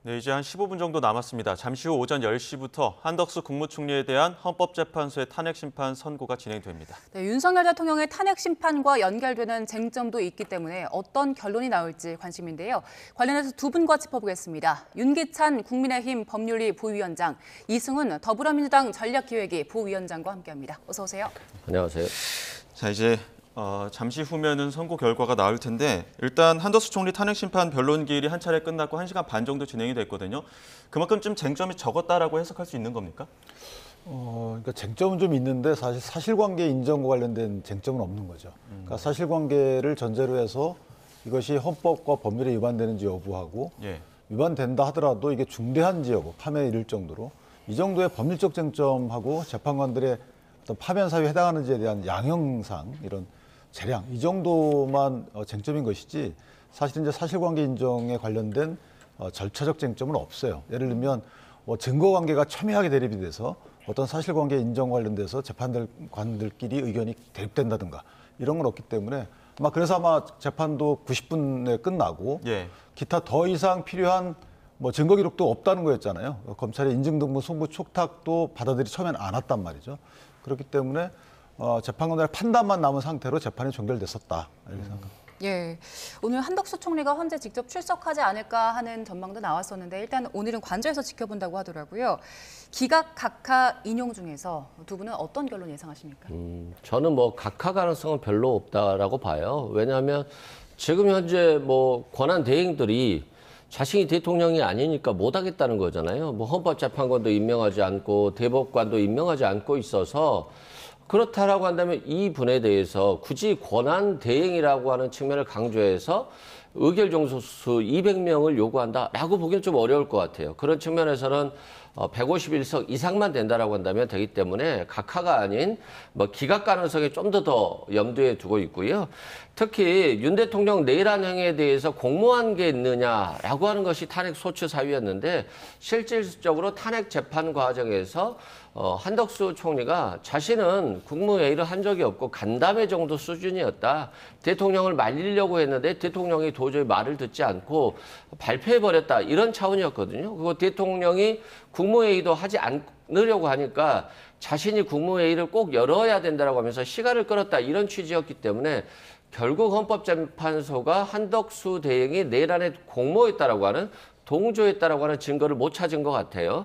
네, 이제 한 15분 정도 남았습니다. 잠시 후 오전 10시부터 한덕수 국무총리에 대한 헌법재판소의 탄핵 심판 선고가 진행됩니다. 네, 윤석열 대통령의 탄핵 심판과 연결되는 쟁점도 있기 때문에 어떤 결론이 나올지 관심인데요. 관련해서 두 분과 짚어보겠습니다. 윤기찬 국민의힘 법률위 부위원장, 이승훈 더불어민주당 전략기획위 부위원장과 함께합니다. 어서 오세요. 안녕하세요. 자, 이제 잠시 후면은 선고 결과가 나올 텐데 일단 한덕수 총리 탄핵 심판 변론 기일이 한 차례 끝났고 1시간 반 정도 진행이 됐거든요. 그만큼 좀 쟁점이 적었다라고 해석할 수 있는 겁니까? 그러니까 쟁점은 좀 있는데 사실 사실관계 인정과 관련된 쟁점은 없는 거죠. 그러니까 사실관계를 전제로 해서 이것이 헌법과 법률에 위반되는지 여부하고 위반된다 하더라도 이게 중대한지 여부, 파면에 이를 정도로 이 정도의 법률적 쟁점하고 재판관들의 어떤 파면 사유에 해당하는지에 대한 양형상 이런 재량 이 정도만 쟁점인 것이지 사실 이제 사실관계 인정에 관련된 절차적 쟁점은 없어요. 예를 들면 증거관계가 첨예하게 대립이 돼서 어떤 사실관계 인정 관련돼서 재판관들끼리 의견이 대립된다든가 이런 건 없기 때문에 그래서 아마 재판도 90분에 끝나고 기타 더 이상 필요한 증거 기록도 없다는 거였잖아요. 검찰의 인증등본 송부 촉탁도 받아들이 처음에는 안 왔단 말이죠. 그렇기 때문에 재판관들의 판단만 남은 상태로 재판이 종결됐었다 이렇게 생각합니다. 예, 오늘 한덕수 총리가 헌재 직접 출석하지 않을까 하는 전망도 나왔었는데 일단 오늘은 관저에서 지켜본다고 하더라고요. 기각 각하 인용 중에서 두 분은 어떤 결론 예상하십니까? 저는 각하 가능성은 별로 없다라고 봐요. 왜냐하면 지금 현재 권한 대행들이 자신이 대통령이 아니니까 못하겠다는 거잖아요. 헌법재판관도 임명하지 않고 대법관도 임명하지 않고 있어서 그렇다라고 한다면 이 분에 대해서 굳이 권한 대행이라고 하는 측면을 강조해서 의결 종속수 200명을 요구한다라고 보기는 좀 어려울 것 같아요. 그런 측면에서는 151석 이상만 된다라고 한다면 되기 때문에 각하가 아닌 기각 가능성이 좀 더 염두에 두고 있고요. 특히 윤 대통령 내란 행위에 대해서 공모한 게 있느냐라고 하는 것이 탄핵 소추 사유였는데 실질적으로 탄핵 재판 과정에서 한덕수 총리가 자신은 국무회의를 한 적이 없고 간담회 정도 수준이었다. 대통령을 말리려고 했는데 대통령이 도저히 말을 듣지 않고 발표해버렸다. 이런 차원이었거든요. 그리고 대통령이 국무회의도 하지 않으려고 하니까 자신이 국무회의를 꼭 열어야 된다고 하면서 시간을 끌었다. 이런 취지였기 때문에 결국 헌법재판소가 한덕수 대행이 내란에 공모했다라고 하는 동조했다라고 하는 증거를 못 찾은 것 같아요.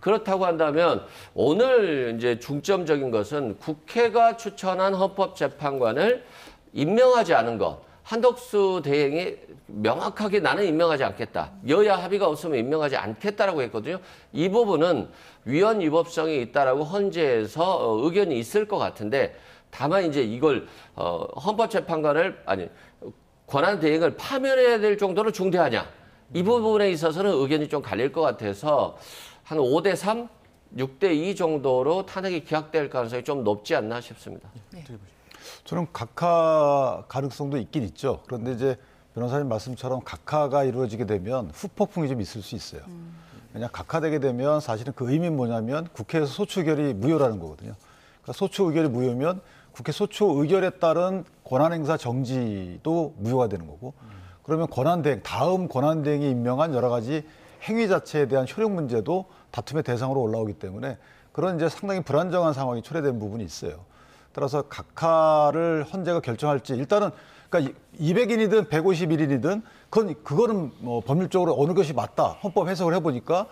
그렇다고 한다면 오늘 이제 중점적인 것은 국회가 추천한 헌법재판관을 임명하지 않은 것. 한덕수 대행이 명확하게 나는 임명하지 않겠다. 여야 합의가 없으면 임명하지 않겠다라고 했거든요. 이 부분은 위헌 위법성이 있다라고 헌재에서 의견이 있을 것 같은데 다만 이제 이걸 헌법재판관을 권한 대행을 파면해야 될 정도로 중대하냐. 이 부분에 있어서는 의견이 좀 갈릴 것 같아서 한 5대3, 6대2 정도로 탄핵이 기각될 가능성이 좀 높지 않나 싶습니다. 저는 각하 가능성도 있긴 있죠. 그런데 이제 변호사님 말씀처럼 각하가 이루어지게 되면 후폭풍이 좀 있을 수 있어요. 왜냐 각하되게 되면 사실은 그 의미는 뭐냐면 국회에서 소추 의결이 무효라는 거거든요. 그러니까 소추 의결이 무효면 국회 소추 의결에 따른 권한행사 정지도 무효가 되는 거고 그러면 권한대행, 다음 권한대행이 임명한 여러 가지 행위 자체에 대한 효력 문제도 다툼의 대상으로 올라오기 때문에 그런 이제 상당히 불안정한 상황이 초래된 부분이 있어요. 따라서 각하를 헌재가 결정할지 일단은 그러니까 200인이든 151인이든 그거는 법률적으로 어느 것이 맞다. 헌법 해석을 해보니까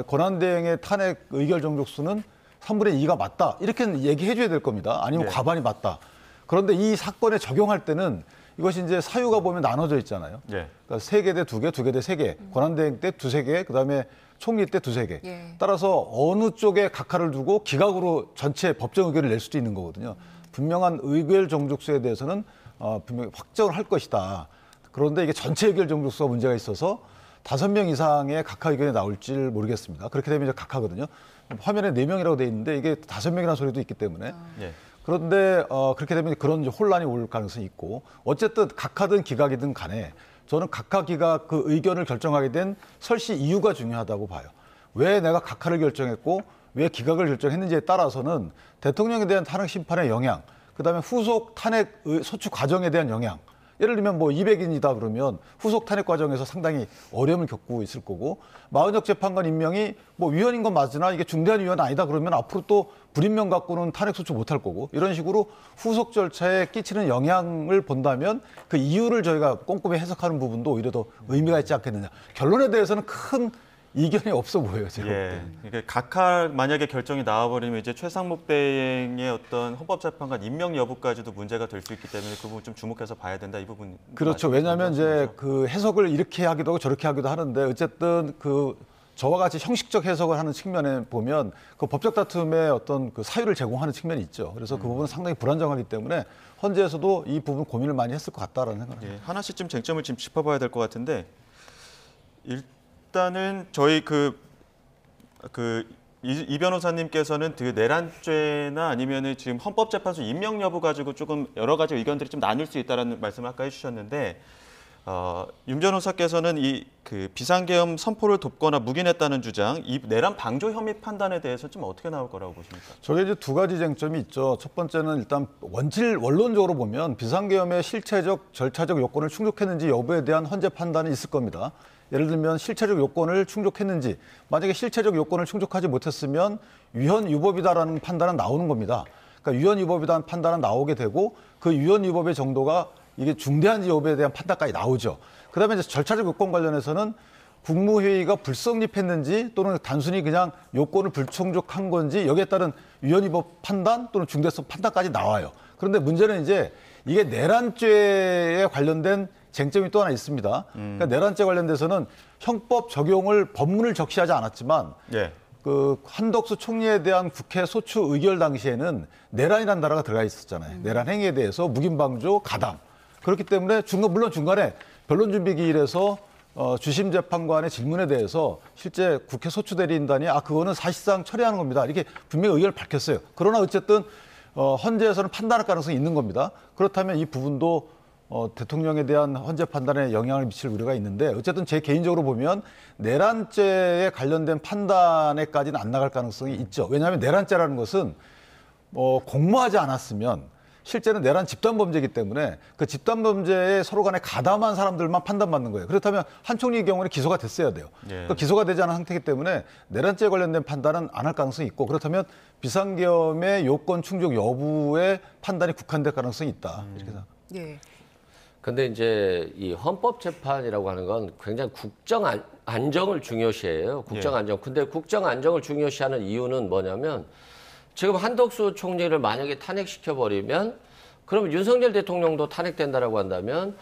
권한대행의 탄핵 의결 정족수는 3분의 2가 맞다. 이렇게 얘기해 줘야 될 겁니다. 아니면 과반이 맞다. 그런데 이 사건에 적용할 때는 이것이 이제 사유가 보면 나눠져 있잖아요. 그러니까 3개 대 2개, 2개 대 3개, 권한대행 때 2-3개, 그다음에 총리 때 2-3개. 따라서 어느 쪽에 각하를 두고 기각으로 전체 법정 의결을 낼 수도 있는 거거든요. 분명한 의결 정족수에 대해서는 분명히 확정을 할 것이다. 그런데 이게 전체 의결 정족수가 문제가 있어서 5명 이상의 각하 의견이 나올지 모르겠습니다. 그렇게 되면 이제 각하거든요. 화면에 4명이라고 돼 있는데 이게 5명이라는 소리도 있기 때문에. 그런데 그렇게 되면 그런 혼란이 올 가능성이 있고 어쨌든 각하든 기각이든 간에 저는 각하 기각 그 의견을 결정하게 된 설시 이유가 중요하다고 봐요. 왜 내가 각하를 결정했고 왜 기각을 결정했는지에 따라서는 대통령에 대한 탄핵 심판의 영향, 그다음에 후속 탄핵 소추 과정에 대한 영향 예를 들면 뭐 200인이다 그러면 후속 탄핵 과정에서 상당히 어려움을 겪고 있을 거고 마은혁 재판관 임명이 뭐 위헌인 건 맞으나 이게 중대한 위헌 아니다 그러면 앞으로 또 불임명 갖고는 탄핵 소추 못할 거고 이런 식으로 후속 절차에 끼치는 영향을 본다면 그 이유를 저희가 꼼꼼히 해석하는 부분도 오히려 더 의미가 있지 않겠느냐. 결론에 대해서는 큰 이견이 없어 보여요, 제가 볼 예. 때는. 그러니까 각하 만약에 결정이 나와버리면 이제 최상목 대행의 어떤 헌법재판관 임명 여부까지도 문제가 될 수 있기 때문에 그 부분 좀 주목해서 봐야 된다 이 부분. 그렇죠. 왜냐하면 이제 그 해석을 이렇게 하기도 하고 저렇게 하기도 하는데 어쨌든 그 저와 같이 형식적 해석을 하는 측면에 보면 그 법적 다툼의 어떤 그 사유를 제공하는 측면이 있죠. 그래서 그 부분은 상당히 불안정하기 때문에 헌재에서도 이 부분 고민을 많이 했을 것 같다라는 생각입니다. 예. 하나씩 좀 쟁점을 지금 짚어봐야 될 것 같은데 일단은 저희 이 변호사님께서는 그 내란죄나 아니면은 지금 헌법재판소 임명 여부 가지고 조금 여러 가지 의견들이 좀 나뉠 수 있다라는 말씀을 아까 해주셨는데 윤 변호사께서는 이 그 비상계엄 선포를 돕거나 묵인했다는 주장, 이 내란 방조 혐의 판단에 대해서 좀 어떻게 나올 거라고 보십니까? 저게 이제 두 가지 쟁점이 있죠. 첫 번째는 일단 원론적으로 보면 비상계엄의 실체적, 절차적 요건을 충족했는지 여부에 대한 헌재 판단이 있을 겁니다. 예를 들면 실체적 요건을 충족했는지, 만약에 실체적 요건을 충족하지 못했으면 위헌 위법이다라는 판단은 나오는 겁니다. 그러니까 위헌 위법이다는 판단은 나오게 되고 그 위헌 위법의 정도가 이게 중대한지 여부에 대한 판단까지 나오죠. 그다음에 이제 절차적 요건 관련해서는 국무회의가 불성립했는지 또는 단순히 그냥 요건을 불충족한 건지 여기에 따른 위헌 위법 판단 또는 중대성 판단까지 나와요. 그런데 문제는 이제 이게 내란죄에 관련된 쟁점이 또 하나 있습니다. 그러니까 내란죄 관련돼서는 형법 적용을 법문을 적시하지 않았지만 예. 그 한덕수 총리에 대한 국회 소추 의결 당시에는 내란이라는 단어가 들어가 있었잖아요. 내란 행위에 대해서 묵인방조, 가담. 그렇기 때문에 물론 중간에 변론준비기일에서 주심 재판관의 질문에 대해서 실제 국회 소추대리인단이 그거는 사실상 처리하는 겁니다. 이렇게 분명히 의견을 밝혔어요. 그러나 어쨌든 헌재에서는 판단할 가능성이 있는 겁니다. 그렇다면 이 부분도 대통령에 대한 헌재 판단에 영향을 미칠 우려가 있는데 어쨌든 제 개인적으로 보면 내란죄에 관련된 판단에까지는 안 나갈 가능성이 있죠. 왜냐하면 내란죄라는 것은 공모하지 않았으면 실제는 내란 집단범죄이기 때문에 그 집단범죄에 서로 간에 가담한 사람들만 판단받는 거예요. 그렇다면 한 총리의 경우는 기소가 됐어야 돼요. 예. 그러니까 기소가 되지 않은 상태이기 때문에 내란죄에 관련된 판단은 안 할 가능성이 있고 그렇다면 비상계엄의 요건 충족 여부에 판단이 국한될 가능성이 있다. 이렇게 생각합니다. 예. 근데 이제 이 헌법재판이라고 하는 건 굉장히 국정 안정을 중요시해요. 국정 안정. 근데 국정 안정을 중요시하는 이유는 뭐냐면 지금 한덕수 총리를 만약에 탄핵시켜버리면 그러면 윤석열 대통령도 탄핵된다라고 한다면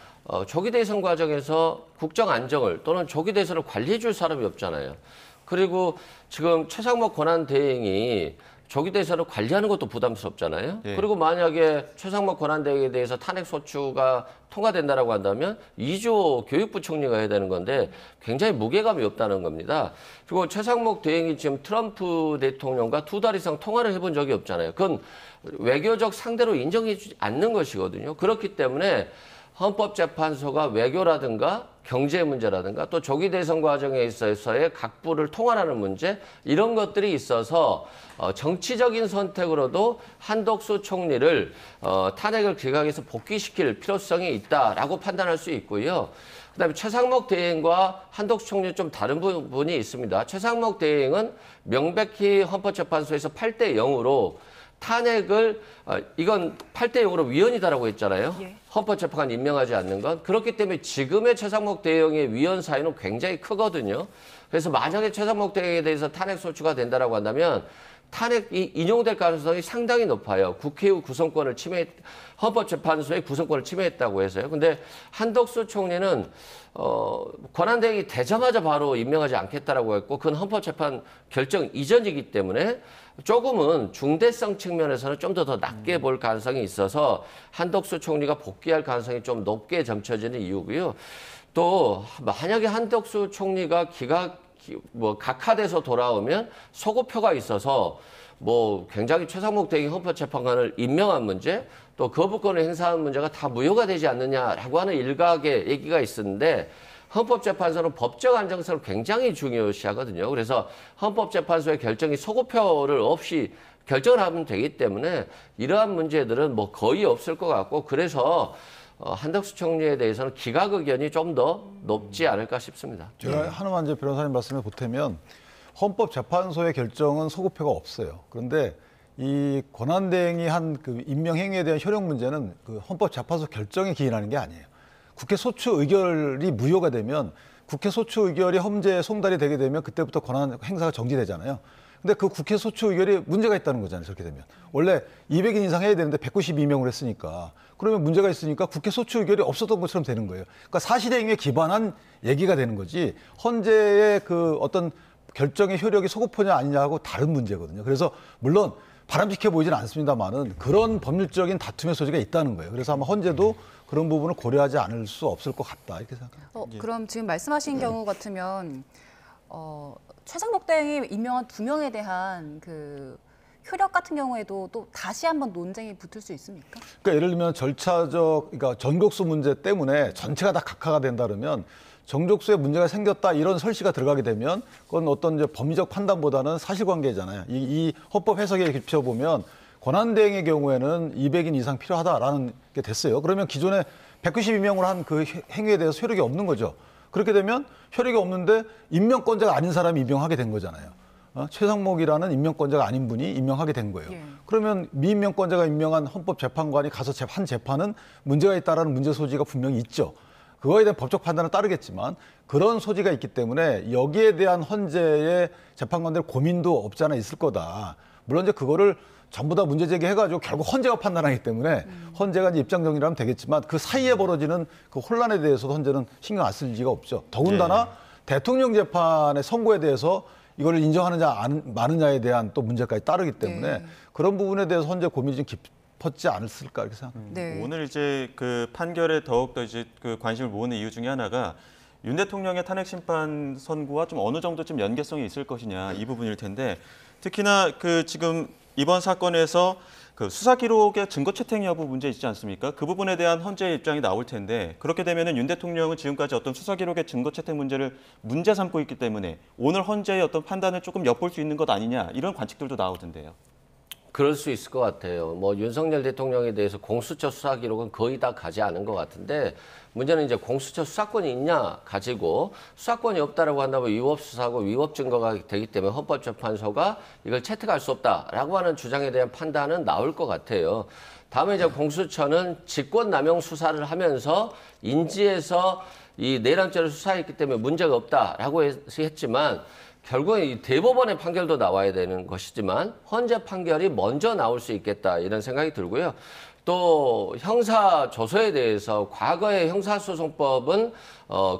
조기 대선 과정에서 국정 안정을 또는 조기 대선을 관리해 줄 사람이 없잖아요. 그리고 지금 최상목 권한대행이 조기 대선을 관리하는 것도 부담스럽잖아요. 예. 그리고 만약에 최상목 권한대행에 대해서 탄핵 소추가 통과된다라고 한다면 이주호 교육부 총리가 해야 되는 건데 굉장히 무게감이 없다는 겁니다. 그리고 최상목 대행이 지금 트럼프 대통령과 2달 이상 통화를 해본 적이 없잖아요. 그건 외교적 상대로 인정해주지 않는 것이거든요. 그렇기 때문에 헌법재판소가 외교라든가 경제 문제라든가 또 조기 대선 과정에 있어서의 각부를 통할하는 문제 이런 것들이 있어서 정치적인 선택으로도 한덕수 총리를 탄핵을 기각해서 복귀시킬 필요성이 있다라고 판단할 수 있고요. 그다음에 최상목 대행과 한덕수 총리는 좀 다른 부분이 있습니다. 최상목 대행은 명백히 헌법재판소에서 8대 0으로 탄핵을 이건 8대 0으로 위헌이다라고 했잖아요. 예. 헌법재판관 임명하지 않는 건. 그렇기 때문에 지금의 최상목 대행의 위헌 사유는 굉장히 크거든요. 그래서 만약에 최상목 대행에 대해서 탄핵 소추가 된다라고 한다면 탄핵이 인용될 가능성이 상당히 높아요. 국회의 구성권을 헌법재판소의 구성권을 침해했다고 해서요. 근데 한덕수 총리는 권한대행이 되자마자 바로 임명하지 않겠다라고 했고 그건 헌법재판 결정 이전이기 때문에 조금은 중대성 측면에서는 좀 더 낮게 볼 가능성이 있어서 한덕수 총리가 복귀할 가능성이 좀 높게 점쳐지는 이유고요. 또 만약에 한덕수 총리가 각하돼서 돌아오면 소고표가 있어서 굉장히 최상목 대행 헌법재판관을 임명한 문제 또 거부권을 행사한 문제가 다 무효가 되지 않느냐라고 하는 일각의 얘기가 있었는데 헌법재판소는 법적 안정성을 굉장히 중요시하거든요. 그래서 헌법재판소의 결정이 소고표를 없이 결정을 하면 되기 때문에 이러한 문제들은 거의 없을 것 같고 그래서 한덕수 총리에 대해서는 기각 의견이 좀 더 높지 않을까 싶습니다. 제가 하나만 이제 변호사님 말씀을 보태면 헌법재판소의 결정은 소급표가 없어요. 그런데 이 권한대행이 한 그 임명 행위에 대한 효력 문제는 그 헌법재판소 결정에 기인하는 게 아니에요. 국회 소추 의결이 무효가 되면 국회 소추 의결이 헌재에 송달이 되게 되면 그때부터 권한 행사가 정지되잖아요. 근데 그 국회 소추 의결이 문제가 있다는 거잖아요. 저렇게 되면. 원래 200인 이상 해야 되는데 192명을 했으니까 그러면 문제가 있으니까 국회 소추 의결이 없었던 것처럼 되는 거예요. 그러니까 사실행위에 기반한 얘기가 되는 거지 헌재의 그 어떤 결정의 효력이 소급표냐 아니냐하고 다른 문제거든요. 그래서 물론 바람직해 보이지는 않습니다만은 그런 법률적인 다툼의 소지가 있다는 거예요. 그래서 아마 헌재도 그런 부분을 고려하지 않을 수 없을 것 같다 이렇게 생각합니다. 그럼 지금 말씀하신 경우 같으면 최상목 대행이 임명한 2명에 대한 그 효력 같은 경우에도 또 다시 한번 논쟁이 붙을 수 있습니까? 그러니까 예를 들면 절차적, 그러니까 전격수 문제 때문에 전체가 다 각하가 된다 그러면 정족수에 문제가 생겼다 이런 설시가 들어가게 되면 그건 어떤 이제 법리적 판단보다는 사실관계잖아요. 이 헌법 해석에 비춰보면 권한대행의 경우에는 200인 이상 필요하다라는 게 됐어요. 그러면 기존에 192명으로 한 그 행위에 대해서 효력이 없는 거죠. 그렇게 되면 효력이 없는데 임명권자가 아닌 사람이 임명하게 된 거잖아요. 최상목이라는 임명권자가 아닌 분이 임명하게 된 거예요. 예. 그러면 미임명권자가 임명한 헌법재판관이 가서 한 재판은 문제가 있다라는 문제 소지가 분명히 있죠. 그거에 대한 법적 판단은 따르겠지만 그런 소지가 있기 때문에 여기에 대한 헌재의 재판관들 고민도 없지 않아 있을 거다. 물론 이제 그거를 전부 다 문제 제기해가지고 결국 헌재가 판단하기 때문에 헌재가 이제 입장 정리를 하면 되겠지만 그 사이에 벌어지는 그 혼란에 대해서도 헌재는 신경 안 쓸 리가 없죠. 더군다나 대통령 재판의 선고에 대해서 이걸 인정하느냐 마느냐에 대한 또 문제까지 따르기 때문에 그런 부분에 대해서 헌재 고민이 좀 깊었지 않았을까 이렇게 생각합니다. 네. 오늘 이제 그 판결에 더욱더 이제 그 관심을 모으는 이유 중에 하나가 윤 대통령의 탄핵 심판 선고와 좀 어느 정도 좀 연계성이 있을 것이냐 이 부분일 텐데 특히나 그 지금 이번 사건에서 그 수사 기록의 증거 채택 여부 문제 있지 않습니까? 그 부분에 대한 헌재의 입장이 나올 텐데 그렇게 되면은 윤 대통령은 지금까지 어떤 수사 기록의 증거 채택 문제를 문제 삼고 있기 때문에 오늘 헌재의 어떤 판단을 조금 엿볼 수 있는 것 아니냐 이런 관측들도 나오던데요. 그럴 수 있을 것 같아요. 뭐 윤석열 대통령에 대해서 공수처 수사 기록은 거의 다 가지 않은 것 같은데 문제는 이제 공수처 수사권이 있냐 가지고 수사권이 없다라고 한다면 위법 수사고 위법 증거가 되기 때문에 헌법재판소가 이걸 채택할 수 없다라고 하는 주장에 대한 판단은 나올 것 같아요. 다음에 이제 공수처는 직권남용 수사를 하면서 인지해서 이 내란죄를 수사했기 때문에 문제가 없다라고 했지만 결국은 이 대법원의 판결도 나와야 되는 것이지만 헌재 판결이 먼저 나올 수 있겠다 이런 생각이 들고요. 또 형사 조서에 대해서 과거의 형사소송법은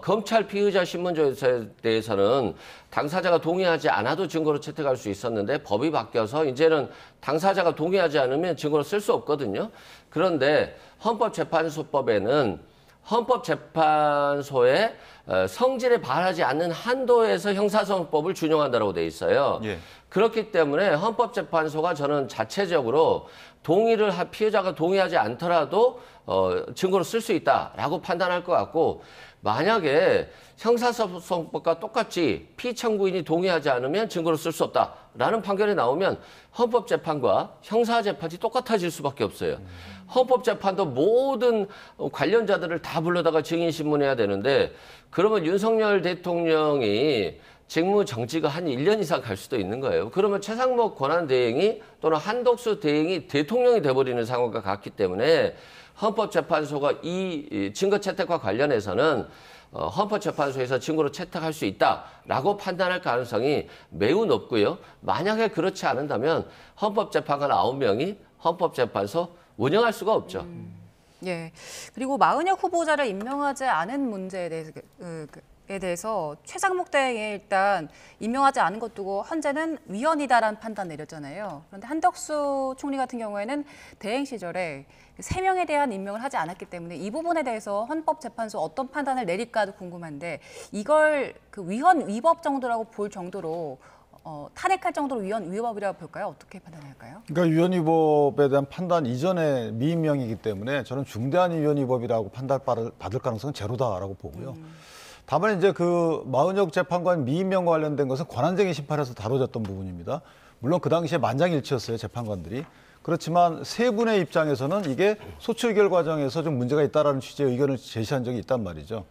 검찰 피의자 신문조서에 대해서는 당사자가 동의하지 않아도 증거로 채택할 수 있었는데 법이 바뀌어서 이제는 당사자가 동의하지 않으면 증거로 쓸 수 없거든요. 그런데 헌법재판소법에는 헌법재판소의 성질에 반하지 않는 한도에서 형사소송법을 준용한다고 돼 있어요. 예. 그렇기 때문에 헌법재판소가 저는 자체적으로 피해자가 동의하지 않더라도 증거로 쓸 수 있다라고 판단할 것 같고 만약에 형사소송법과 똑같이 피청구인이 동의하지 않으면 증거로 쓸 수 없다라는 판결이 나오면 헌법재판과 형사재판이 똑같아질 수밖에 없어요. 헌법재판도 모든 관련자들을 다 불러다가 증인신문해야 되는데 그러면 윤석열 대통령이 직무 정지가 한 1년 이상 갈 수도 있는 거예요. 그러면 최상목 권한대행이 또는 한덕수 대행이 대통령이 돼버리는 상황과 같기 때문에 헌법재판소가 이 증거 채택과 관련해서는 헌법재판소에서 증거로 채택할 수 있다라고 판단할 가능성이 매우 높고요. 만약에 그렇지 않는다면 헌법재판관 9명이 헌법재판소 운영할 수가 없죠. 예. 그리고 마은혁 후보자를 임명하지 않은 문제에 대해서 최상목 대행이 일단 임명하지 않은 것 두고 헌재는 위헌이다라는 판단 내렸잖아요. 그런데 한덕수 총리 같은 경우에는 대행 시절에 3명에 대한 임명을 하지 않았기 때문에 이 부분에 대해서 헌법재판소 어떤 판단을 내릴까도 궁금한데 이걸 그 위헌 위법 정도라고 볼 정도로 탄핵할 정도로 위헌 위법이라고 볼까요? 어떻게 판단할까요? 그러니까 위헌 위법에 대한 판단 이전에 미임명이기 때문에 저는 중대한 위헌 위법이라고 판단받을 가능성은 제로다라고 보고요. 다만 이제 그 마은혁 재판관 미임명과 관련된 것은 권한쟁의 심판에서 다뤄졌던 부분입니다. 물론 그 당시에 만장일치였어요, 재판관들이. 그렇지만 세 분의 입장에서는 이게 소추의결 과정에서 좀 문제가 있다라는 취지의 의견을 제시한 적이 있단 말이죠.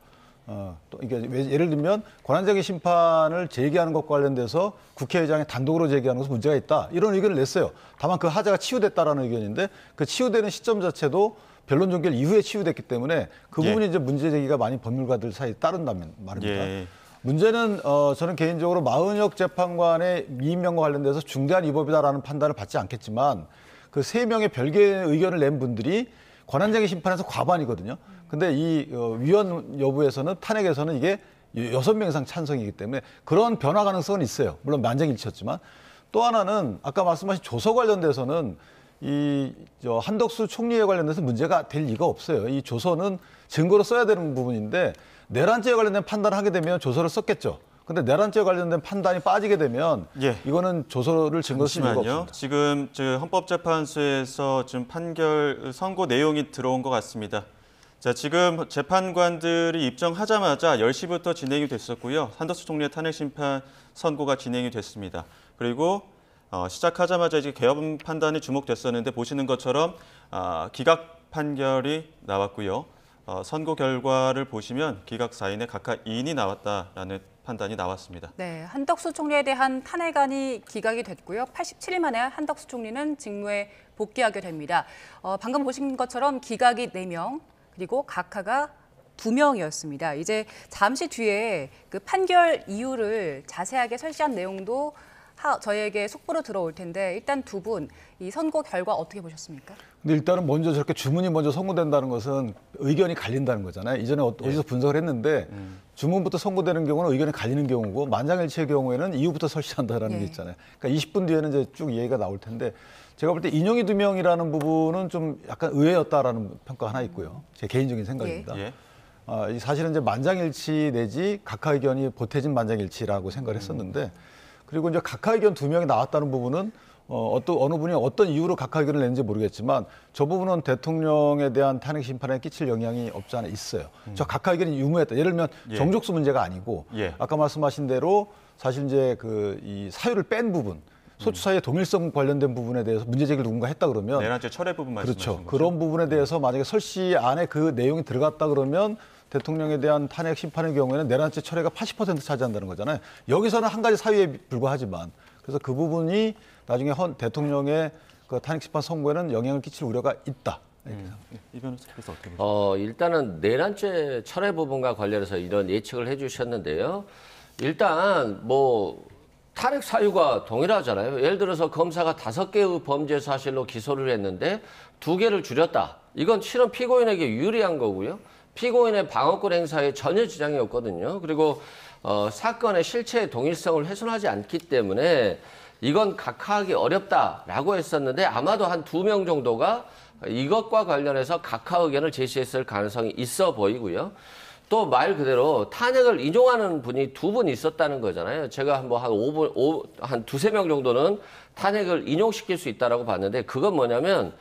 또 이게 예를 들면 권한쟁의 심판을 제기하는 것과 관련돼서 국회의장이 단독으로 제기하는 것은 문제가 있다 이런 의견을 냈어요. 다만 그 하자가 치유됐다라는 의견인데 그 치유되는 시점 자체도 변론 종결 이후에 치유됐기 때문에 그 부분이 이제 문제 제기가 많이 법률가들 사이에 따른다면 말입니다. 예. 문제는 저는 개인적으로 마은혁 재판관의 미임명과 관련돼서 중대한 위법이다라는 판단을 받지 않겠지만 그 3명의 별개의 의견을 낸 분들이 권한쟁의 심판에서 과반이거든요. 근데 이 위헌 여부에서는 탄핵에서는 이게 6명 이상 찬성이기 때문에 그런 변화 가능성은 있어요. 물론 만장일치였지만 또 하나는 아까 말씀하신 조서 관련돼서는 한덕수 총리에 관련돼서 문제가 될 리가 없어요. 이 조서는 증거로 써야 되는 부분인데 내란죄에 관련된 판단을 하게 되면 조서를 썼겠죠. 근데 내란죄에 관련된 판단이 빠지게 되면 이거는 조서를 증거로 쓸 리가 없습니다. 지금 헌법재판소에서 지금 판결 선고 내용이 들어온 것 같습니다. 자, 지금 재판관들이 입정하자마자 10시부터 진행이 됐었고요. 한덕수 총리의 탄핵 심판 선고가 진행이 됐습니다. 그리고 시작하자마자 이제 개헌 판단이 주목됐었는데 보시는 것처럼 기각 판결이 나왔고요. 선고 결과를 보시면 기각 사인에 각각 2인이 나왔다라는 판단이 나왔습니다. 네, 한덕수 총리에 대한 탄핵안이 기각이 됐고요. 87일 만에 한덕수 총리는 직무에 복귀하게 됩니다. 방금 보신 것처럼 기각이 4명, 그리고 각하가 2명이었습니다. 이제 잠시 뒤에 그 판결 이유를 자세하게 설시한 내용도 저희에게 속보로 들어올 텐데 일단 두 분 이 선고 결과 어떻게 보셨습니까? 근데 일단은 먼저 저렇게 주문이 먼저 선고된다는 것은 의견이 갈린다는 거잖아요. 이전에 어디서 분석을 했는데 주문부터 선고되는 경우는 의견이 갈리는 경우고 만장일치의 경우에는 이후부터 설치한다라는 게 있잖아요. 그러니까 20분 뒤에는 이제 쭉 얘기가 나올 텐데 제가 볼 때 인용이 2명이라는 부분은 좀 약간 의외였다라는 평가 하나 있고요. 제 개인적인 생각입니다. 사실은 이제 만장일치 내지 각하 의견이 보태진 만장일치라고 생각을 했었는데 그리고 이제 각하 의견 2명이 나왔다는 부분은 어느 분이 어떤 이유로 각하 의견을 냈는지 모르겠지만 저 부분은 대통령에 대한 탄핵 심판에 끼칠 영향이 없지 않아 있어요. 저 각하 의견이 유무했다. 예를 들면 정족수 문제가 아니고 아까 말씀하신 대로 사실 이제 이 사유를 뺀 부분 소추 사유의 동일성 관련된 부분에 대해서 문제 제기를 누군가 했다 그러면 내란죄 철회 부분 말씀하시는 그렇죠. 거죠? 그런 부분에 대해서 만약에 설시 안에 그 내용이 들어갔다 그러면 대통령에 대한 탄핵 심판의 경우에는 내란죄 철회가 80% 차지한다는 거잖아요. 여기서는 한 가지 사유에 불과하지만 그래서 그 부분이 나중에 대통령의 그 탄핵 심판 선고에는 영향을 끼칠 우려가 있다. 이 변호사께서 어떻게 보십니까? 일단은 내란죄 철회 부분과 관련해서 이런 예측을 해주셨는데요. 일단 탄핵 사유가 동일하잖아요. 예를 들어서 검사가 5개의 범죄 사실로 기소를 했는데 2개를 줄였다. 이건 실은 피고인에게 유리한 거고요. 피고인의 방어권 행사에 전혀 지장이 없거든요. 그리고 사건의 실체의 동일성을 훼손하지 않기 때문에 이건 각하하기 어렵다라고 했었는데 아마도 한 2명 정도가 이것과 관련해서 각하 의견을 제시했을 가능성이 있어 보이고요. 또 말 그대로 탄핵을 인용하는 분이 2분 있었다는 거잖아요. 제가 한 두세 명 정도는 탄핵을 인용시킬 수 있다라고 봤는데 그건 뭐냐면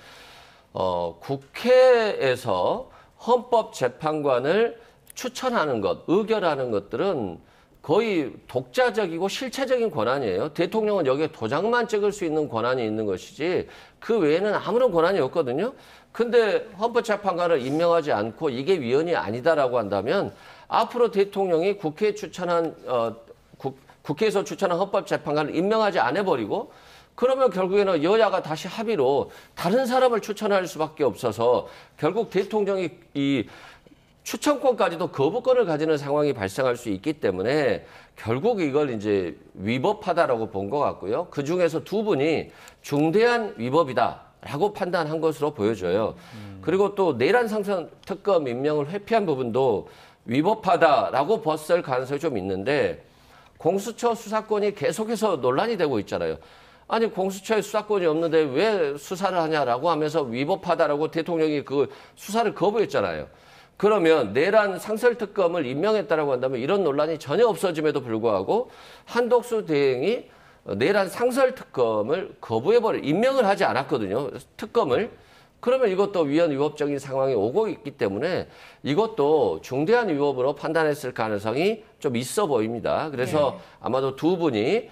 국회에서 헌법재판관을 추천하는 것, 의결하는 것들은 거의 독자적이고 실체적인 권한이에요. 대통령은 여기에 도장만 찍을 수 있는 권한이 있는 것이지 그 외에는 아무런 권한이 없거든요. 근데 헌법재판관을 임명하지 않고 이게 위헌이 아니다라고 한다면 앞으로 대통령이 국회에서 추천한 헌법재판관을 임명하지 않아 버리고 그러면 결국에는 여야가 다시 합의로 다른 사람을 추천할 수밖에 없어서 결국 대통령이 이 추천권까지도 거부권을 가지는 상황이 발생할 수 있기 때문에 결국 이걸 이제 위법하다라고 본 것 같고요. 그 중에서 2분이 중대한 위법이다라고 판단한 것으로 보여져요. 그리고 또 내란 상선 특검 임명을 회피한 부분도 위법하다라고 봤을 가능성이 좀 있는데 공수처 수사권이 계속해서 논란이 되고 있잖아요. 아니 공수처에 수사권이 없는데 왜 수사를 하냐라고 하면서 위법하다라고 대통령이 그 수사를 거부했잖아요. 그러면 내란 상설특검을 임명했다라고 한다면 이런 논란이 전혀 없어짐에도 불구하고 한덕수 대행이 내란 상설특검을 임명을 하지 않았거든요. 특검을. 그러면 이것도 위헌 위법적인 상황이 오고 있기 때문에 이것도 중대한 위법으로 판단했을 가능성이 좀 있어 보입니다. 그래서 아마도 2분이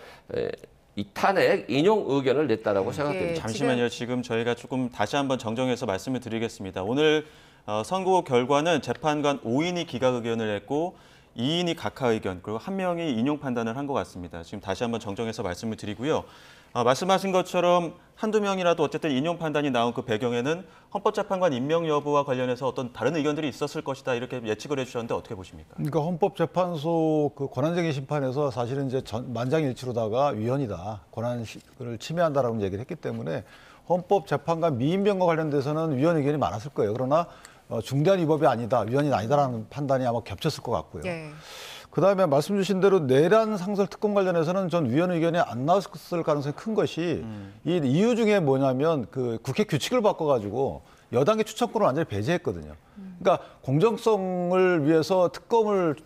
이 탄핵 인용 의견을 냈다라고 생각됩니다. 예. 잠시만요. 지금 저희가 조금 다시 한번 정정해서 말씀을 드리겠습니다. 오늘 선고 결과는 재판관 5인이 기각 의견을 냈고 2인이 각하 의견, 그리고 1명이 인용 판단을 한 것 같습니다. 지금 다시 한번 정정해서 말씀을 드리고요. 말씀하신 것처럼 한두 명이라도 어쨌든 인용 판단이 나온 그 배경에는 헌법재판관 임명 여부와 관련해서 어떤 다른 의견들이 있었을 것이다 이렇게 예측을 해주셨는데 어떻게 보십니까? 그러니까 헌법재판소 그 권한쟁의 심판에서 사실은 이제 만장일치로다가 위헌이다, 권한을 침해한다라고 얘기를 했기 때문에 헌법재판관 미임명과 관련돼서는 위헌 의견이 많았을 거예요. 그러나 중대한 위법이 아니다, 위헌이 아니다라는 판단이 아마 겹쳤을 것 같고요. 예. 그다음에 말씀 주신 대로 내란 상설 특검 관련해서는 전 위헌 의견이 안 나왔을 가능성이 큰 것이 이 이유 중에 뭐냐면 그 국회 규칙을 바꿔가지고 여당의 추천권을 완전히 배제했거든요. 그러니까 공정성을 위해서 특검을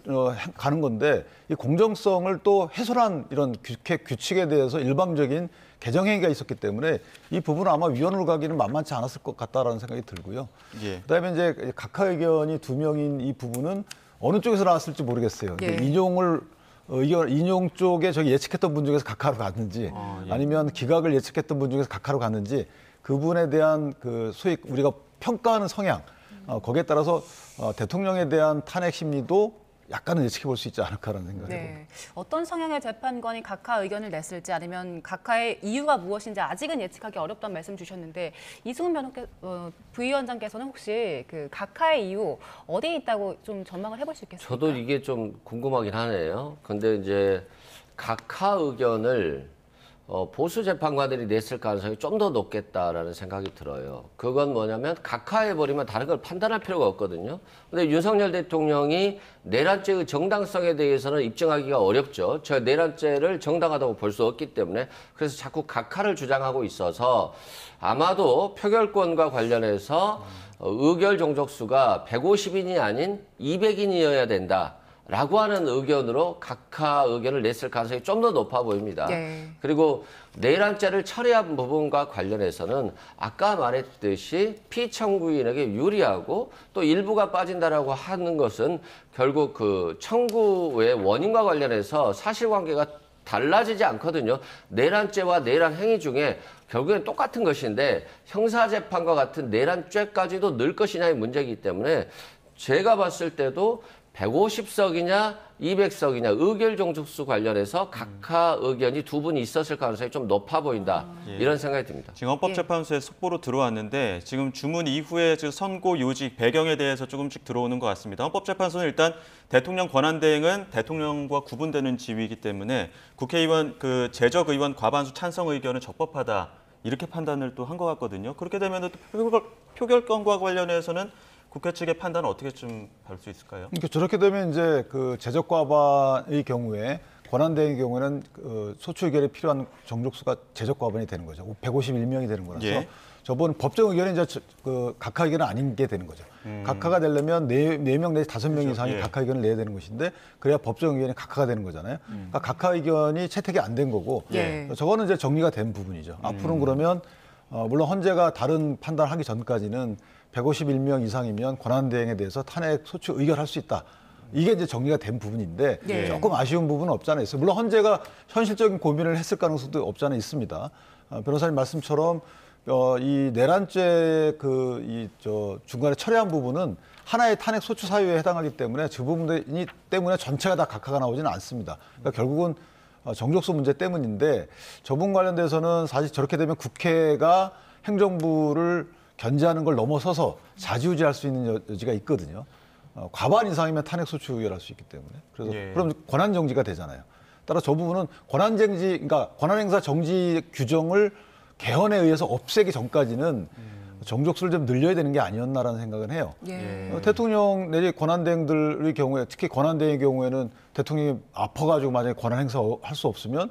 가는 건데 이 공정성을 또 훼손한 이런 국회 규칙에 대해서 일방적인 개정 행위가 있었기 때문에 이 부분은 아마 위헌으로 가기는 만만치 않았을 것 같다라는 생각이 들고요. 예. 그다음에 이제 각하 의견이 2명인 이 부분은 어느 쪽에서 나왔을지 모르겠어요. 예. 인용 쪽에 저기 예측했던 분 중에서 각하로 갔는지 예. 아니면 기각을 예측했던 분 중에서 각하로 갔는지 그분에 대한 그 소위 우리가 평가하는 성향 거기에 따라서 대통령에 대한 탄핵 심리도 약간은 예측해 볼 수 있지 않을까라는 생각이 듭니다. 네. 어떤 성향의 재판관이 각하 의견을 냈을지 아니면 각하의 이유가 무엇인지 아직은 예측하기 어렵다는 말씀 주셨는데 이승훈 부위원장께서는 혹시 그 각하의 이유 어디에 있다고 좀 전망을 해볼 수 있겠습니까? 저도 이게 좀 궁금하긴 하네요. 근데 이제 각하 의견을 보수 재판관들이 냈을 가능성이 좀 더 높겠다라는 생각이 들어요. 그건 뭐냐면 각하해버리면 다른 걸 판단할 필요가 없거든요. 근데 윤석열 대통령이 내란죄의 정당성에 대해서는 입증하기가 어렵죠. 저 내란죄를 정당하다고 볼 수 없기 때문에 그래서 자꾸 각하를 주장하고 있어서 아마도 표결권과 관련해서 의결 종족수가 150인이 아닌 200인이어야 된다. 라고 하는 의견으로 각하 의견을 냈을 가능성이 좀 더 높아 보입니다. 네. 그리고 내란죄를 처리한 부분과 관련해서는 아까 말했듯이 피청구인에게 유리하고 또 일부가 빠진다라고 하는 것은 결국 그 청구의 원인과 관련해서 사실관계가 달라지지 않거든요. 내란죄와 내란 행위 중에 결국엔 똑같은 것인데 형사재판과 같은 내란죄까지도 넣을 것이냐의 문제이기 때문에 제가 봤을 때도 150석이냐 200석이냐 의결 종족수 관련해서 각하 의견이 두 분이 있었을 가능성이 좀 높아 보인다. 이런 생각이 듭니다. 지금 헌법재판소에 속보로 들어왔는데 지금 주문 이후에 선고 요직 배경에 대해서 조금씩 들어오는 것 같습니다. 헌법재판소는 일단 대통령 권한대행은 대통령과 구분되는 지위이기 때문에 국회의원 그 재적 의원 과반수 찬성 의견은 적법하다 이렇게 판단을 또 한 것 같거든요. 그렇게 되면 또 표결권과 관련해서는 국회 측의 판단은 어떻게 좀 다를 수 있을까요? 그러니까 저렇게 되면 이제 그 재적 과반의 경우에 권한대행의 경우에는 소추 의결이 필요한 정족수가 재적 과반이 되는 거죠. 151명이 되는 거라서 예. 저번 법정 의견은 이제 그 각하 의견은 아닌 게 되는 거죠. 각하가 되려면 4명 내지 5명 그렇죠. 이상이 예. 각하 의견을 내야 되는 것인데 그래야 법정 의견이 각하가 되는 거잖아요. 그러니까 각하 의견이 채택이 안 된 거고 예. 저거는 이제 정리가 된 부분이죠. 앞으로는 그러면 물론 헌재가 다른 판단하기 전까지는 151명 이상이면 권한대행에 대해서 탄핵 소추 의결할 수 있다. 이게 이제 정리가 된 부분인데 예. 조금 아쉬운 부분은 없지 않아 있어요. 물론 헌재가 현실적인 고민을 했을 가능성도 없지 않아 있습니다. 변호사님 말씀처럼 이 내란죄 중간에 철회한 부분은 하나의 탄핵 소추 사유에 해당하기 때문에 그 부분 때문에 전체가 다 각하가 나오지는 않습니다. 그러니까 결국은 정족수 문제 때문인데 저 부분 관련돼서는 사실 저렇게 되면 국회가 행정부를 견제하는 걸 넘어서서 좌지우지할 수 있는 여지가 있거든요. 과반 이상이면 탄핵 소추 의결할 수 있기 때문에. 그래서 예. 그럼 권한 정지가 되잖아요. 따라 저 부분은 그러니까 권한 행사 정지 규정을 개헌에 의해서 없애기 전까지는 정족수를 좀 늘려야 되는 게 아니었나라는 생각은 해요. 예. 대통령 내지 권한대행들의 경우에 특히 권한대행의 경우에는 대통령이 아파가지고 만약에 권한 행사할 수 없으면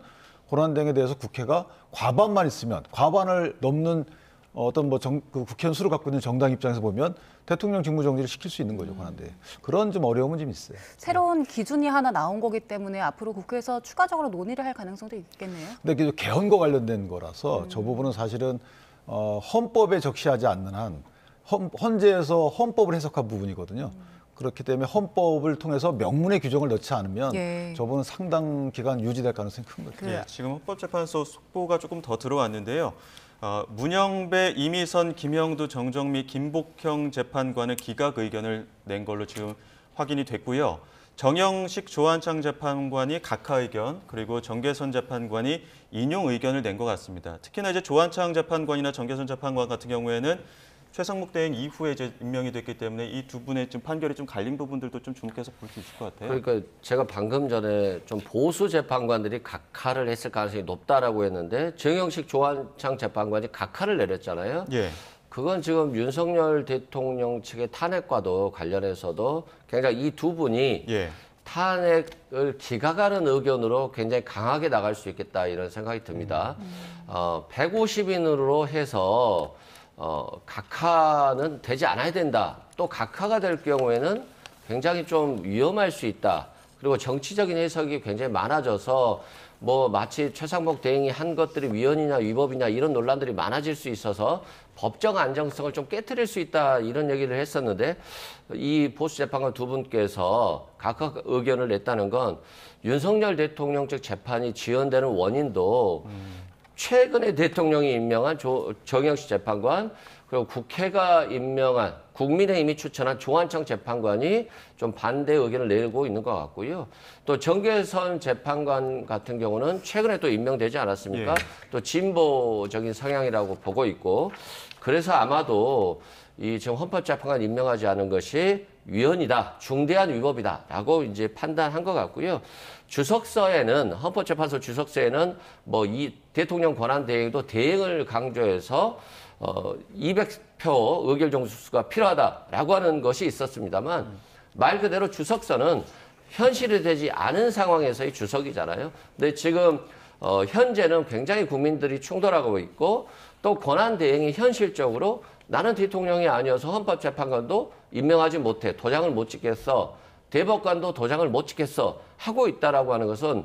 권한대행에 대해서 국회가 과반만 있으면 과반을 넘는 어떤 그 국회의원 수를 갖고 있는 정당 입장에서 보면 대통령 직무정지를 시킬 수 있는 거죠, 권한대행. 그런 좀 어려움은 좀 있어요. 새로운 기준이 하나 나온 거기 때문에 앞으로 국회에서 추가적으로 논의를 할 가능성도 있겠네요. 근데 그게 개헌과 관련된 거라서 저 부분은 사실은 헌법에 적시하지 않는 한 헌재에서 헌법을 해석한 부분이거든요. 그렇기 때문에 헌법을 통해서 명문의 규정을 넣지 않으면 예. 저분은 상당 기간 유지될 가능성이 큰 거죠. 예, 지금 헌법재판소 속보가 조금 더 들어왔는데요. 문영배, 이미선, 김형두, 정정미, 김복형 재판관은 기각 의견을 낸 걸로 지금 확인이 됐고요. 정영식, 조한창 재판관이 각하 의견, 그리고 정계선 재판관이 인용 의견을 낸 것 같습니다. 특히나 이제 조한창 재판관이나 정계선 재판관 같은 경우에는 최상목 대행 이후에 이제 임명이 됐기 때문에 이 두 분의 좀 판결이 좀 갈린 부분들도 좀 주목해서 볼 수 있을 것 같아요. 그러니까 제가 방금 전에 좀 보수 재판관들이 각하를 했을 가능성이 높다라고 했는데 정영식, 조한창 재판관이 각하를 내렸잖아요. 예. 그건 지금 윤석열 대통령 측의 탄핵과도 관련해서도 굉장히 이 두 분이 예. 탄핵을 기각하는 의견으로 굉장히 강하게 나갈 수 있겠다 이런 생각이 듭니다. 150인으로 해서 각하는 되지 않아야 된다. 또 각하가 될 경우에는 굉장히 좀 위험할 수 있다. 그리고 정치적인 해석이 굉장히 많아져서 뭐 마치 최상목 대행이 한 것들이 위헌이냐 위법이냐 이런 논란들이 많아질 수 있어서 법적 안정성을 좀 깨트릴 수 있다 이런 얘기를 했었는데 이 보수 재판관 두 분께서 각각 의견을 냈다는 건 윤석열 대통령 측 재판이 지연되는 원인도 최근에 대통령이 임명한 정영식 재판관 그리고 국회가 임명한 국민의힘이 추천한 조한창 재판관이 좀 반대 의견을 내고 있는 것 같고요. 또 정계선 재판관 같은 경우는 최근에 또 임명되지 않았습니까? 예. 또 진보적인 성향이라고 보고 있고 그래서 아마도 이 지금 헌법재판관 임명하지 않은 것이 위헌이다, 중대한 위법이다라고 이제 판단한 것 같고요. 주석서에는 헌법재판소 주석서에는 뭐 이 대통령 권한 대행도 대행을 강조해서 200표 의결 정수가 필요하다라고 하는 것이 있었습니다만 말 그대로 주석서는 현실이 되지 않은 상황에서의 주석이잖아요. 근데 지금 현재는 굉장히 국민들이 충돌하고 있고 또 권한 대행이 현실적으로 나는 대통령이 아니어서 헌법재판관도 임명하지 못해 도장을 못 찍겠어. 대법관도 도장을 못 찍겠어 하고 있다라고 하는 것은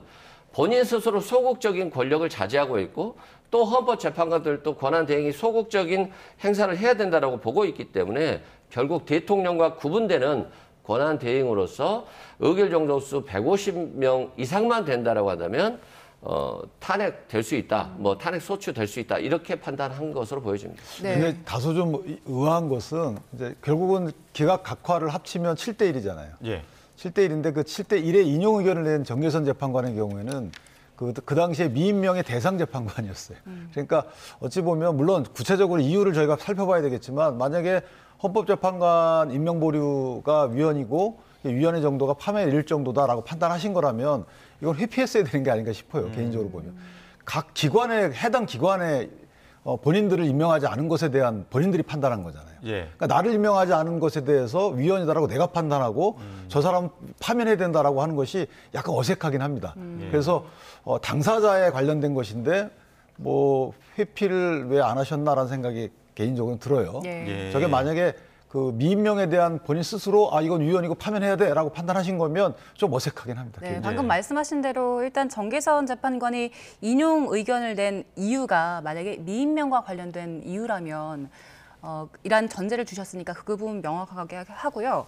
본인 스스로 소극적인 권력을 자제하고 있고 또 헌법재판관들도 권한 대행이 소극적인 행사를 해야 된다라고 보고 있기 때문에 결국 대통령과 구분되는 권한 대행으로서 의결 정도수 150명 이상만 된다라고 한다면 탄핵 될 수 있다, 뭐 탄핵 소추 될 수 있다 이렇게 판단한 것으로 보여집니다. 네. 근데 다소 좀 의아한 것은 이제 결국은 기각 각하를 합치면 7대 1이잖아요. 예. 7대 1인데 그 7대 1의 인용 의견을 낸 정계선 재판관의 경우에는 그 당시에 미임명의 대상 재판관이었어요. 그러니까 어찌 보면 물론 구체적으로 이유를 저희가 살펴봐야 되겠지만 만약에 헌법재판관 임명 보류가 위헌이고 위헌의 정도가 파면에 이를 정도다라고 판단하신 거라면 이건 회피했어야 되는 게 아닌가 싶어요. 개인적으로 보면. 각 기관에 해당 기관에 본인들을 임명하지 않은 것에 대한 본인들이 판단한 거잖아요. 예. 그러니까 나를 임명하지 않은 것에 대해서 위헌이다라고 내가 판단하고 저 사람 파면해야 된다라고 하는 것이 약간 어색하긴 합니다. 그래서 당사자에 관련된 것인데 뭐 회피를 왜 안 하셨나라는 생각이 개인적으로 들어요. 예. 예. 저게 만약에 그 미임명에 대한 본인 스스로 이건 위헌이고 파면해야 돼라고 판단하신 거면 좀 어색하긴 합니다. 네, 방금 말씀하신 대로 일단 정계선 재판관이 인용 의견을 낸 이유가 만약에 미임명과 관련된 이유라면 이란 전제를 주셨으니까 그 부분 명확하게 하고요.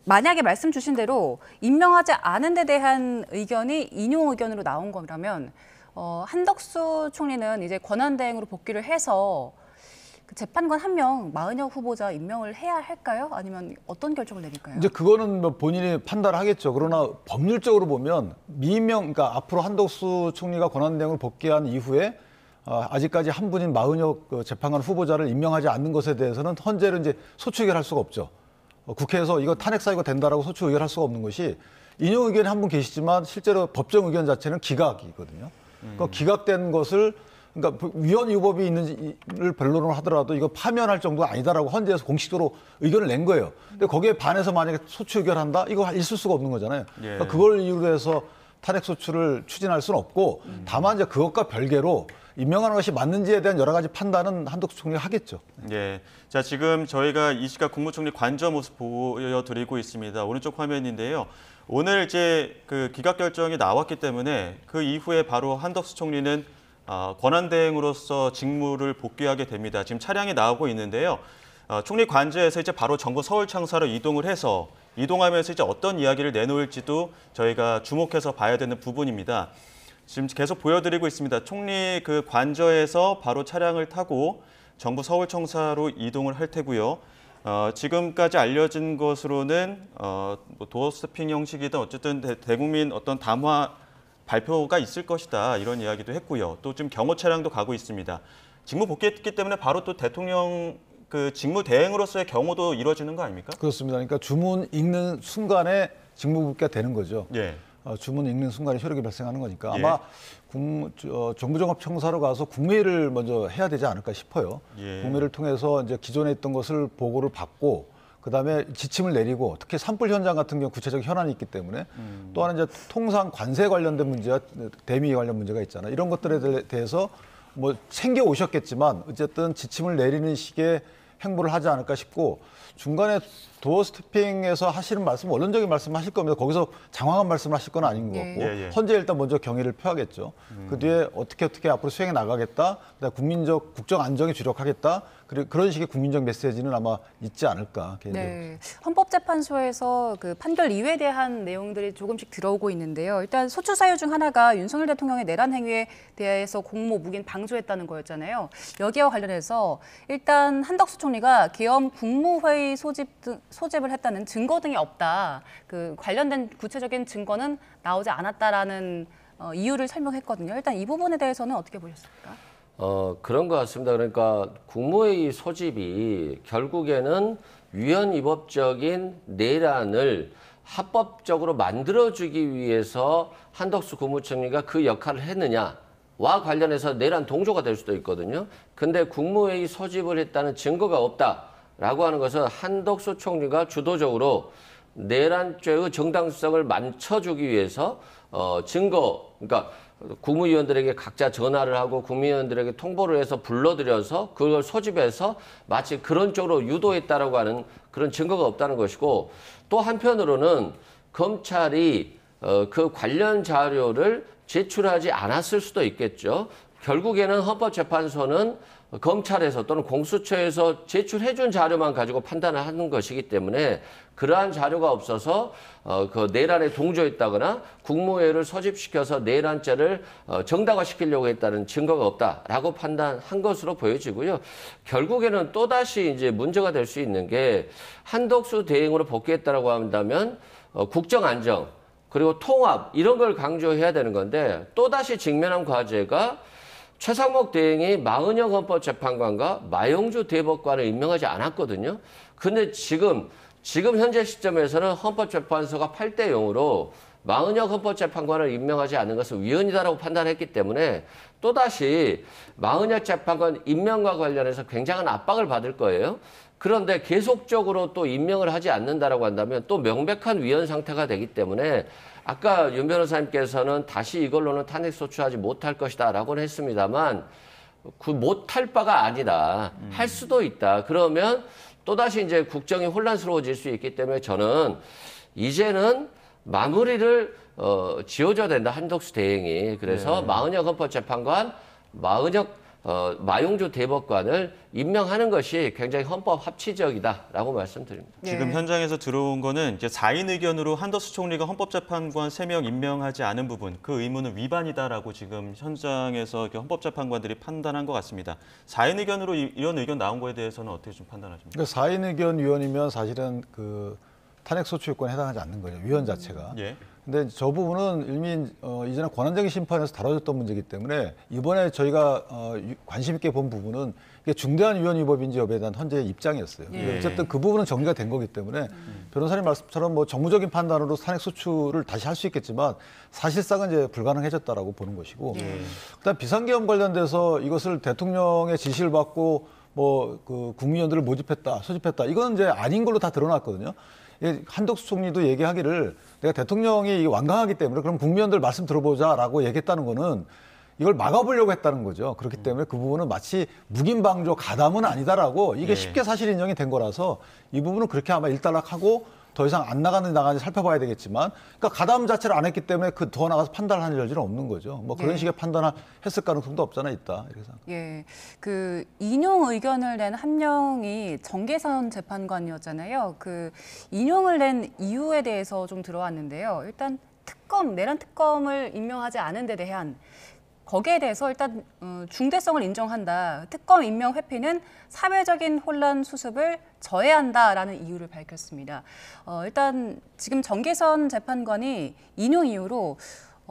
만약에 말씀 주신 대로 임명하지 않은 데 대한 의견이 인용 의견으로 나온 거라면 한덕수 총리는 이제 권한대행으로 복귀를 해서 그 재판관 한 명 마은혁 후보자 임명을 해야 할까요? 아니면 어떤 결정을 내릴까요? 이제 그거는 뭐 본인이 판단을 하겠죠. 그러나 법률적으로 보면 미임명, 그러니까 앞으로 한덕수 총리가 권한대행으로 복귀한 이후에 아직까지 한 분인 마은혁 재판관 후보자를 임명하지 않는 것에 대해서는 헌재를 이제 소추 의결할 수가 없죠. 국회에서 이거 탄핵 사유가 된다라고 소추 의결할 수가 없는 것이 인용 의견이 한 분 계시지만 실제로 법정 의견 자체는 기각이거든요. 그러니까 기각된 것을 그러니까 위헌 위법이 있는지를 변론을 하더라도 이거 파면할 정도가 아니다라고 헌재에서 공식적으로 의견을 낸 거예요. 근데 거기에 반해서 만약에 소추 의결한다? 이거 있을 수가 없는 거잖아요. 예. 그러니까 그걸 이유로 해서 탄핵 소추를 추진할 수는 없고 다만 이제 그것과 별개로 임명하는 것이 맞는지에 대한 여러 가지 판단은 한덕수 총리가 하겠죠. 예. 자, 지금 저희가 이 시각 국무총리 관저 모습 보여드리고 있습니다. 오른쪽 화면인데요. 오늘 이제 그 기각 결정이 나왔기 때문에 그 이후에 바로 한덕수 총리는 권한대행으로서 직무를 복귀하게 됩니다. 지금 차량이 나오고 있는데요. 총리 관저에서 이제 바로 정부 서울청사로 이동하면서 이제 어떤 이야기를 내놓을지도 저희가 주목해서 봐야 되는 부분입니다. 지금 계속 보여드리고 있습니다. 총리 그 관저에서 바로 차량을 타고 정부 서울청사로 이동을 할 테고요. 지금까지 알려진 것으로는 뭐 도어 스태핑 형식이든 어쨌든 대국민 어떤 담화 발표가 있을 것이다 이런 이야기도 했고요. 또 지금 경호 차량도 가고 있습니다. 직무 복귀했기 때문에 바로 또 대통령 그 직무 대행으로서의 경호도 이루어지는 거 아닙니까? 그렇습니다. 그러니까 주문 읽는 순간에 직무복귀가 되는 거죠. 예. 주문 읽는 순간에 효력이 발생하는 거니까 예. 아마 정부종합청사로 가서 국무회의를 먼저 해야 되지 않을까 싶어요. 예. 국무회의를 통해서 이제 기존에 있던 것을 보고를 받고 그다음에 지침을 내리고 특히 산불 현장 같은 경우 구체적 현안이 있기 때문에 또 하나 이제 통상 관세 관련된 문제와 대미 관련 문제가 있잖아요. 이런 것들에 대해서 뭐 생겨 오셨겠지만 어쨌든 지침을 내리는 식의 행보를 하지 않을까 싶고 중간에 도어 스태핑에서 하시는 말씀, 원론적인 말씀 하실 겁니다. 거기서 장황한 말씀을 하실 건 아닌 것 같고 예, 예. 현재 일단 먼저 경의를 표하겠죠. 그 뒤에 어떻게 앞으로 수행해 나가겠다. 그다음에 국민적 국정 안정에 주력하겠다. 그리고 그런 식의 국민적 메시지는 아마 있지 않을까 개인적으로. 네, 헌법재판소에서 그 판결 이유에 대한 내용들이 조금씩 들어오고 있는데요. 일단 소추 사유 중 하나가 윤석열 대통령의 내란 행위에 대해서 공모 묵인 방조했다는 거였잖아요. 여기와 관련해서 일단 한덕수 총리가 계엄 국무회의 소집을 했다는 증거 등이 없다. 그 관련된 구체적인 증거는 나오지 않았다라는 이유를 설명했거든요. 일단 이 부분에 대해서는 어떻게 보셨습니까? 그런 것 같습니다. 그러니까 국무회의 소집이 결국에는 위헌 위법적인 내란을 합법적으로 만들어주기 위해서 한덕수 국무총리가 그 역할을 했느냐와 관련해서 내란 동조가 될 수도 있거든요. 근데 국무회의 소집을 했다는 증거가 없다라고 하는 것은 한덕수 총리가 주도적으로 내란죄의 정당성을 만쳐주기 위해서 그러니까 국무위원들에게 각자 전화를 하고 국무위원들에게 통보를 해서 불러들여서 그걸 소집해서 마치 그런 쪽으로 유도했다라고 하는 그런 증거가 없다는 것이고 또 한편으로는 검찰이 그 관련 자료를 제출하지 않았을 수도 있겠죠. 결국에는 헌법재판소는 검찰에서 또는 공수처에서 제출해준 자료만 가지고 판단을 하는 것이기 때문에 그러한 자료가 없어서 그 내란에 동조했다거나 국무회의를 소집시켜서 내란죄를 정당화시키려고 했다는 증거가 없다라고 판단한 것으로 보여지고요. 결국에는 또다시 이제 문제가 될 수 있는 게 한덕수 대행으로 복귀했다라고 한다면 국정 안정 그리고 통합 이런 걸 강조해야 되는 건데 또다시 직면한 과제가 최상목 대행이 마은혁 헌법재판관과 마영주 대법관을 임명하지 않았거든요. 근데 지금 현재 시점에서는 헌법재판소가 8대 0으로 마은혁 헌법재판관을 임명하지 않는 것은 위헌이다라고 판단했기 때문에 또다시 마은혁 재판관 임명과 관련해서 굉장한 압박을 받을 거예요. 그런데 계속적으로 또 임명을 하지 않는다라고 한다면 또 명백한 위헌 상태가 되기 때문에 아까 윤 변호사님께서는 다시 이걸로는 탄핵 소추하지 못할 것이다라고는 했습니다만 그 못할 바가 아니다. 할 수도 있다. 그러면 또다시 이제 국정이 혼란스러워질 수 있기 때문에 저는 이제는 마무리를 지어줘야 된다. 한덕수 대행이. 그래서 마은혁 헌법재판관, 마용주 대법관을 임명하는 것이 굉장히 헌법 합치적이다라고 말씀드립니다. 지금 현장에서 들어온 거는 이제 4인 의견으로 한덕수 총리가 헌법재판관 3명 임명하지 않은 부분, 그 의무는 위반이다라고 지금 현장에서 이렇게 헌법재판관들이 판단한 것 같습니다. 4인 의견으로 이런 의견 나온 거에 대해서는 어떻게 좀 판단하십니까? 그러니까 4인 의견 위원이면 사실은 그 탄핵 소추 요건에 해당하지 않는 거죠. 위원 자체가. 예. 근데 저 부분은 이미 이전에 권한쟁의 심판에서 다뤄졌던 문제이기 때문에 이번에 저희가 관심 있게 본 부분은 이게 중대한 위헌 위법인지 여부에 대한 헌재의 입장이었어요. 예. 어쨌든 그 부분은 정리가 된 거기 때문에 변호사님 말씀처럼 뭐 정무적인 판단으로 탄핵 소추를 다시 할 수 있겠지만 사실상은 이제 불가능해졌다라고 보는 것이고 그다음 비상계엄 관련돼서 이것을 대통령의 지시를 받고 뭐 그 국무위원들을 모집했다, 소집했다 이건 이제 아닌 걸로 다 드러났거든요. 한덕수 총리도 얘기하기를 내가 대통령이 완강하기 때문에 그럼 국민들 말씀 들어보자라고 얘기했다는 거는 이걸 막아보려고 했다는 거죠. 그렇기 때문에 그 부분은 마치 묵인방조 가담은 아니다라고 이게 쉽게 사실 인정이 된 거라서 이 부분은 그렇게 아마 일단락하고 더 이상 안 나가는지 살펴봐야 되겠지만, 그러니까 가담 자체를 안 했기 때문에 그 더 나가서 판단을 하는 여지는 없는 거죠. 뭐 그런 예. 식의 판단을 했을 가능성도 없잖아 있다. 이렇게 생각합니다. 예, 그 인용 의견을 낸 한 명이 정계선 재판관이었잖아요. 그 인용을 낸 이유에 대해서 좀 들어왔는데요. 일단 내란 특검을 임명하지 않은 데 대한 거기에 대해서 일단 중대성을 인정한다. 특검 임명 회피는 사회적인 혼란 수습을 저해한다라는 이유를 밝혔습니다. 일단 지금 정계선 재판관이 인용 이유로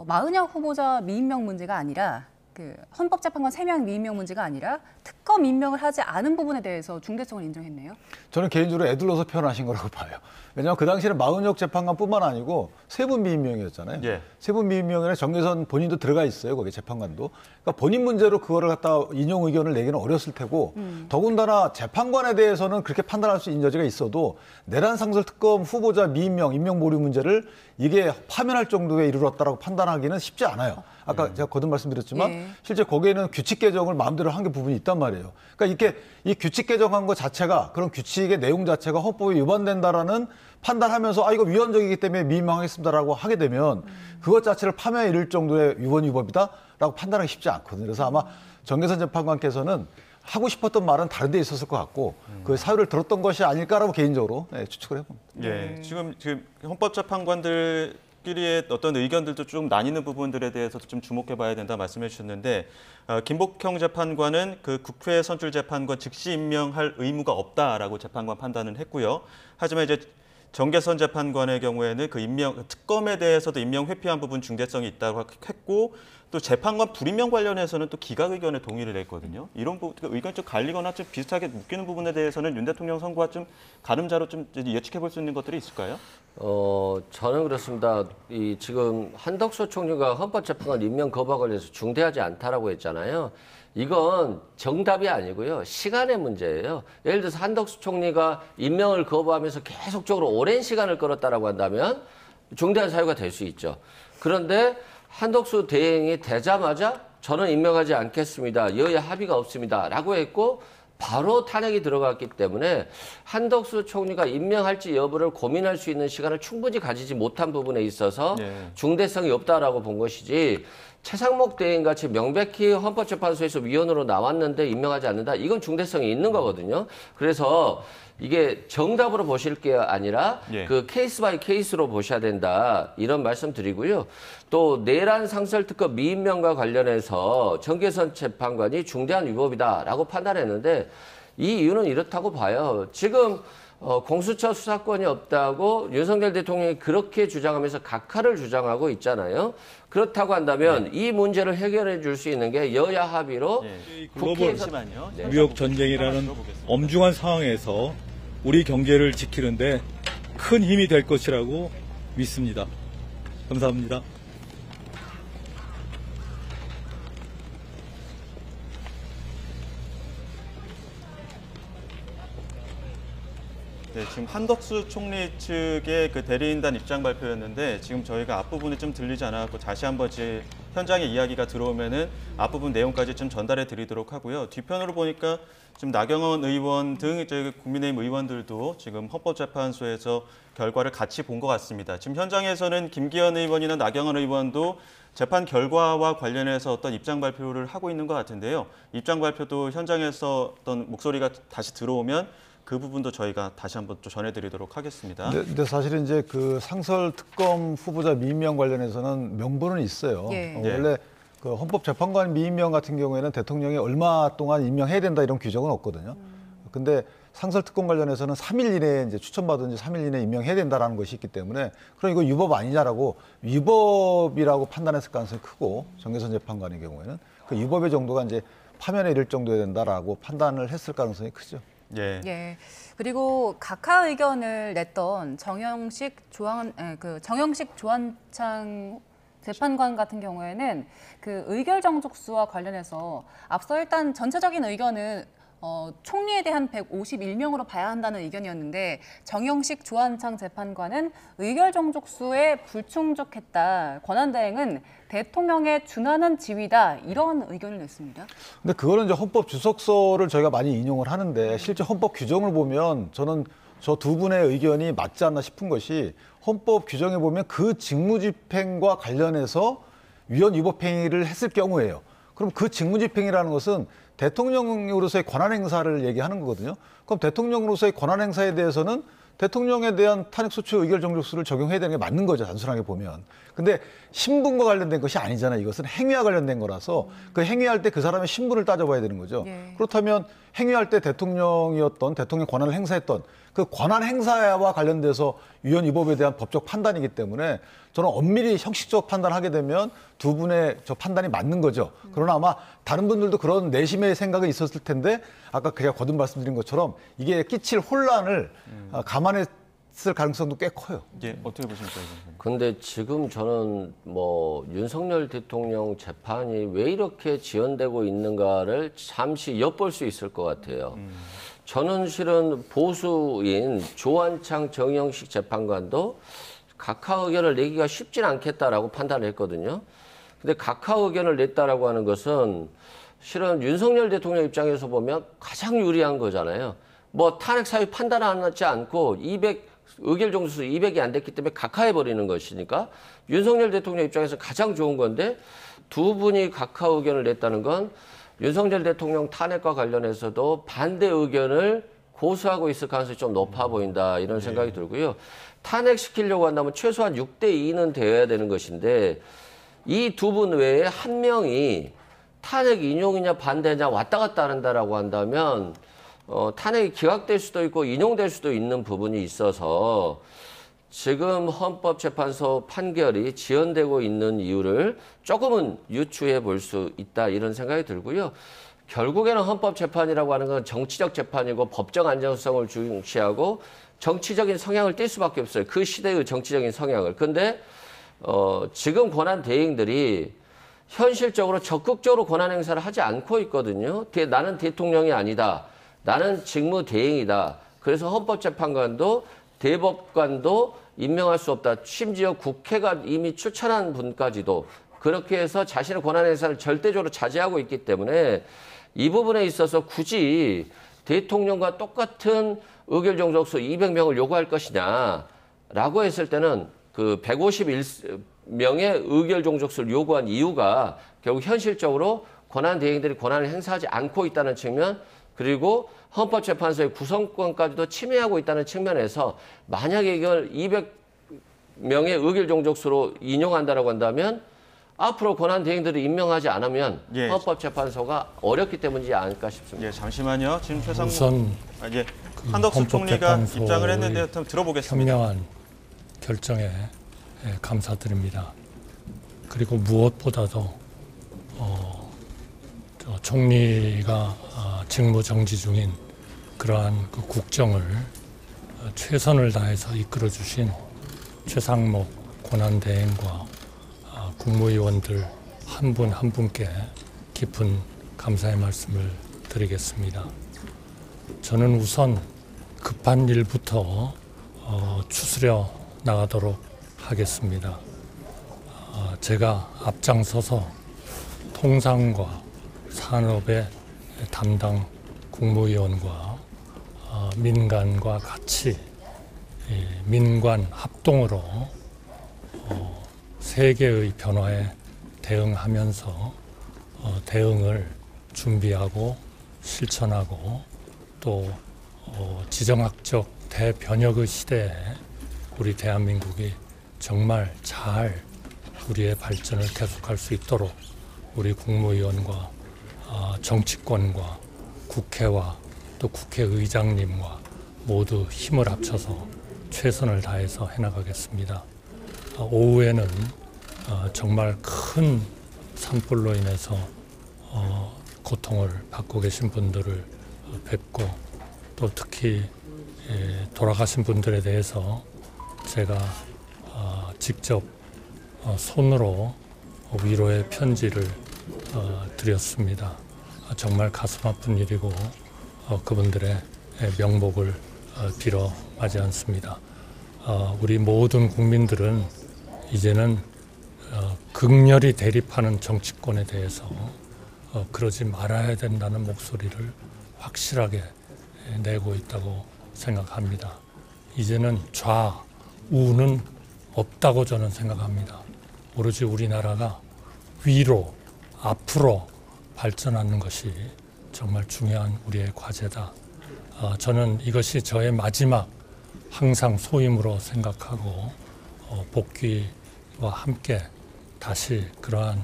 마은혁 후보자 미임명 문제가 아니라 그 헌법재판관 3명 미임명 문제가 아니라 특검 임명을 하지 않은 부분에 대해서 중대성을 인정했네요. 저는 개인적으로 애둘러서 표현하신 거라고 봐요. 왜냐하면 그 당시에는 마은혁 재판관뿐만 아니고 3분 미임명이었잖아요. 예. 3분 미임명에 정계선 본인도 들어가 있어요. 거기 재판관도. 그러니까 본인 문제로 그거를 갖다 인용 의견을 내기는 어렸을 테고 더군다나 재판관에 대해서는 그렇게 판단할 수 있는 여지가 있어도 내란 상설 특검 후보자 미임명, 임명 보류 문제를 이게 파면할 정도에 이르렀다라고 판단하기는 쉽지 않아요. 아까 제가 거듭 말씀드렸지만 예. 실제 거기에는 규칙 개정을 마음대로 한 게 부분이 있단 말이에요. 그러니까 이렇게 이 규칙 개정한 것 자체가 그런 규칙의 내용 자체가 헌법에 위반된다라는 판단하면서 이거 위헌적이기 때문에 미임명하겠습니다라고 하게 되면 그것 자체를 파면에 이를 정도의 위법이다라고 판단하기 쉽지 않거든요. 그래서 아마 정계선 재판관께서는 하고 싶었던 말은 다른 데 있었을 것 같고 그 사유를 들었던 것이 아닐까라고 개인적으로 추측을 해봅니다. 예, 지금 헌법재판관들끼리의 어떤 의견들도 좀 나뉘는 부분들에 대해서도 좀 주목해봐야 된다 말씀해 주셨는데 김복형 재판관은 그 국회 선출 재판관 즉시 임명할 의무가 없다라고 재판관 판단을 했고요. 하지만 이제 정계선 재판관의 경우에는 그 특검에 대해서도 임명 회피한 부분 중대성이 있다고 했고 또 재판관 불임명 관련해서는 또 기각 의견에 동의를 했거든요. 이런 의견이 좀 갈리거나 좀 비슷하게 묶이는 부분에 대해서는 윤 대통령 선거와 좀 가늠자로 좀 예측해 볼 수 있는 것들이 있을까요? 저는 그렇습니다. 지금 한덕수 총리가 헌법재판관 임명 거부와 관련해서 중대하지 않다라고 했잖아요. 이건 정답이 아니고요. 시간의 문제예요. 예를 들어서 한덕수 총리가 임명을 거부하면서 계속적으로 오랜 시간을 끌었다라고 한다면 중대한 사유가 될 수 있죠. 그런데 한덕수 대행이 되자마자 저는 임명하지 않겠습니다. 여야 합의가 없습니다. 라고 했고 바로 탄핵이 들어갔기 때문에 한덕수 총리가 임명할지 여부를 고민할 수 있는 시간을 충분히 가지지 못한 부분에 있어서 중대성이 없다라고 본 것이지 최상목 대행같이 명백히 헌법재판소에서 위원으로 나왔는데 임명하지 않는다. 이건 중대성이 있는 거거든요. 그래서 이게 정답으로 보실 게 아니라 그 케이스 바이 케이스로 보셔야 된다. 이런 말씀 드리고요. 또 내란 상설특검 미임명과 관련해서 정계선 재판관이 중대한 위법이다라고 판단했는데 이 이유는 이렇다고 봐요. 지금 공수처 수사권이 없다고 윤석열 대통령이 그렇게 주장하면서 각하를 주장하고 있잖아요. 그렇다고 한다면 이 문제를 해결해 줄 수 있는 게 여야 합의로 글로벌 무역 전쟁이라는 엄중한 상황에서 우리 경제를 지키는데 큰 힘이 될 것이라고 믿습니다. 감사합니다. 네, 지금 한덕수 총리 측의 그 대리인단 입장 발표였는데 지금 저희가 앞부분이 좀 들리지 않았고 다시 한번 현장의 이야기가 들어오면은 앞부분 내용까지 좀 전달해 드리도록 하고요. 뒤편으로 보니까 지금 나경원 의원 등 이제 국민의힘 의원들도 지금 헌법재판소에서 결과를 같이 본 것 같습니다. 지금 현장에서는 김기현 의원이나 나경원 의원도 재판 결과와 관련해서 어떤 입장 발표를 하고 있는 것 같은데요. 입장 발표도 현장에서 어떤 목소리가 다시 들어오면 그 부분도 저희가 다시 한번 또 전해드리도록 하겠습니다. 근데 사실은 이제 그 상설 특검 후보자 미임명 관련해서는 명분은 있어요. 원래 그 헌법재판관 미임명 같은 경우에는 대통령이 얼마 동안 임명해야 된다 이런 규정은 없거든요. 근데 상설 특검 관련해서는 3일 이내에 이제 추천받은 지 3일 이내에 임명해야 된다라는 것이 있기 때문에 그럼 이거 위법 아니냐라고 위법이라고 판단했을 가능성이 크고 정계선 재판관의 경우에는 그 위법의 정도가 이제 파면에 이를 정도여야 된다라고 판단을 했을 가능성이 크죠. 예. 그리고 각하 의견을 냈던 정영식 조한창 재판관 같은 경우에는 그 의결 정족수와 관련해서 앞서 일단 전체적인 의견은 총리에 대한 151명으로 봐야 한다는 의견이었는데 정영식 조한창 재판관은 의결 정족수에 불충족했다. 권한대행은 대통령에 준하는 지위다. 이런 의견을 냈습니다. 근데 그거는 이제 헌법 주석서를 저희가 많이 인용을 하는데 실제 헌법 규정을 보면 저는 저 두 분의 의견이 맞지 않나 싶은 것이 헌법 규정에 보면 그 직무집행과 관련해서 위헌 위법 행위를 했을 경우에요. 그럼 그 직무집행이라는 것은 대통령으로서의 권한 행사를 얘기하는 거거든요. 그럼 대통령으로서의 권한 행사에 대해서는 대통령에 대한 탄핵소추 의결 정족수를 적용해야 되는 게 맞는 거죠, 단순하게 보면. 근데 신분과 관련된 것이 아니잖아요. 이것은 행위와 관련된 거라서 그 행위할 때 그 사람의 신분을 따져봐야 되는 거죠. 예. 그렇다면 행위할 때 대통령이었던, 대통령 권한을 행사했던 그 권한 행사와 관련돼서 위헌 위법에 대한 법적 판단이기 때문에 저는 엄밀히 형식적 판단하게 되면 두 분의 저 판단이 맞는 거죠. 그러나 아마 다른 분들도 그런 내심의 생각이 있었을 텐데 아까 제가 거듭 말씀드린 것처럼 이게 끼칠 혼란을 감안했을 가능성도 꽤 커요. 예, 어떻게 보십니까? 근데 지금 저는 뭐 윤석열 대통령 재판이 왜 이렇게 지연되고 있는가를 잠시 엿볼 수 있을 것 같아요. 저는 실은 보수인 조한창 정영식 재판관도 각하 의견을 내기가 쉽진 않겠다라고 판단을 했거든요. 근데 각하 의견을 냈다라고 하는 것은 실은 윤석열 대통령 입장에서 보면 가장 유리한 거잖아요. 뭐 탄핵 사유 판단하지 않고 의결 정수 200이 안 됐기 때문에 각하해버리는 것이니까 윤석열 대통령 입장에서 가장 좋은 건데 두 분이 각하 의견을 냈다는 건 윤석열 대통령 탄핵과 관련해서도 반대 의견을 고수하고 있을 가능성이 좀 높아 보인다 이런 생각이 들고요. 탄핵시키려고 한다면 최소한 6대2는 되어야 되는 것인데 이 두 분 외에 한 명이 탄핵 인용이냐 반대냐 왔다 갔다 한다라고 한다면 탄핵이 기각될 수도 있고 인용될 수도 있는 부분이 있어서 지금 헌법재판소 판결이 지연되고 있는 이유를 조금은 유추해 볼 수 있다 이런 생각이 들고요. 결국에는 헌법재판이라고 하는 건 정치적 재판이고 법적 안정성을 중시하고 정치적인 성향을 띌 수밖에 없어요. 그 시대의 정치적인 성향을. 근데 지금 권한 대행들이 현실적으로 적극적으로 권한 행사를 하지 않고 있거든요. 나는 대통령이 아니다. 나는 직무 대행이다. 그래서 헌법재판관도 대법관도 임명할 수 없다. 심지어 국회가 이미 추천한 분까지도 그렇게 해서 자신의 권한 행사를 절대적으로 자제하고 있기 때문에 이 부분에 있어서 굳이 대통령과 똑같은 의결 정족수 200명을 요구할 것이냐라고 했을 때는 그 151명의 의결 정족수를 요구한 이유가 결국 현실적으로 권한 대행들이 권한을 행사하지 않고 있다는 측면 그리고 헌법재판소의 구성권까지도 침해하고 있다는 측면에서 만약에 이걸 200명의 의결 정족수로 인용한다라고 한다면 앞으로 권한 대행들을 임명하지 않으면 예. 헌법재판소가 어렵기 때문이지 않을까 싶습니다. 예, 잠시만요. 지금 최상무 우선 한덕수 총리가 헌법재판소의 입장을 했는데 좀 들어보겠습니다. 현명한 결정에 감사드립니다. 그리고 무엇보다도 총리가 직무 정지 중인 그러한 그 국정을 최선을 다해서 이끌어 주신 최상목 권한대행과 국무위원들 한 분 한 분께 깊은 감사의 말씀을 드리겠습니다. 저는 우선 급한 일부터 추스려 나가도록 하겠습니다. 제가 앞장서서 통상과 산업의 담당 국무위원과 민간과 같이 민관 합동으로 세계의 변화에 대응하면서 대응을 준비하고 실천하고 또 지정학적 대변혁의 시대에 우리 대한민국이 정말 잘 우리의 발전을 계속할 수 있도록 우리 국무위원과 정치권과 국회와 또 국회의장님과 모두 힘을 합쳐서 최선을 다해서 해나가겠습니다. 오후에는 정말 큰 산불로 인해서 고통을 받고 계신 분들을 뵙고 또 특히 돌아가신 분들에 대해서 제가 직접 손으로 위로의 편지를 드렸습니다. 정말 가슴 아픈 일이고 그분들의 명복을 빌어 마지 않습니다. 우리 모든 국민들은 이제는 극렬히 대립하는 정치권에 대해서 그러지 말아야 된다는 목소리를 확실하게 내고 있다고 생각합니다. 이제는 좌우는 없다고 저는 생각합니다. 오로지 우리나라가 위로, 앞으로 발전하는 것이 정말 중요한 우리의 과제다. 저는 이것이 저의 마지막 항상 소임으로 생각하고 복귀와 함께 다시 그러한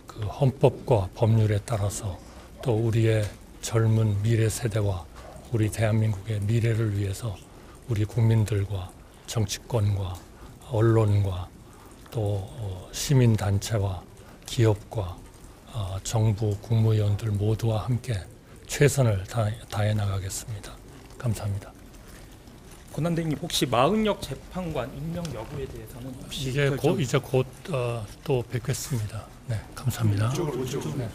그 헌법과 법률에 따라서 또 우리의 젊은 미래 세대와 우리 대한민국의 미래를 위해서 우리 국민들과 정치권과 언론과 또 시민단체와 기업과 정부 국무위원들 모두와 함께 최선을 다해 나가겠습니다. 감사합니다. 권한대행님 혹시 마은혁 재판관 임명 여부에 대해서는 혹시 이제 곧 또 뵙겠습니다. 네, 감사합니다. 네,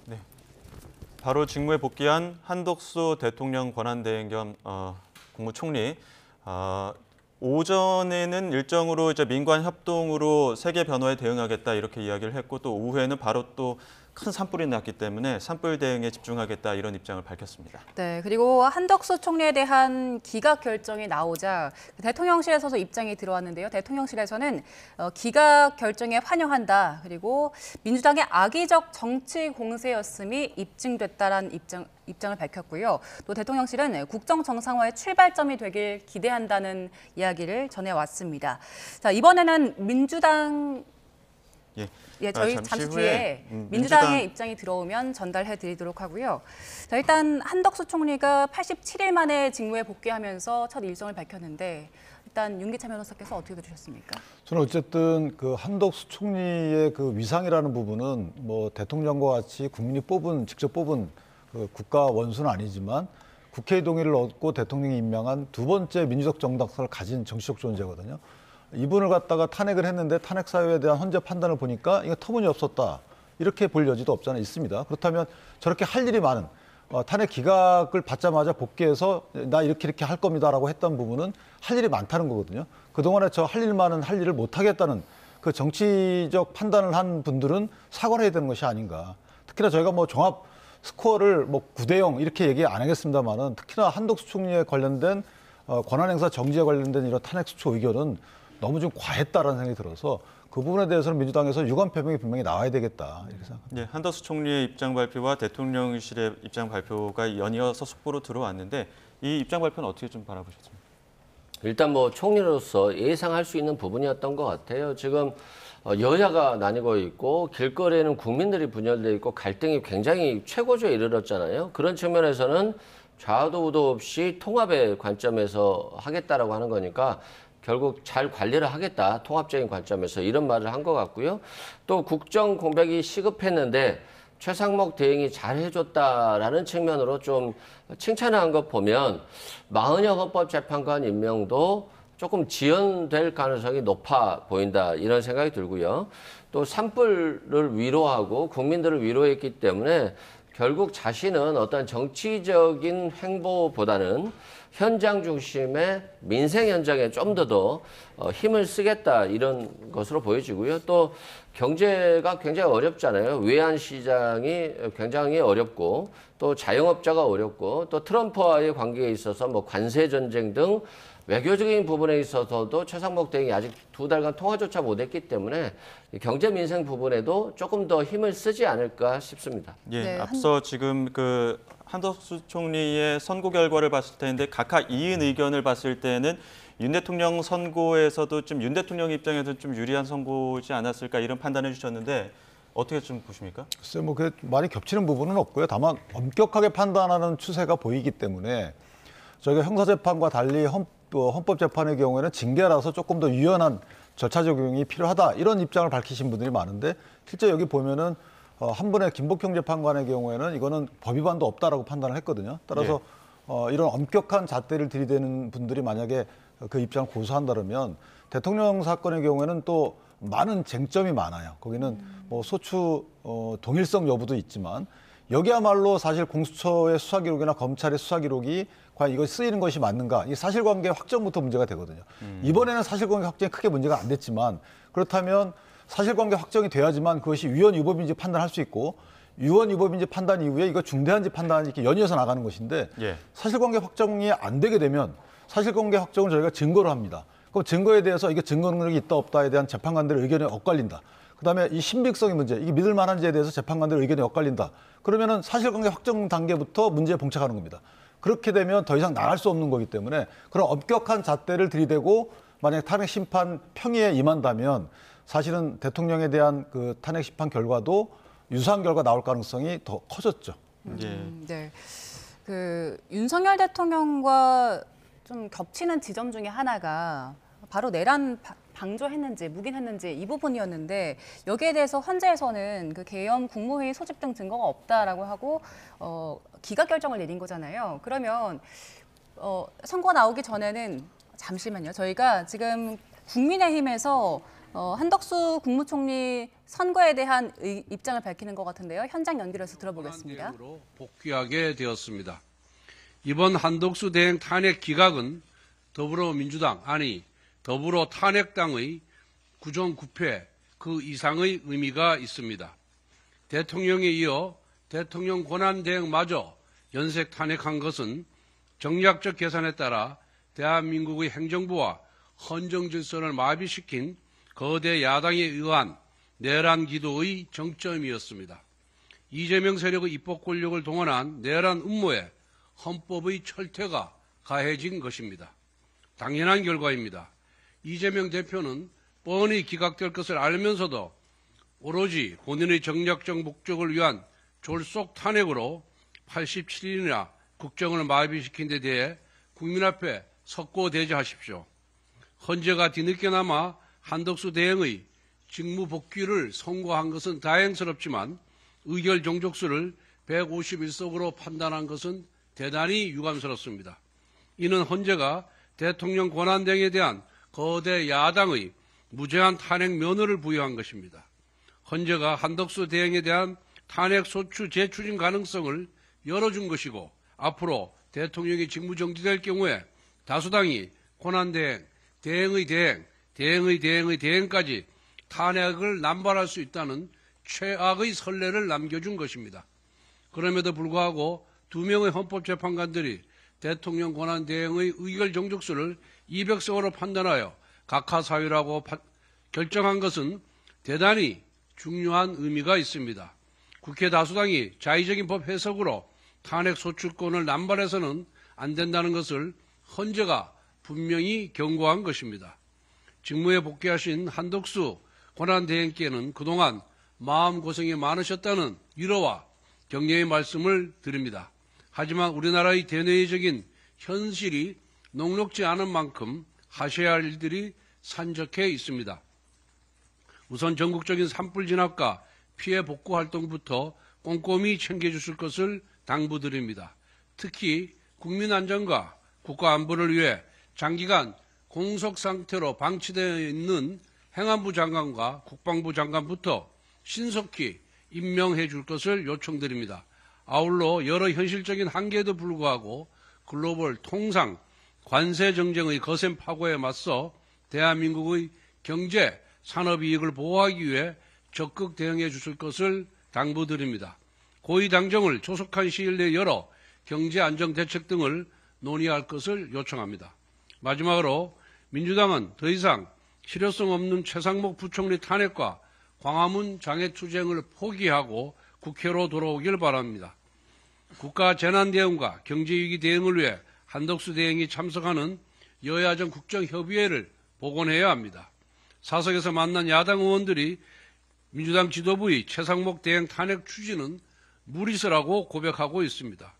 네. 바로 직무에 복귀한 한덕수 대통령 권한대행 겸 국무총리. 오전에는 일정으로 이제 민관 협동으로 세계 변화에 대응하겠다 이렇게 이야기를 했고 또 오후에는 바로 또 큰 산불이 났기 때문에 산불 대응에 집중하겠다 이런 입장을 밝혔습니다. 네, 그리고 한덕수 총리에 대한 기각 결정이 나오자 대통령실에서도 입장이 들어왔는데요. 대통령실에서는 기각 결정에 환영한다. 그리고 민주당의 악의적 정치 공세였음이 입증됐다라는 입장을 밝혔고요. 또 대통령실은 국정 정상화의 출발점이 되길 기대한다는 이야기를 전해왔습니다. 자, 이번에는 민주당 저희 잠시 뒤에 민주당의 입장이 들어오면 전달해드리도록 하고요. 자, 일단 한덕수 총리가 87일 만에 직무에 복귀하면서 첫 일정을 밝혔는데 일단 윤기찬 변호사께서 어떻게 들으셨습니까? 저는 어쨌든 그 한덕수 총리의 그 위상이라는 부분은 뭐 대통령과 같이 국민이 직접 뽑은 그 국가 원수는 아니지만 국회의 동의를 얻고 대통령이 임명한 두 번째 민주적 정당성을 가진 정치적 존재거든요. 이분을 갖다가 탄핵을 했는데 탄핵 사유에 대한 헌재 판단을 보니까 이거 터무니없었다. 이렇게 볼 여지도 없잖아 있습니다. 그렇다면 저렇게 할 일이 많은 탄핵 기각을 받자마자 복귀해서 나 이렇게 할 겁니다라고 했던 부분은 할 일이 많다는 거거든요. 그동안에 저 할 일 많은 할 일을 못 하겠다는 그 정치적 판단을 한 분들은 사과를 해야 되는 것이 아닌가. 특히나 저희가 뭐 종합 스코어를 뭐 9대0 이렇게 얘기 안 하겠습니다만은 특히나 한덕수 총리에 관련된 권한행사 정지에 관련된 이런 탄핵 수초 의견은 너무 좀 과했다라는 생각이 들어서 그 부분에 대해서는 민주당에서 유감 표명이 분명히 나와야 되겠다 이렇게 생각합니다. 네, 한덕수 총리의 입장 발표와 대통령실의 입장 발표가 연이어서 속보로 들어왔는데 이 입장 발표는 어떻게 좀 바라보셨습니까? 일단 뭐 총리로서 예상할 수 있는 부분이었던 것 같아요. 지금 여야가 나뉘고 있고 길거리에는 국민들이 분열되어 있고 갈등이 굉장히 최고조에 이르렀잖아요. 그런 측면에서는 좌도 우도 없이 통합의 관점에서 하겠다라고 하는 거니까 결국 잘 관리를 하겠다. 통합적인 관점에서 이런 말을 한 것 같고요. 또 국정 공백이 시급했는데 최상목 대행이 잘 해줬다라는 측면으로 좀 칭찬한 것 보면 마은혁 헌법재판관 임명도 조금 지연될 가능성이 높아 보인다 이런 생각이 들고요. 또 산불을 위로하고 국민들을 위로했기 때문에 결국 자신은 어떤 정치적인 행보보다는 현장 중심의 민생 현장에 좀 더 힘을 쓰겠다 이런 것으로 보여지고요. 또 경제가 굉장히 어렵잖아요. 외환시장이 굉장히 어렵고 또 자영업자가 어렵고 또 트럼프와의 관계에 있어서 뭐 관세 전쟁 등 외교적인 부분에 있어서도 최상목 대행이 아직 2달간 통화조차 못했기 때문에 경제 민생 부분에도 조금 더 힘을 쓰지 않을까 싶습니다. 예, 네, 앞서 지금 그 한덕수 총리의 선고 결과를 봤을 텐데 각각 이은 의견을 봤을 때는 윤 대통령 선고에서도 좀 윤 대통령 입장에서 좀 유리한 선고지 않았을까 이런 판단해 주셨는데 어떻게 좀 보십니까? 글쎄 뭐 그 많이 겹치는 부분은 없고요. 다만 엄격하게 판단하는 추세가 보이기 때문에 저희가 형사재판과 달리 헌법재판의 경우에는 징계라서 조금 더 유연한 절차 적용이 필요하다 이런 입장을 밝히신 분들이 많은데 실제 여기 보면은 한 분의 김복형 재판관의 경우에는 이거는 법 위반도 없다라고 판단을 했거든요. 따라서 이런 엄격한 잣대를 들이대는 분들이 만약에 그 입장을 고수한다면 대통령 사건의 경우에는 또 많은 쟁점이 많아요. 거기는 뭐 소추 동일성 여부도 있지만 여기야말로 사실 공수처의 수사 기록이나 검찰의 수사 기록이 과연 이거 쓰이는 것이 맞는가? 이 사실관계 확정부터 문제가 되거든요. 이번에는 사실관계 확정이 크게 문제가 안 됐지만 그렇다면 사실관계 확정이 돼야지만 그것이 위헌 위법인지 판단할 수 있고 유언유법인지 판단 이후에 이거 중대한지 판단이 이렇게 연이어서 나가는 것인데 예. 사실관계 확정이 안 되게 되면 사실관계 확정을 저희가 증거로 합니다. 그럼 증거에 대해서 이게 증거 능력이 있다 없다에 대한 재판관들의 의견이 엇갈린다. 그다음에 이 신빙성의 문제, 이게 믿을 만한지에 대해서 재판관들의 의견이 엇갈린다. 그러면은 사실관계 확정 단계부터 문제에 봉착하는 겁니다. 그렇게 되면 더 이상 나갈 수 없는 거기 때문에 그런 엄격한 잣대를 들이대고 만약 탄핵 심판 평의에 임한다면 사실은 대통령에 대한 그 탄핵 심판 결과도 유사한 결과 나올 가능성이 더 커졌죠. 네. 그 윤석열 대통령과 좀 겹치는 지점 중에 하나가 바로 내란 방조했는지 묵인했는지 이 부분이었는데 여기에 대해서 헌재에서는 그 계엄 국무회의 소집 등 증거가 없다라고 하고 기각 결정을 내린 거잖아요. 그러면 선거 나오기 전에는 잠시만요. 저희가 지금 국민의힘에서 한덕수 국무총리 선거에 대한 입장을 밝히는 것 같은데요. 현장 연결해서 들어보겠습니다. 복귀하게 되었습니다. 이번 한덕수 대행 탄핵 기각은 더불어민주당, 아니 더불어 탄핵당의 구정구패 그 이상의 의미가 있습니다. 대통령에 이어 대통령 권한대행마저 연색 탄핵한 것은 정략적 계산에 따라 대한민국의 행정부와 헌정 질서를 마비시킨 거대 야당에 의한 내란 기도의 정점이었습니다. 이재명 세력의 입법 권력을 동원한 내란 음모에 헌법의 철퇴가 가해진 것입니다. 당연한 결과입니다. 이재명 대표는 뻔히 기각될 것을 알면서도 오로지 본인의 정략적 목적을 위한 졸속 탄핵으로 87일이나 국정을 마비시킨 데 대해 국민 앞에 석고대죄하십시오. 헌재가 뒤늦게나마 한덕수 대행의 직무 복귀를 선고한 것은 다행스럽지만 의결 종족수를 151석으로 판단한 것은 대단히 유감스럽습니다. 이는 헌재가 대통령 권한대행에 대한 거대 야당의 무제한 탄핵 면허를 부여한 것입니다. 헌재가 한덕수 대행에 대한 탄핵 소추 재추진 가능성을 열어준 것이고 앞으로 대통령이 직무 정지될 경우에 다수당이 권한대행, 대행의 대행, 대행의 대행의 대행까지 탄핵을 남발할 수 있다는 최악의 선례를 남겨준 것입니다. 그럼에도 불구하고 2명의 헌법재판관들이 대통령 권한대행의 의결 종족수를 200석으로 판단하여 각하사유라고 결정한 것은 대단히 중요한 의미가 있습니다. 국회 다수당이 자의적인 법 해석으로 탄핵 소추권을 남발해서는 안 된다는 것을 헌재가 분명히 경고한 것입니다. 직무에 복귀하신 한덕수 권한대행께는 그동안 마음고생이 많으셨다는 위로와 격려의 말씀을 드립니다. 하지만 우리나라의 대내적인 현실이 녹록지 않은 만큼 하셔야 할 일들이 산적해 있습니다. 우선 전국적인 산불 진압과 피해 복구 활동부터 꼼꼼히 챙겨주실 것을 당부드립니다. 특히 국민 안전과 국가 안보를 위해 장기간 공석 상태로 방치되어 있는 행안부 장관과 국방부 장관부터 신속히 임명해 줄 것을 요청드립니다. 아울러 여러 현실적인 한계에도 불구하고 글로벌 통상 관세 정쟁의 거센 파고에 맞서 대한민국의 경제, 산업 이익을 보호하기 위해 적극 대응해 주실 것을 당부드립니다. 고위 당정을 조속한 시일 내에 열어 경제 안정 대책 등을 논의할 것을 요청합니다. 마지막으로 민주당은 더 이상 실효성 없는 최상목 부총리 탄핵과 광화문 장애투쟁을 포기하고 국회로 돌아오길 바랍니다. 국가 재난대응과 경제위기 대응을 위해 한덕수 대행이 참석하는 여야정 국정협의회를 복원해야 합니다. 사석에서 만난 야당 의원들이 민주당 지도부의 최상목 대행 탄핵 추진은 무리수라고 고백하고 있습니다.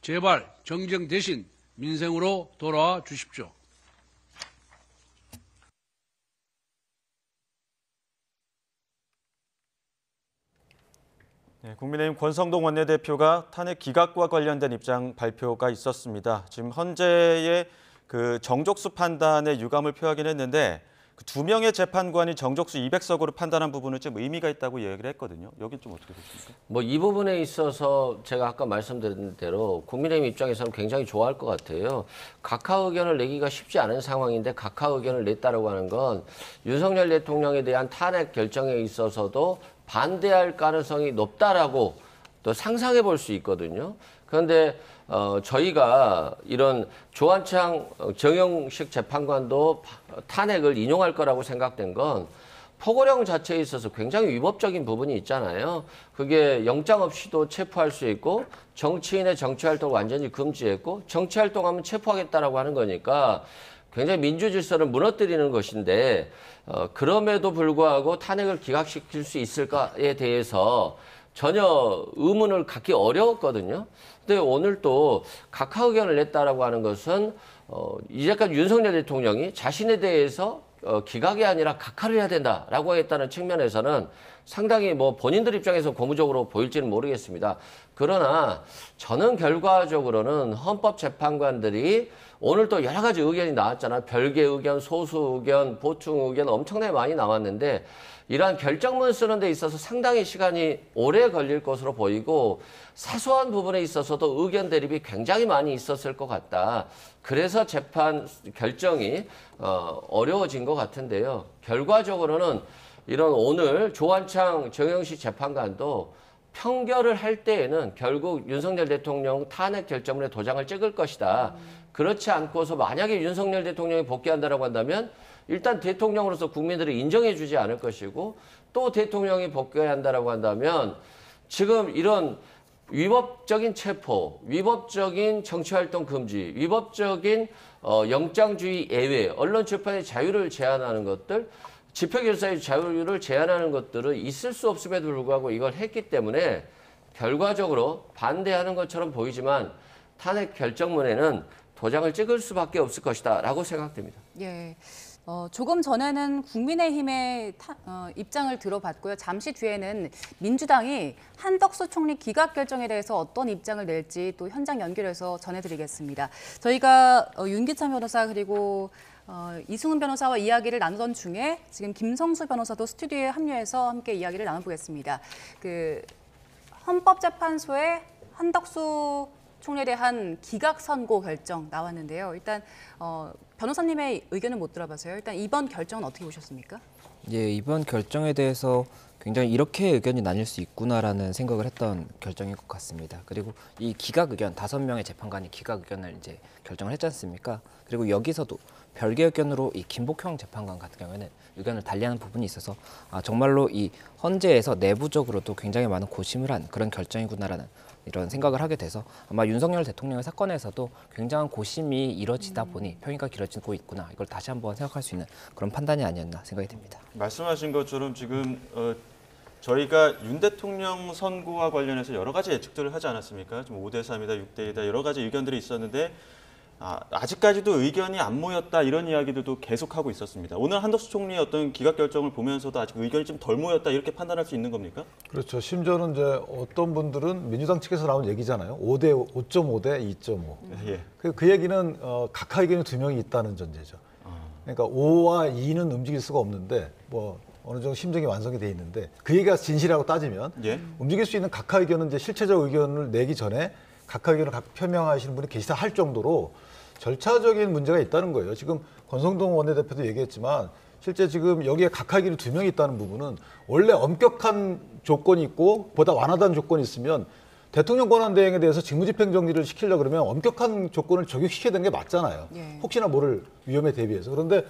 제발 정쟁 대신 민생으로 돌아와 주십시오. 네, 국민의힘 권성동 원내대표가 탄핵 기각과 관련된 입장 발표가 있었습니다. 지금 헌재의 그 정족수 판단에 유감을 표하긴 했는데 그 2명의 재판관이 정족수 200석으로 판단한 부분은 좀 의미가 있다고 얘기를 했거든요. 여긴 좀 어떻게 보십니까? 뭐 이 부분에 있어서 제가 아까 말씀드린 대로 국민의힘 입장에서는 굉장히 좋아할 것 같아요. 각하 의견을 내기가 쉽지 않은 상황인데 각하 의견을 냈다라고 하는 건 윤석열 대통령에 대한 탄핵 결정에 있어서도 반대할 가능성이 높다라고 또 상상해 볼 수 있거든요. 그런데 저희가 이런 조한창 정영식 재판관도 탄핵을 인용할 거라고 생각된 건 포고령 자체에 있어서 굉장히 위법적인 부분이 있잖아요. 그게 영장 없이도 체포할 수 있고 정치인의 정치활동을 완전히 금지했고 정치활동하면 체포하겠다라고 하는 거니까 굉장히 민주질서를 무너뜨리는 것인데 그럼에도 불구하고 탄핵을 기각시킬 수 있을까에 대해서 전혀 의문을 갖기 어려웠거든요. 근데 오늘 또 각하 의견을 냈다라고 하는 것은 이제까지 윤석열 대통령이 자신에 대해서 기각이 아니라 각하를 해야 된다라고 했다는 측면에서는 상당히 뭐 본인들 입장에서 고무적으로 보일지는 모르겠습니다. 그러나 저는 결과적으로는 헌법재판관들이 오늘 또 여러 가지 의견이 나왔잖아요. 별개 의견, 소수 의견, 보충 의견 엄청나게 많이 나왔는데 이러한 결정문 쓰는 데 있어서 상당히 시간이 오래 걸릴 것으로 보이고 사소한 부분에 있어서도 의견 대립이 굉장히 많이 있었을 것 같다. 그래서 재판 결정이 어려워진 것 같은데요. 결과적으로는 이런 오늘 조한창 정영식 재판관도 평결을 할 때에는 결국 윤석열 대통령 탄핵 결정문에 도장을 찍을 것이다. 그렇지 않고서 만약에 윤석열 대통령이 복귀한다라고 한다면 일단 대통령으로서 국민들이 인정해 주지 않을 것이고 또 대통령이 복귀한다라고 한다면 지금 이런 위법적인 체포, 위법적인 정치활동 금지, 위법적인 영장주의 예외, 언론 출판의 자유를 제한하는 것들, 집회결사의 자유를 제한하는 것들은 있을 수 없음에도 불구하고 이걸 했기 때문에 결과적으로 반대하는 것처럼 보이지만 탄핵 결정문에는 도장을 찍을 수밖에 없을 것이다 라고 생각됩니다. 예. 조금 전에는 국민의힘의 입장을 들어봤고요. 잠시 뒤에는 민주당이 한덕수 총리 기각 결정에 대해서 어떤 입장을 낼지 또 현장 연결해서 전해드리겠습니다. 저희가 윤기찬 변호사 그리고 이승훈 변호사와 이야기를 나누던 중에 지금 김성수 변호사도 스튜디오에 합류해서 함께 이야기를 나눠보겠습니다. 헌법재판소의 한덕수 총리에 대한 기각 선고 결정 나왔는데요. 일단 변호사님의 의견은 못 들어봐서요. 일단 이번 결정은 어떻게 보셨습니까? 예, 이번 결정에 대해서 굉장히 이렇게 의견이 나뉠 수 있구나라는 생각을 했던 결정인 것 같습니다. 그리고 이 기각 의견, 5명의 재판관이 기각 의견을 이제 결정을 했지 않습니까? 그리고 여기서도 별개 의견으로 이 김복형 재판관 같은 경우에는 의견을 달리하는 부분이 있어서 정말로 이 헌재에서 내부적으로도 굉장히 많은 고심을 한 그런 결정이구나라는 이런 생각을 하게 돼서 아마 윤석열 대통령의 사건에서도 굉장한 고심이 이뤄지다 보니 평이가 길어지고 있구나. 이걸 다시 한번 생각할 수 있는 그런 판단이 아니었나 생각이 됩니다. 말씀하신 것처럼 지금 저희가 윤 대통령 선고와 관련해서 여러 가지 예측들을 하지 않았습니까? 좀 5대3이다, 6대2다 여러 가지 의견들이 있었는데 아직까지도 의견이 안 모였다 이런 이야기들도 계속하고 있었습니다. 오늘 한덕수 총리의 어떤 기각 결정을 보면서도 아직 의견이 좀 덜 모였다 이렇게 판단할 수 있는 겁니까? 그렇죠. 심지어는 이제 어떤 분들은 민주당 측에서 나온 얘기잖아요. 5.5대 2.5. 예. 그 얘기는 각하 의견이 2명이 있다는 전제죠. 그러니까 5와 2는 움직일 수가 없는데 뭐 어느 정도 심정이 완성이 돼 있는데 그 얘기가 진실이라고 따지면 움직일 수 있는 각하 의견은 이제 실체적 의견을 내기 전에 각하 의견을 표명하시는 분이 계시다 할 정도로 절차적인 문제가 있다는 거예요. 지금 권성동 원내대표도 얘기했지만 실제 지금 여기에 각하 의견이 2명이 있다는 부분은 원래 엄격한 조건이 있고 보다 완화된 조건이 있으면 대통령 권한대행에 대해서 직무집행정지를 시키려고 그러면 엄격한 조건을 적용시켜야 되는 게 맞잖아요. 혹시나 모를 위험에 대비해서. 그런데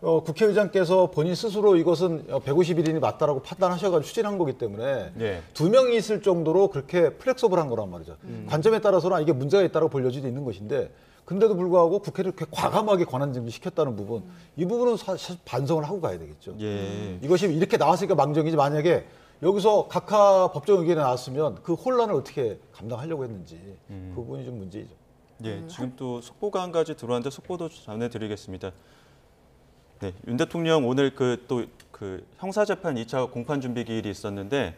국회의장께서 본인 스스로 이것은 150일이 맞다라고 판단하셔가지고 추진한 거기 때문에 2명이 있을 정도로 그렇게 플렉서블한 거란 말이죠. 관점에 따라서는 이게 문제가 있다고 볼 여지도 있는 것인데 근데도 불구하고 국회를 그렇게 과감하게 권한쟁지 시켰다는 부분 이 부분은 사실 반성을 하고 가야 되겠죠. 이것이 이렇게 나왔으니까 망정이지 만약에 여기서 각하 법정 의견이 나왔으면 그 혼란을 어떻게 감당하려고 했는지 그 부분이 좀 문제이죠. 예, 지금 또 속보가 한 가지 들어왔는데 속보도 전해드리겠습니다. 네, 윤 대통령 오늘 그 형사재판 2차 공판 준비 기일이 있었는데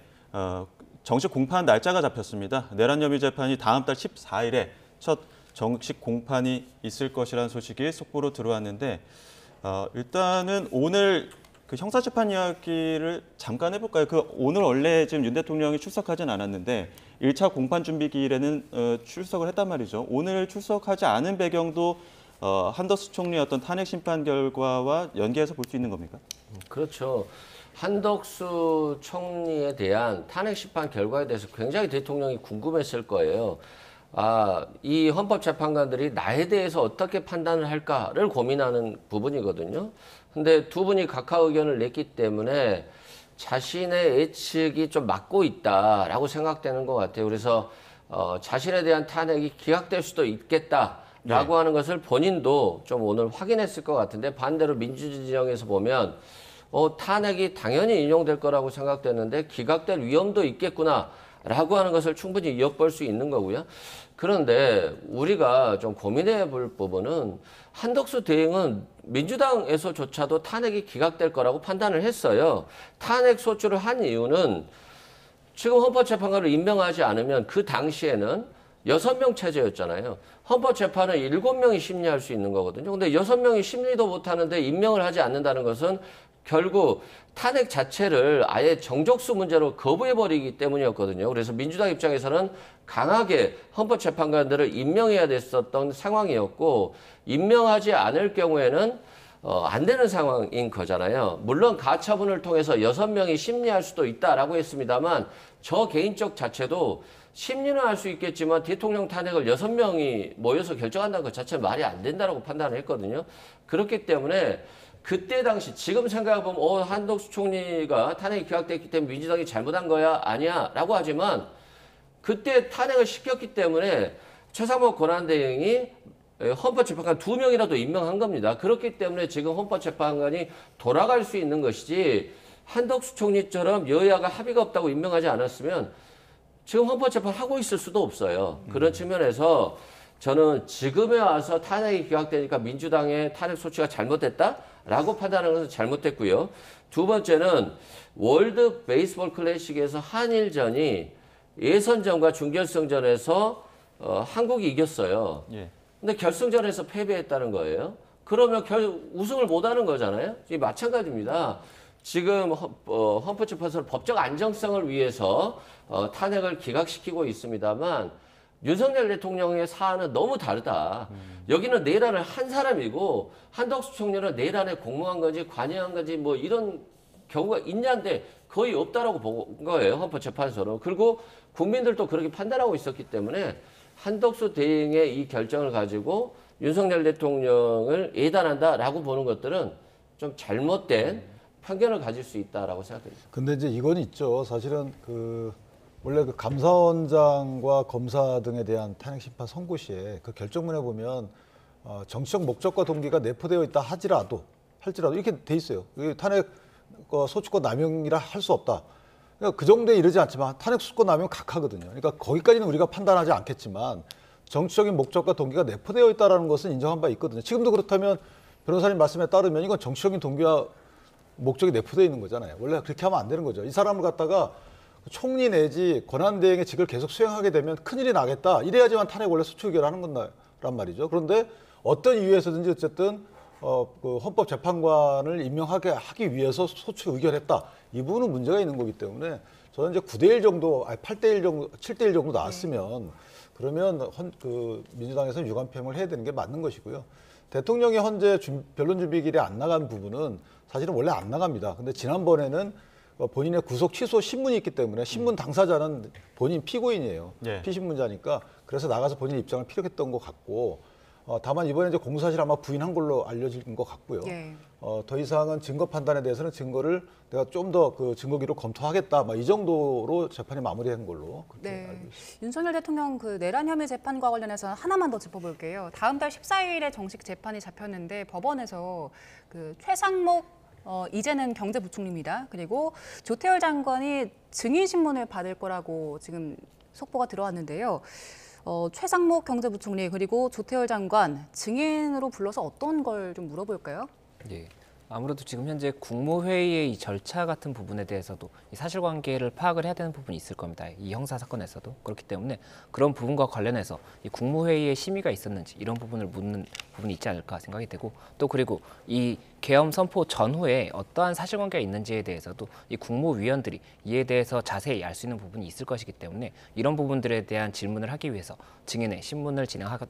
정식 공판 날짜가 잡혔습니다. 내란 혐의 재판이 다음 달 14일에 첫 정식 공판이 있을 것이라는 소식이 속보로 들어왔는데 일단은 오늘 그 형사재판 이야기를 잠깐 해볼까요? 오늘 원래 지금 윤 대통령이 출석하진 않았는데 1차 공판 준비 기일에는 출석을 했단 말이죠. 오늘 출석하지 않은 배경도 한덕수 총리의 어떤 탄핵 심판 결과와 연계해서 볼 수 있는 겁니까? 그렇죠. 한덕수 총리에 대한 탄핵 심판 결과에 대해서 굉장히 대통령이 궁금했을 거예요. 이 헌법재판관들이 나에 대해서 어떻게 판단을 할까를 고민하는 부분이거든요. 근데 두 분이 각하 의견을 냈기 때문에 자신의 예측이 좀 맞고 있다라고 생각되는 것 같아요. 그래서 자신에 대한 탄핵이 기각될 수도 있겠다라고 하는 것을 본인도 좀 오늘 확인했을 것 같은데, 반대로 민주주의 진영에서 보면 탄핵이 당연히 인용될 거라고 생각되는데 기각될 위험도 있겠구나라고 하는 것을 충분히 엿볼 수 있는 거고요. 그런데 우리가 좀 고민해 볼 부분은 한덕수 대행은 민주당에서조차도 탄핵이 기각될 거라고 판단을 했어요. 탄핵 소추를 한 이유는 지금 헌법재판관을 임명하지 않으면 그 당시에는 6명 체제였잖아요. 헌법재판은 7명이 심리할 수 있는 거거든요. 근데 6명이 심리도 못하는데 임명을 하지 않는다는 것은 결국 탄핵 자체를 아예 정족수 문제로 거부해버리기 때문이었거든요. 그래서 민주당 입장에서는 강하게 헌법재판관들을 임명해야 됐었던 상황이었고, 임명하지 않을 경우에는 안 되는 상황인 거잖아요. 물론 가처분을 통해서 6명이 심리할 수도 있다라고 했습니다만, 저 개인적 자체도 심리는 할 수 있겠지만 대통령 탄핵을 6명이 모여서 결정한다는 것 자체는 말이 안 된다라고 판단을 했거든요. 그렇기 때문에 그때 당시 지금 생각해보면 한덕수 총리가 탄핵이 기각됐기 때문에 민주당이 잘못한 거야? 아니야? 라고 하지만 그때 탄핵을 시켰기 때문에 최상목 권한대행이 헌법재판관 2명이라도 임명한 겁니다. 그렇기 때문에 지금 헌법재판관이 돌아갈 수 있는 것이지, 한덕수 총리처럼 여야가 합의가 없다고 임명하지 않았으면 지금 헌법재판 하고 있을 수도 없어요. 그런 측면에서 저는 지금에 와서 탄핵이 기각되니까 민주당의 탄핵 소추가 잘못됐다라고 판단하는 것은 잘못됐고요. 두 번째는 월드 베이스볼 클래식에서 한일전이 예선전과 중결승전에서 한국이 이겼어요. 예. 근데 결승전에서 패배했다는 거예요. 그러면 우승을 못하는 거잖아요. 마찬가지입니다. 지금 헌법재판소는 법적 안정성을 위해서 탄핵을 기각시키고 있습니다만, 윤석열 대통령의 사안은 너무 다르다. 여기는 내란을 한 사람이고 한덕수 총리는 내란에 공모한 건지 관여한 건지 뭐 이런 경우가 있냐인데 거의 없다라고 본 거예요, 헌법재판소는. 그리고 국민들도 그렇게 판단하고 있었기 때문에 한덕수 대행의 이 결정을 가지고 윤석열 대통령을 예단한다라고 보는 것들은 좀 잘못된 편견을 가질 수 있다라고 생각됩니다. 근데 이제 이건 있죠. 사실은 원래 그 감사원장과 검사 등에 대한 탄핵 심판 선고 시에 그 결정문에 보면 정치적 목적과 동기가 내포되어 있다 할지라도 이렇게 돼 있어요. 탄핵 소추권 남용이라 할 수 없다. 그러니까 그 정도에 이르지 않지만 탄핵 소추권 남용 각하거든요. 그러니까 거기까지는 우리가 판단하지 않겠지만 정치적인 목적과 동기가 내포되어 있다는 것은 인정한 바 있거든요. 지금도 그렇다면 변호사님 말씀에 따르면 이건 정치적인 동기와 목적이 내포되어 있는 거잖아요. 원래 그렇게 하면 안 되는 거죠. 이 사람을 갖다가 총리 내지 권한대행의 직을 계속 수행하게 되면 큰일이 나겠다. 이래야지만 탄핵 원래 소추 의결하는 거란 말이죠. 그런데 어떤 이유에서든지 어쨌든 그 헌법재판관을 임명하기 위해서 소추 의결했다. 이 부분은 문제가 있는 거기 때문에 저는 이제 9대1 정도, 8대1 정도, 7대1 정도 나왔으면 그러면 민주당에서는 유감표명을 해야 되는 게 맞는 것이고요. 대통령이 현재 변론 준비길에 안 나간 부분은 사실은 원래 안 나갑니다. 근데 지난번에는 본인의 구속 취소 신문이 있기 때문에 신문 당사자는 본인 피고인이에요. 예. 피신문자니까 그래서 나가서 본인 입장을 피력했던 것 같고, 다만 이번에 이제 공사실 아마 부인한 걸로 알려진 것 같고요. 예. 더 이상은 증거 판단에 대해서는 증거를 내가 좀 더 그 증거기로 검토하겠다, 이 정도로 재판이 마무리된 걸로 그렇게 알고 있습니다. 윤석열 대통령 그 내란 혐의 재판과 관련해서 하나만 더 짚어볼게요. 다음 달 14일에 정식 재판이 잡혔는데 법원에서 그 최상목 이제는 경제부총리입니다. 그리고 조태열 장관이 증인 신문을 받을 거라고 지금 속보가 들어왔는데요. 최상목 경제부총리 그리고 조태열 장관 증인으로 불러서 어떤 걸 좀 물어볼까요? 네. 아무래도 지금 현재 국무회의의 이 절차 같은 부분에 대해서도 이 사실관계를 파악을 해야 되는 부분이 있을 겁니다. 이 형사 사건에서도 그렇기 때문에 그런 부분과 관련해서 이 국무회의에 심의가 있었는지 이런 부분을 묻는 부분이 있지 않을까 생각이 되고 또 그리고 이 계엄 선포 전후에 어떠한 사실관계가 있는지에 대해서도 이 국무위원들이 이에 대해서 자세히 알 수 있는 부분이 있을 것이기 때문에 이런 부분들에 대한 질문을 하기 위해서 증인의 신문을 진행할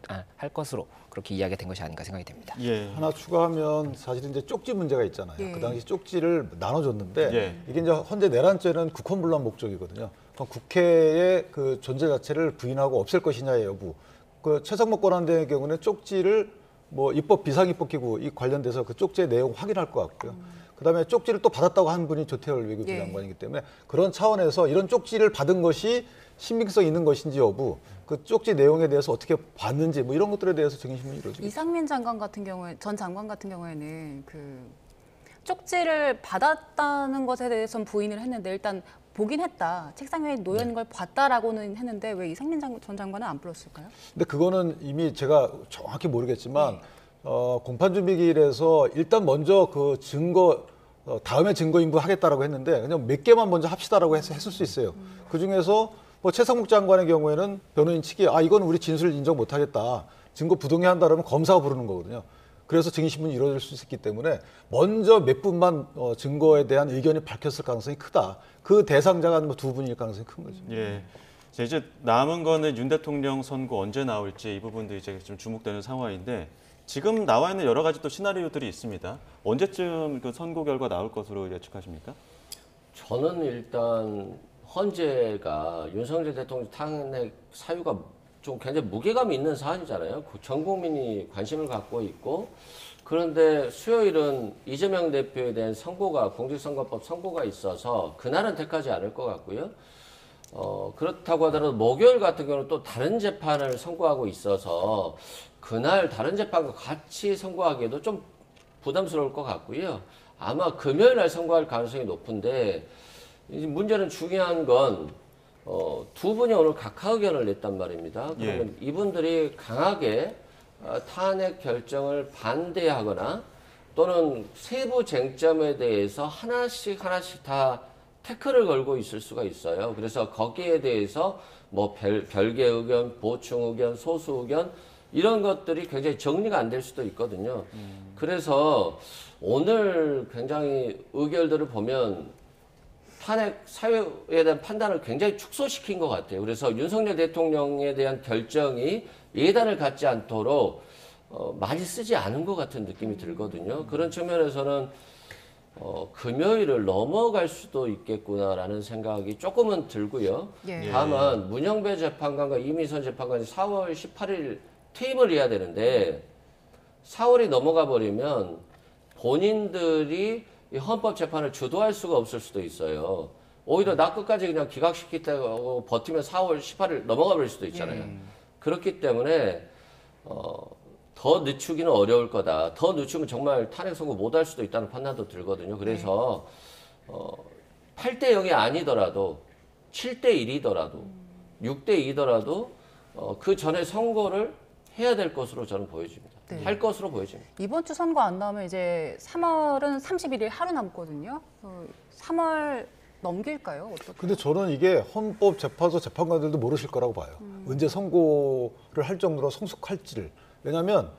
것으로 그렇게 이야기가 된 것이 아닌가 생각이 됩니다. 예. 하나 추가하면 사실은 이제 쪽지 문제가 있잖아요. 예. 그 당시 쪽지를 나눠줬는데 예. 이게 이제 헌재 내란죄는 국헌불란 목적이거든요. 그럼 국회의 그 존재 자체를 부인하고 없앨 것이냐의 여부. 그 최상목 권한대의 경우는 쪽지를 뭐 입법 비상입법기구 이 관련돼서 그 쪽지의 내용 확인할 것 같고요. 그다음에 쪽지를 또 받았다고 한 분이 조태열 외교부 예. 장관이기 때문에 그런 차원에서 이런 쪽지를 받은 것이 신빙성 있는 것인지 여부, 그 쪽지 내용에 대해서 어떻게 봤는지 뭐 이런 것들에 대해서 증인신문이 이루어지고 이상민 장관 같은 경우에 전 장관 같은 경우에는 그 쪽지를 받았다는 것에 대해서는 부인을 했는데 일단 보긴 했다. 책상 위에 놓여 있는 걸 봤다라고는 했는데 왜 이상민 전 장관은 안 불렀을까요? 근데 그거는 이미 제가 정확히 모르겠지만 공판준비기일에서 일단 먼저 그 증거 다음에 증거인부 하겠다라고 했는데 그냥 몇 개만 먼저 합시다라고 했을 수 있어요. 그 중에서 뭐 최상목 장관의 경우에는 변호인 측이 이건 우리 진술을 인정 못하겠다. 증거 부동의 한다 그러면 검사가 부르는 거거든요. 그래서 증인신문이 이루어질 수 있기 때문에 먼저 몇 분만 증거에 대한 의견이 밝혔을 가능성이 크다. 그 대상자가 뭐 두 분일 가능성이 큰 거죠. 예. 이제 남은 거는 윤 대통령 선고 언제 나올지 이 부분도 이제 좀 주목되는 상황인데 지금 나와 있는 여러 가지 또 시나리오들이 있습니다. 언제쯤 그 선고 결과 나올 것으로 예측하십니까? 저는 일단 헌재가 윤석열 대통령 탄핵 사유가 좀 굉장히 무게감이 있는 사안이잖아요. 전 국민이 관심을 갖고 있고 그런데 수요일은 이재명 대표에 대한 선고가 공직선거법 선고가 있어서 그날은 택하지 않을 것 같고요. 그렇다고 하더라도 목요일 같은 경우는 또 다른 재판을 선고하고 있어서 그날 다른 재판과 같이 선고하기에도 좀 부담스러울 것 같고요. 아마 금요일 날 선고할 가능성이 높은데 문제는 중요한 건 두 분이 오늘 각하 의견을 냈단 말입니다. 그러면 이분들이 강하게 탄핵 결정을 반대하거나 또는 세부 쟁점에 대해서 하나씩 다 태클을 걸고 있을 수가 있어요. 그래서 거기에 대해서 뭐 별개 의견, 보충 의견, 소수 의견 이런 것들이 굉장히 정리가 안 될 수도 있거든요. 그래서 오늘 굉장히 의결들을 보면 탄핵 사유에 대한 판단을 굉장히 축소시킨 것 같아요. 그래서 윤석열 대통령에 대한 결정이 예단을 갖지 않도록 많이 쓰지 않은 것 같은 느낌이 들거든요. 그런 측면에서는 금요일을 넘어갈 수도 있겠구나라는 생각이 조금은 들고요. 예. 다만 문영배 재판관과 이미선 재판관이 4월 18일 퇴임을 해야 되는데 4월이 넘어가 버리면 본인들이 이 헌법 재판을 주도할 수가 없을 수도 있어요. 오히려 나 끝까지 그냥 기각시키다고 버티면 4월 18일 넘어가 버릴 수도 있잖아요. 그렇기 때문에 더 늦추기는 어려울 거다. 더 늦추면 정말 탄핵 선고 못 할 수도 있다는 판단도 들거든요. 그래서 8대 0이 아니더라도 7대 1이더라도 6대 2더라도 그 전에 선고를 해야 될 것으로 저는 보여집니다. 네. 할 것으로 보여집니다. 이번 주 선거 안 나오면 이제 3월은 31일 하루 남거든요. 3월 넘길까요? 어떻게? 근데 저는 이게 헌법재판소 재판관들도 모르실 거라고 봐요. 언제 선고를 할 정도로 성숙할지를. 왜냐하면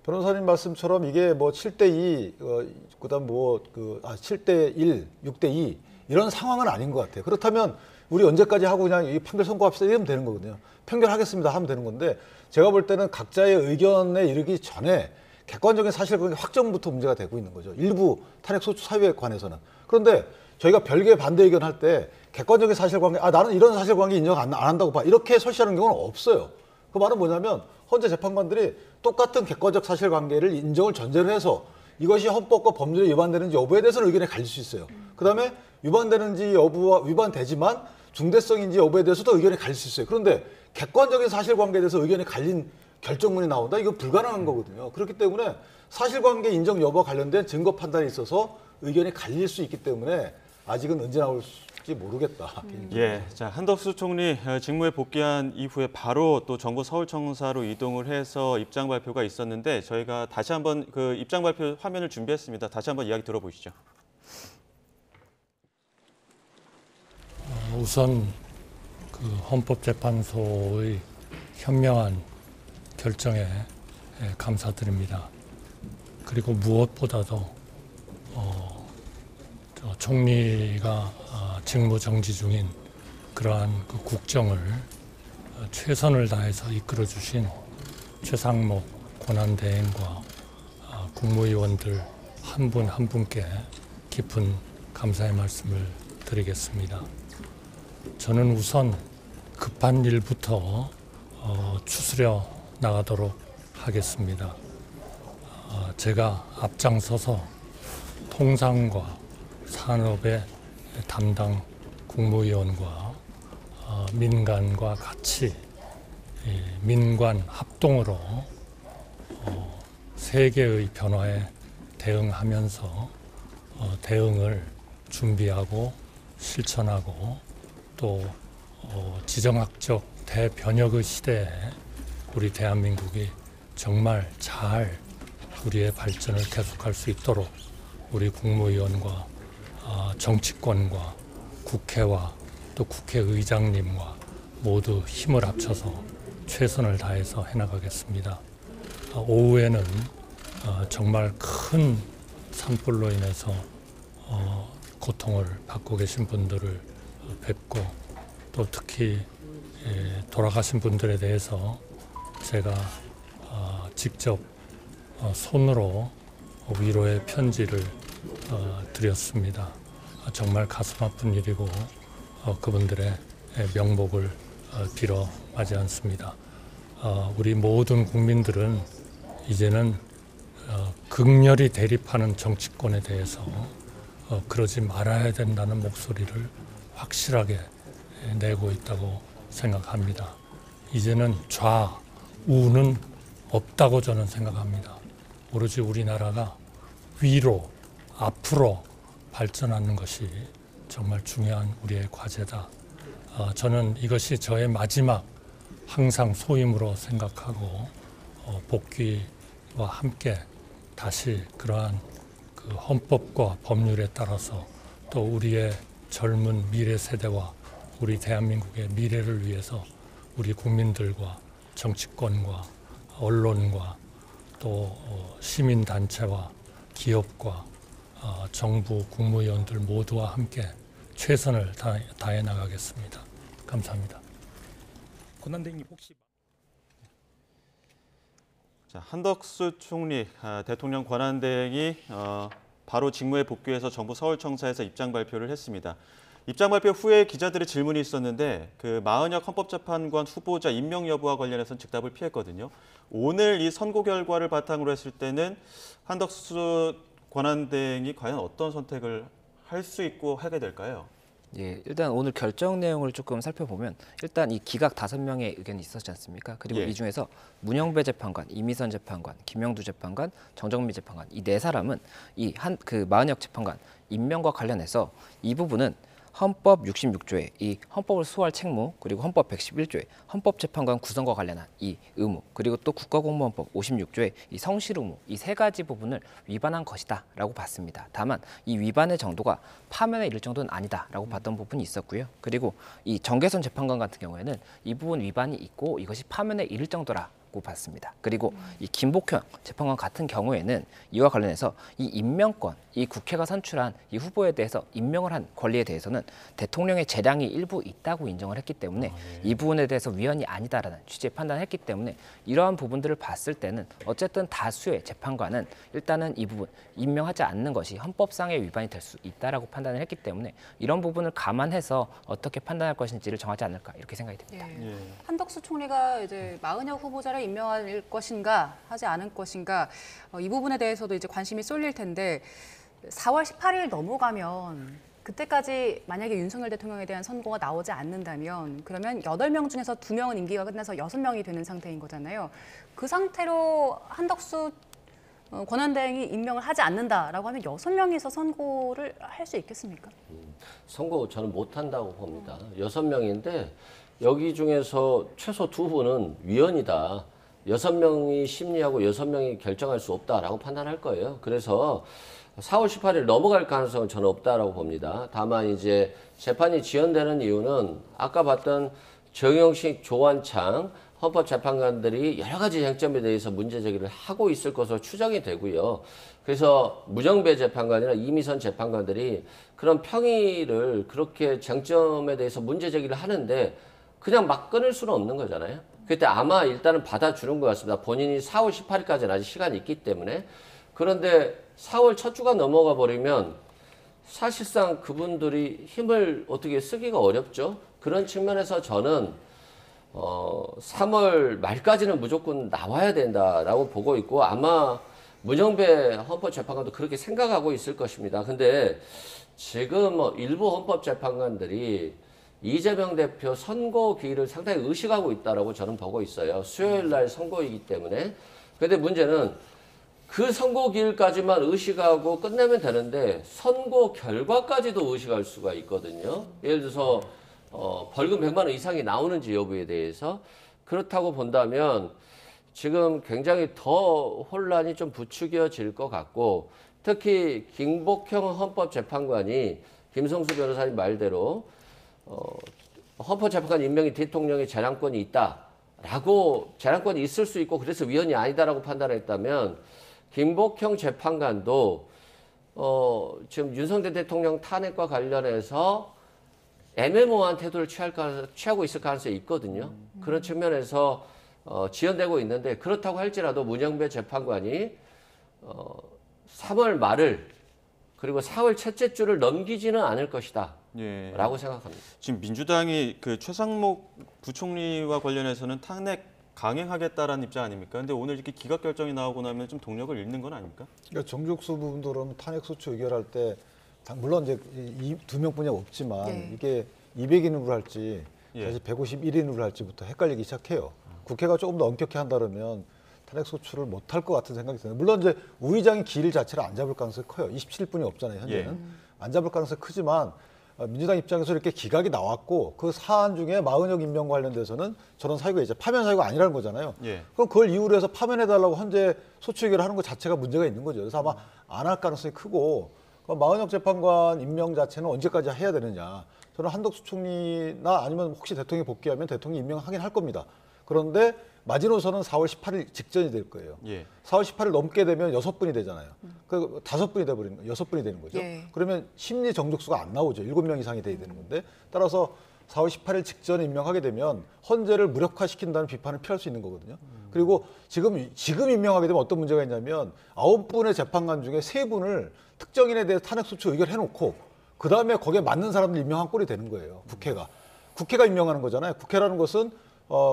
변호사님 말씀처럼 이게 뭐 7대2, 그다음 7대1, 6대2 이런 상황은 아닌 것 같아요. 그렇다면 우리 언제까지 하고 그냥 이 판결 선고합시다 이러면 되는 거거든요. 판결하겠습니다 하면 되는 건데 제가 볼 때는 각자의 의견에 이르기 전에 객관적인 사실관계 확정부터 문제가 되고 있는 거죠. 일부 탄핵 소추 사유에 관해서는. 그런데 저희가 별개 반대 의견 할 때 객관적인 사실관계, 나는 이런 사실관계 인정 안 한다고 봐. 이렇게 설치하는 경우는 없어요. 그 말은 뭐냐면 헌재 재판관들이 똑같은 객관적 사실관계를 인정을 전제로 해서 이것이 헌법과 법률에 위반되는지 여부에 대해서는 의견이 갈릴 수 있어요. 그다음에 위반되는지 여부와 위반되지만 중대성인지 여부에 대해서도 의견이 갈릴 수 있어요. 그런데 객관적인 사실관계에 대해서 의견이 갈린 결정문이 나온다? 이거 불가능한 거거든요. 그렇기 때문에 사실관계 인정 여부와 관련된 증거 판단에 있어서 의견이 갈릴 수 있기 때문에 아직은 언제 나올지 될지 모르겠다. 예, 자 한덕수 총리 직무에 복귀한 이후에 바로 또 정부 서울청사로 이동을 해서 입장 발표가 있었는데 저희가 다시 한번 그 입장 발표 화면을 준비했습니다. 다시 한번 이야기 들어보시죠. 우선 그 헌법재판소의 현명한 결정에 감사드립니다. 그리고 무엇보다도 총리가 직무 정지 중인 그러한 그 국정을 최선을 다해서 이끌어 주신 최상목 권한대행과 국무위원들 한 분 한 분께 깊은 감사의 말씀을 드리겠습니다. 저는 우선 급한 일부터 추스려 나가도록 하겠습니다. 제가 앞장서서 통상과 산업의 담당 국무위원과 민간과 같이 민관 합동으로 세계의 변화에 대응하면서 대응을 준비하고 실천하고 또 지정학적 대변혁의 시대에 우리 대한민국이 정말 잘 우리의 발전을 계속할 수 있도록 우리 국무위원과 정치권과 국회와 또 국회의장님과 모두 힘을 합쳐서 최선을 다해서 해나가겠습니다. 오후에는 정말 큰 산불로 인해서 고통을 받고 계신 분들을 뵙고 또 특히 돌아가신 분들에 대해서 제가 직접 손으로 위로의 편지를 드렸습니다. 정말 가슴 아픈 일이고 그분들의 명복을 빌어 마지 않습니다. 우리 모든 국민들은 이제는 극렬히 대립하는 정치권에 대해서 그러지 말아야 된다는 목소리를 확실하게 내고 있다고 생각합니다. 이제는 좌우는 없다고 저는 생각합니다. 오로지 우리나라가 위로, 앞으로 발전하는 것이 정말 중요한 우리의 과제다. 저는 이것이 저의 마지막 항상 소임으로 생각하고 복귀와 함께 다시 그러한 그 헌법과 법률에 따라서 또 우리의 젊은 미래 세대와 우리 대한민국의 미래를 위해서 우리 국민들과 정치권과 언론과 또 시민단체와 기업과 정부 국무위원들 모두와 함께 최선을 다해 나가겠습니다. 감사합니다. 권한대행님 혹시 자, 한덕수 총리 대통령 권한대행이 바로 직무에 복귀해서 정부 서울청사에서 입장 발표를 했습니다. 입장 발표 후에 기자들의 질문이 있었는데 그 마은혁 헌법재판관 후보자 임명 여부와 관련해서는 즉답을 피했거든요. 오늘 이 선고 결과를 바탕으로 했을 때는 한덕수 권한대행이 과연 어떤 선택을 할 수 있고 하게 될까요? 예, 일단 오늘 결정 내용을 조금 살펴보면 일단 이 기각 5명의 의견이 있었지 않습니까? 그리고 이 중에서 문영배 재판관, 이미선 재판관, 김영두 재판관, 정정미 재판관 이 4사람은 이 그 마은혁 재판관 임명과 관련해서 이 부분은 헌법 66조의 이 헌법을 수호할 책무 그리고 헌법 111조의 헌법재판관 구성과 관련한 이 의무 그리고 또 국가공무원법 56조의 이 성실 의무 이 3가지 부분을 위반한 것이다라고 봤습니다. 다만 이 위반의 정도가 파면에 이를 정도는 아니다라고 봤던 부분이 있었고요. 그리고 이 정계선 재판관 같은 경우에는 이 부분 위반이 있고 이것이 파면에 이를 정도라 고 봤습니다. 그리고 이 김복현 재판관 같은 경우에는 이와 관련해서 이 임명권, 이 국회가 선출한 이 후보에 대해서 임명을 한 권리에 대해서는 대통령의 재량이 일부 있다고 인정을 했기 때문에 이 부분에 대해서 위헌이 아니다라는 취지의 판단을 했기 때문에 이러한 부분들을 봤을 때는 어쨌든 다수의 재판관은 일단은 이 부분 임명하지 않는 것이 헌법상의 위반이 될 수 있다라고 판단을 했기 때문에 이런 부분을 감안해서 어떻게 판단할 것인지를 정하지 않을까 이렇게 생각이 듭니다. 한덕수 총리가 이제 마은혁 후보자를 임명할 것인가 하지 않을 것인가 이 부분에 대해서도 이제 관심이 쏠릴 텐데 4월 18일 넘어가면 그때까지 만약에 윤석열 대통령에 대한 선고가 나오지 않는다면 그러면 8명 중에서 2명은 임기가 끝나서 6명이 되는 상태인 거잖아요. 그 상태로 한덕수 권한대행이 임명을 하지 않는다라고 하면 6명이서 선고를 할 수 있겠습니까? 선고 저는 못한다고 봅니다. 6명인데 여기 중에서 최소 2분은 위헌이다. 6명이 심리하고 6명이 결정할 수 없다라고 판단할 거예요. 그래서 4월 18일 넘어갈 가능성은 저는 없다라고 봅니다. 다만 이제 재판이 지연되는 이유는 아까 봤던 정영식, 조환창 헌법재판관들이 여러 가지 쟁점에 대해서 문제 제기를 하고 있을 것으로 추정이 되고요. 그래서 무정배 재판관이나 이미선 재판관들이 그런 평의를 그렇게 쟁점에 대해서 문제 제기를 하는데 그냥 막 끊을 수는 없는 거잖아요. 그때 아마 일단은 받아주는 것 같습니다. 본인이 4월 18일까지는 아직 시간이 있기 때문에. 그런데 4월 첫 주가 넘어가 버리면 사실상 그분들이 힘을 어떻게 쓰기가 어렵죠. 그런 측면에서 저는 3월 말까지는 무조건 나와야 된다라고 보고 있고 아마 문영배 헌법재판관도 그렇게 생각하고 있을 것입니다. 근데 지금 일부 헌법재판관들이 이재명 대표 선고 기일을 상당히 의식하고 있다라고 저는 보고 있어요. 수요일 날 선고이기 때문에. 근데 문제는 그 선고 기일까지만 의식하고 끝내면 되는데 선고 결과까지도 의식할 수가 있거든요. 예를 들어서 벌금 100만 원 이상이 나오는지 여부에 대해서. 그렇다고 본다면 지금 굉장히 더 혼란이 좀 부추겨질 것 같고 특히 김복형 헌법재판관이 김성수 변호사님 말대로 헌법재판관 임명이 대통령의 재량권이 있다라고 재량권이 있을 수 있고 그래서 위헌이 아니다라고 판단했다면 김복형 재판관도 지금 윤석열 대통령 탄핵과 관련해서 애매모호한 태도를 취하고 있을 가능성이 있거든요. 그런 측면에서 지연되고 있는데 그렇다고 할지라도 문영배 재판관이 3월 말을 그리고 4월 첫째 주를 넘기지는 않을 것이다. 예. 라고 생각합니다. 지금 민주당이 그 최상목 부총리와 관련해서는 탄핵 강행하겠다라는 입장 아닙니까? 근데 오늘 이렇게 기각 결정이 나오고 나면 좀 동력을 잃는 건 아닙니까? 그러니까 정족수 부분도 그러면 탄핵 소추 의결할 때 물론 이제 이 2명뿐이 없지만 예. 이게 200인으로 할지 예. 사실 151인으로 할지부터 헷갈리기 시작해요. 국회가 조금 더 엄격히 한다면 탄핵 소추를 못할 것 같은 생각이 드네요. 물론 이제 우의장이 길 자체를 안 잡을 가능성이 커요. 27분이 없잖아요, 현재는. 예. 안 잡을 가능성이 크지만 민주당 입장에서 이렇게 기각이 나왔고 그 사안 중에 마은혁 임명 관련돼서는 저런 사유가 이제 파면 사유가 아니라는 거잖아요. 예. 그럼 그걸 이유로 해서 파면해달라고 현재 소추 의결을 하는 것 자체가 문제가 있는 거죠. 그래서 아마 안 할 가능성이 크고 마은혁 재판관 임명 자체는 언제까지 해야 되느냐. 저는 한덕수 총리나 아니면 혹시 대통령이 복귀하면 대통령이 임명하긴 할 겁니다. 그런데 마지노선은 4월 18일 직전이 될 거예요. 예. 4월 18일 넘게 되면 6분이 되잖아요. 그 5분이 돼버리는 거예요. 6분이 되는 거죠. 예. 그러면 심리 정족수가 안 나오죠. 7명 이상이 돼야 되는 건데 따라서 4월 18일 직전에 임명하게 되면 헌재를 무력화시킨다는 비판을 피할 수 있는 거거든요. 그리고 지금 임명하게 되면 어떤 문제가 있냐면 9분의 재판관 중에 3분을 특정인에 대해서 탄핵소추 의결해놓고 그다음에 거기에 맞는 사람들 임명한 꼴이 되는 거예요. 국회가 임명하는 거잖아요. 국회라는 것은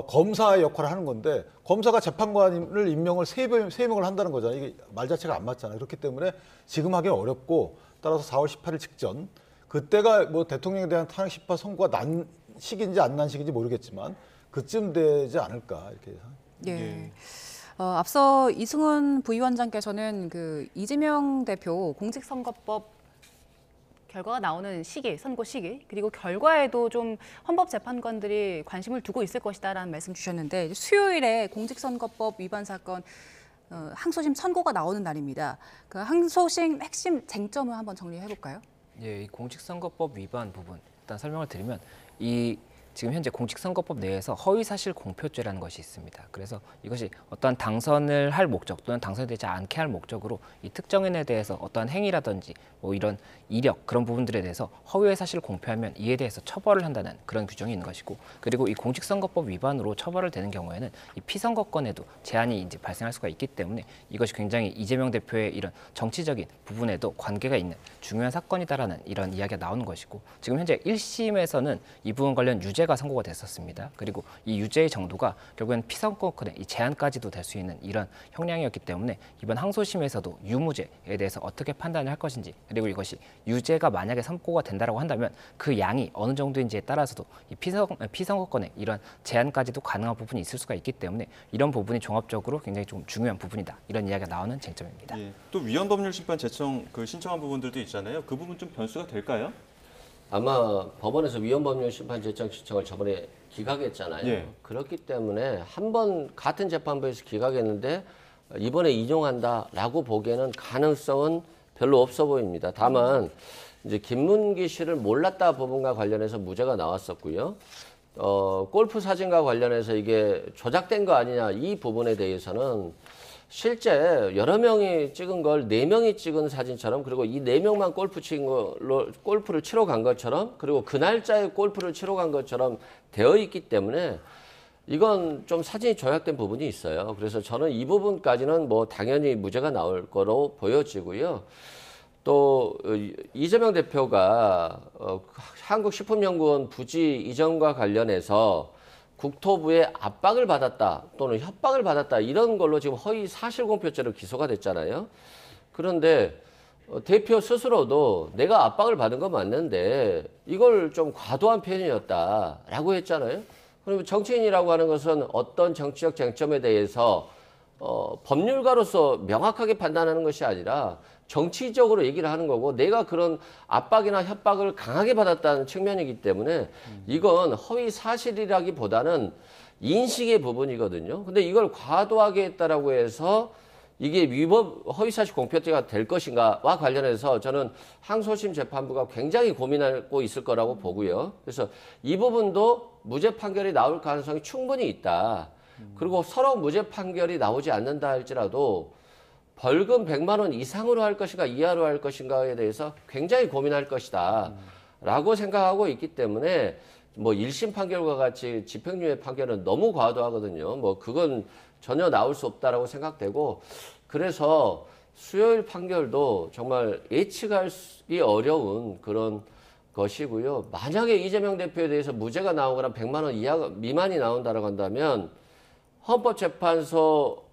검사의 역할을 하는 건데 검사가 재판관을 임명을 3명을 한다는 거잖아요. 이게 말 자체가 안 맞잖아요. 그렇기 때문에 지금 하기는 어렵고 따라서 4월 18일 직전 그때가 뭐 대통령에 대한 탄핵 심판 선고가 난 시기인지 안 난 시기인지 모르겠지만 그쯤 되지 않을까 이렇게 생각합니다. 예. 앞서 이승훈 부위원장께서는 그 이재명 대표 공직선거법 결과가 나오는 시기, 선고 시기, 그리고 결과에도 좀 헌법재판관들이 관심을 두고 있을 것이다라는 말씀 주셨는데 수요일에 공직선거법 위반 사건 항소심 선고가 나오는 날입니다. 그 항소심 핵심 쟁점을 한번 정리해 볼까요? 예, 이 공직선거법 위반 부분 일단 설명을 드리면 지금 현재 공직선거법 내에서 허위사실 공표죄라는 것이 있습니다. 그래서 이것이 어떠한 당선을 할 목적 또는 당선이 되지 않게 할 목적으로 이 특정인에 대해서 어떠한 행위라든지 뭐 이런 이력 그런 부분들에 대해서 허위의 사실을 공표하면 이에 대해서 처벌을 한다는 그런 규정이 있는 것이고 그리고 이 공직선거법 위반으로 처벌을 되는 경우에는 이 피선거권에도 제한이 이제 발생할 수가 있기 때문에 이것이 굉장히 이재명 대표의 이런 정치적인 부분에도 관계가 있는 중요한 사건이다라는 이런 이야기가 나오는 것이고 지금 현재 1심에서는 이 부분 관련 유죄 유죄가 선고가 됐었습니다. 그리고 이 유죄의 정도가 결국엔 피선거권의 이 제한까지도 될 수 있는 이런 형량이었기 때문에 이번 항소심에서도 유무죄에 대해서 어떻게 판단을 할 것인지, 그리고 이것이 유죄가 만약에 선고가 된다라고 한다면 그 양이 어느 정도인지에 따라서도 이 피선거권의 이런 제한까지도 가능한 부분이 있을 수가 있기 때문에 이런 부분이 종합적으로 굉장히 좀 중요한 부분이다, 이런 이야기가 나오는 쟁점입니다. 예. 또 위헌법률 심판 제청 신청한 부분들도 있잖아요. 그 부분 좀 변수가 될까요? 아마 법원에서 위헌법률 심판 제청 신청을 저번에 기각했잖아요. 예. 그렇기 때문에 한 번 같은 재판부에서 기각했는데 이번에 인용한다라고 보기에는 가능성은 별로 없어 보입니다. 다만 이제 김문기 씨를 몰랐다 부분과 관련해서 무죄가 나왔었고요. 골프 사진과 관련해서 이게 조작된 거 아니냐 이 부분에 대해서는 실제 여러 명이 찍은 걸 4명이 찍은 사진처럼, 그리고 이 4명만 골프를 치러 간 것처럼, 그리고 그 날짜에 골프를 치러 간 것처럼 되어 있기 때문에 이건 좀 사진이 조작된 부분이 있어요. 그래서 저는 이 부분까지는 뭐 당연히 무죄가 나올 거로 보여지고요. 또 이재명 대표가 한국식품연구원 부지 이전과 관련해서 국토부의 압박을 받았다 또는 협박을 받았다 이런 걸로 지금 허위 사실공표죄로 기소가 됐잖아요. 그런데 대표 스스로도 내가 압박을 받은 건 맞는데 이걸 좀 과도한 표현이었다라고 했잖아요. 그러면 정치인이라고 하는 것은 어떤 정치적 쟁점에 대해서 법률가로서 명확하게 판단하는 것이 아니라 정치적으로 얘기를 하는 거고, 내가 그런 압박이나 협박을 강하게 받았다는 측면이기 때문에 이건 허위 사실이라기보다는 인식의 부분이거든요. 근데 이걸 과도하게 했다라고 해서 이게 허위사실 공표죄가 될 것인가와 관련해서 저는 항소심 재판부가 굉장히 고민하고 있을 거라고 보고요. 그래서 이 부분도 무죄 판결이 나올 가능성이 충분히 있다. 그리고 서로 무죄 판결이 나오지 않는다 할지라도 벌금 100만 원 이상으로 할 것인가 이하로 할 것인가에 대해서 굉장히 고민할 것이다 라고 생각하고 있기 때문에 뭐 1심 판결과 같이 집행유예 판결은 너무 과도하거든요. 뭐 그건 전혀 나올 수 없다라고 생각되고, 그래서 수요일 판결도 정말 예측하기 어려운 그런 것이고요. 만약에 이재명 대표에 대해서 무죄가 나오거나 100만 원 이하 미만이 나온다라고 한다면 헌법재판소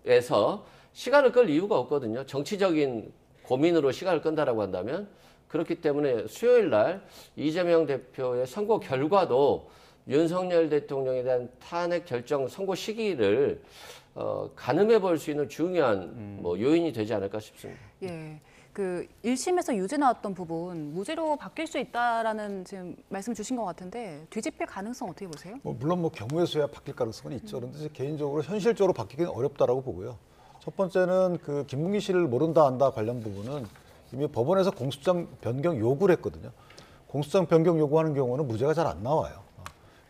에서 시간을 끌 이유가 없거든요. 정치적인 고민으로 시간을 끈다라고 한다면. 그렇기 때문에 수요일 날 이재명 대표의 선고 결과도 윤석열 대통령에 대한 탄핵 결정 선고 시기를 가늠해 볼 수 있는 중요한 요인이 되지 않을까 싶습니다. 예. 그 1심에서 유죄 나왔던 부분 무죄로 바뀔 수 있다라는 지금 말씀 주신 것 같은데 뒤집힐 가능성 어떻게 보세요? 물론 경우의 수야 바뀔 가능성은 있죠. 그런데 개인적으로 현실적으로 바뀌기는 어렵다라고 보고요. 첫 번째는 그 김문기 씨를 모른다 안다 관련 부분은 이미 법원에서 공소장 변경 요구를 했거든요. 공소장 변경 요구하는 경우는 무죄가 잘 안 나와요.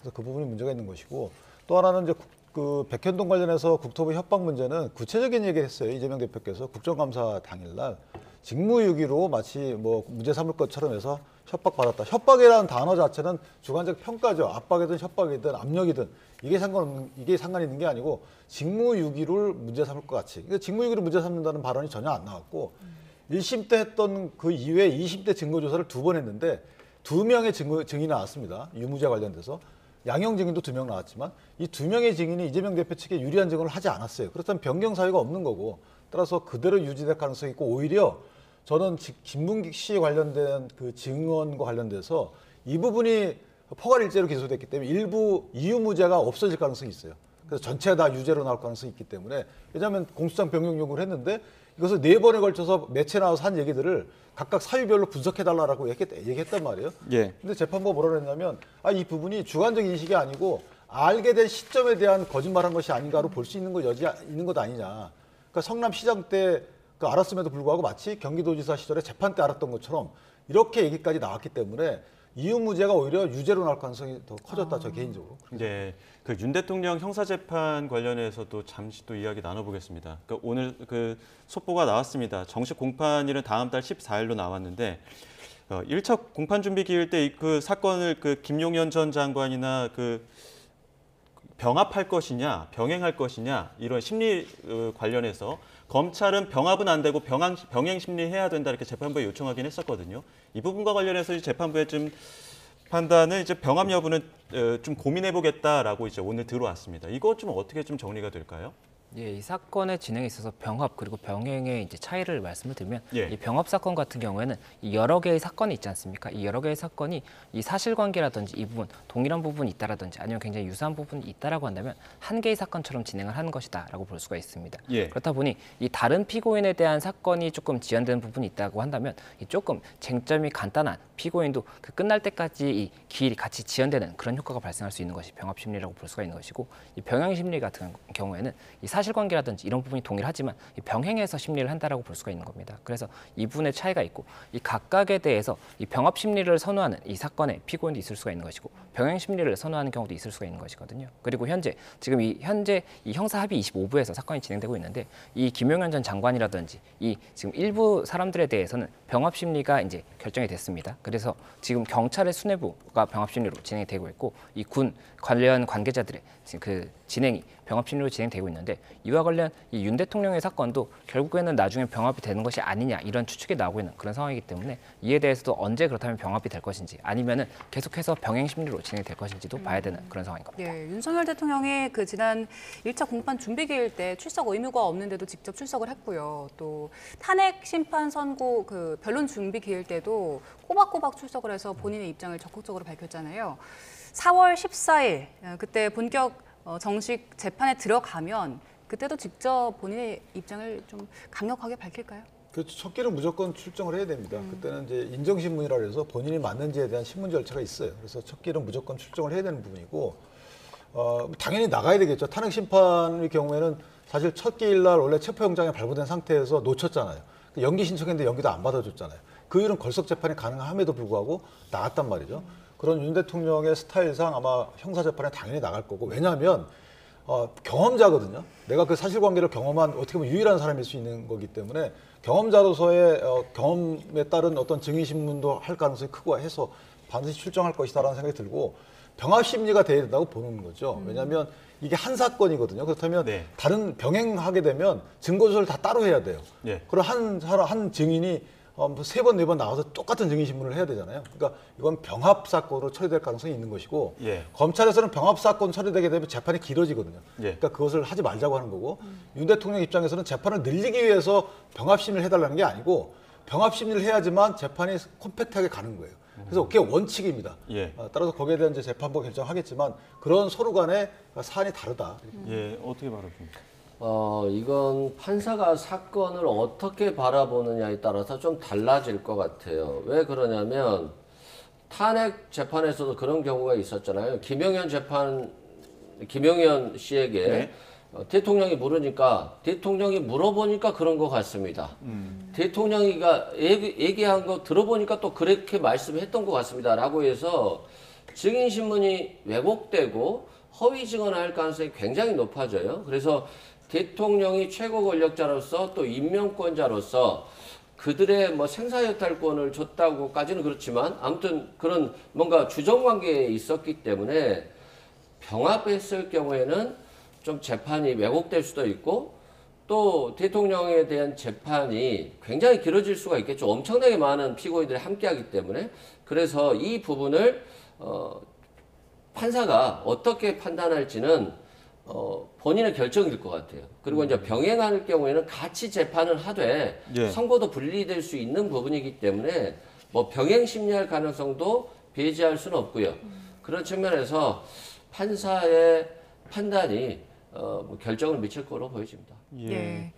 그래서 그 부분이 문제가 있는 것이고, 또 하나는 이제 그 백현동 관련해서 국토부 협박 문제는 구체적인 얘기를 했어요. 이재명 대표께서 국정감사 당일날 직무유기로 마치 뭐 무죄 삼을 것처럼 해서 협박받았다. 협박이라는 단어 자체는 주관적 평가죠. 압박이든 협박이든 압력이든 이게 상관이 있는 게 아니고 직무유기를 문제 삼을 것 같이. 그러니까 직무유기를 문제 삼는다는 발언이 전혀 안 나왔고 1심 때 했던 그 이후에 2심 때 증거조사를 2번 했는데 2명의 증인이 나왔습니다. 유무죄 관련돼서. 양형 증인도 2명 나왔지만 이 2명의 증인이 이재명 대표 측에 유리한 증언을 하지 않았어요. 그렇다면 변경 사유가 없는 거고, 따라서 그대로 유지될 가능성이 있고, 오히려 저는 김문기 씨 관련된 그 증언과 관련돼서 이 부분이 포괄일죄로 기소됐기 때문에 일부 이유무죄가 없어질 가능성이 있어요. 그래서 전체가 다 유죄로 나올 가능성이 있기 때문에, 왜냐하면 공소장 변경 요구를 했는데 이것을 4번에 걸쳐서 매체 나와서 한 얘기들을 각각 사유별로 분석해달라고 얘기했단 말이에요. 예. 근데 재판부가 뭐라 그랬냐면 이 부분이 주관적 인식이 아니고 알게 된 시점에 대한 거짓말한 것이 아닌가로 볼 수 있는 있는 것 아니냐. 그러니까 성남시장 때 그 알았음에도 불구하고 마치 경기도지사 시절에 재판 때 알았던 것처럼 이렇게 얘기까지 나왔기 때문에 이유무죄가 오히려 유죄로 나올 가능성이 더 커졌다. 저 개인적으로. 네, 그 윤 대통령 형사재판 관련해서도 잠시 또 이야기 나눠보겠습니다. 그러니까 오늘 그 속보가 나왔습니다. 정식 공판일은 다음 달 14일로 나왔는데 1차 공판 준비 기일 때 그 사건을 그 김용현 전 장관이나 그 병합할 것이냐, 병행할 것이냐 이런 심리 관련해서 검찰은 병합은 안 되고 병행 심리 해야 된다 이렇게 재판부에 요청하긴 했었거든요. 이 부분과 관련해서 재판부에 좀 판단은 이제 병합 여부는 좀 고민해보겠다라고 이제 오늘 들어왔습니다. 이거 좀 어떻게 좀 정리가 될까요? 예, 이 사건의 진행에 있어서 병합 그리고 병행의 이제 차이를 말씀을 드리면 예. 이 병합 사건 같은 경우에는 이 여러 개의 사건이 있지 않습니까? 이 여러 개의 사건이 이 사실관계라든지 이 부분 동일한 부분이 있다라든지 아니면 굉장히 유사한 부분이 있다라고 한다면 한 개의 사건처럼 진행을 하는 것이다라고 볼 수가 있습니다. 예. 그렇다 보니 이 다른 피고인에 대한 사건이 조금 지연되는 부분이 있다고 한다면 이 조금 쟁점이 간단한 피고인도 그 끝날 때까지 이 기일이 같이 지연되는 그런 효과가 발생할 수 있는 것이 병합 심리라고 볼 수가 있는 것이고 이 병행 심리 같은 경우에는 이 사실관계라든지 이런 부분이 동일하지만 이 병행해서 심리를 한다라고 볼 수가 있는 겁니다. 그래서 이 부분의 차이가 있고 이 각각에 대해서 이 병합 심리를 선호하는 이 사건의 피고인도 있을 수가 있는 것이고 병행 심리를 선호하는 경우도 있을 수가 있는 것이거든요. 그리고 현재 이 형사 합의 25부에서 사건이 진행되고 있는데 이 김용현 전 장관이라든지 이 지금 일부 사람들에 대해서는 병합 심리가 이제 결정이 됐습니다. 그래서 지금 경찰의 수뇌부가 병합 심리로 진행이 되고 있고 이 군 관련 관계자들의 지금 그 진행이 병합 심리로 진행되고 있는데 이와 관련 이 윤 대통령의 사건도 결국에는 나중에 병합이 되는 것이 아니냐 이런 추측이 나오고 있는 그런 상황이기 때문에 이에 대해서도 언제 그렇다면 병합이 될 것인지 아니면은 계속해서 병행 심리로 진행될 것인지도 봐야 되는 그런 상황인 겁니다. 예, 윤석열 대통령이 그 지난 1차 공판 준비기일 때 출석 의무가 없는데도 직접 출석을 했고요. 또 탄핵 심판 선고 그 변론 준비기일 때도 꼬박꼬박 출석을 해서 본인의 입장을 적극적으로 밝혔잖아요. 4월 14일 그때 본격 정식 재판에 들어가면 그때도 직접 본인의 입장을 좀 강력하게 밝힐까요? 그렇죠. 첫 길은 무조건 출정을 해야 됩니다. 그때는 이제 인정신문이라 해서 본인이 맞는지에 대한 신문 절차가 있어요. 그래서 첫 길은 무조건 출정을 해야 되는 부분이고 당연히 나가야 되겠죠. 탄핵 심판의 경우에는 사실 첫 기일 날 원래 체포영장이 발부된 상태에서 놓쳤잖아요. 연기 신청했는데 연기도 안 받아줬잖아요. 그 일은 걸석 재판이 가능함에도 불구하고 나갔단 말이죠. 그런 윤 대통령의 스타일상 아마 형사재판에 당연히 나갈 거고 왜냐하면 경험자거든요. 내가 그 사실관계를 경험한 어떻게 보면 유일한 사람일 수 있는 거기 때문에 경험자로서의 경험에 따른 어떤 증인신문도 할 가능성이 크고 해서 반드시 출정할 것이다라는 생각이 들고 병합 심리가 돼야 된다고 보는 거죠. 왜냐하면 이게 한 사건이거든요. 그렇다면 네. 다른 병행하게 되면 증거조사를 다 따로 해야 돼요. 예. 그럼 한 증인이 3번, 4번 나와서 똑같은 증인신문을 해야 되잖아요. 그러니까 이건 병합 사건으로 처리될 가능성이 있는 것이고 예. 검찰에서는 병합 사건 처리되게 되면 재판이 길어지거든요. 예. 그러니까 그것을 하지 말자고 하는 거고 윤 대통령 입장에서는 재판을 늘리기 위해서 병합 심리를 해달라는 게 아니고 병합 심리를 해야지만 재판이 콤팩트하게 가는 거예요. 그래서 그게 원칙입니다. 예. 따라서 거기에 대한 이제 재판부가 결정하겠지만 그런 서로 간의 사안이 다르다. 예, 어떻게 바라십니까? 이건 판사가 사건을 어떻게 바라보느냐에 따라서 좀 달라질 것 같아요. 왜 그러냐면 탄핵 재판에서도 그런 경우가 있었잖아요. 김용현 씨에게 네. 대통령이 물으니까 대통령이 물어보니까 그런 것 같습니다. 대통령이 얘기한 거 들어보니까 또 그렇게 말씀했던 것 같습니다. 라고 해서 증인신문이 왜곡되고 허위 증언할 가능성이 굉장히 높아져요. 그래서 대통령이 최고 권력자로서 또 임명권자로서 그들의 뭐 생사여탈권을 줬다고까지는 그렇지만 아무튼 그런 뭔가 주정관계에 있었기 때문에 병합했을 경우에는 좀 재판이 왜곡될 수도 있고 또 대통령에 대한 재판이 굉장히 길어질 수가 있겠죠. 엄청나게 많은 피고인들이 함께하기 때문에 그래서 이 부분을 판사가 어떻게 판단할지는 본인의 결정일 것 같아요. 그리고 이제 병행할 경우에는 같이 재판을 하되 예. 선고도 분리될 수 있는 부분이기 때문에 뭐 병행 심리할 가능성도 배제할 수는 없고요. 그런 측면에서 판사의 판단이 결정을 미칠 거로 보여집니다. 예.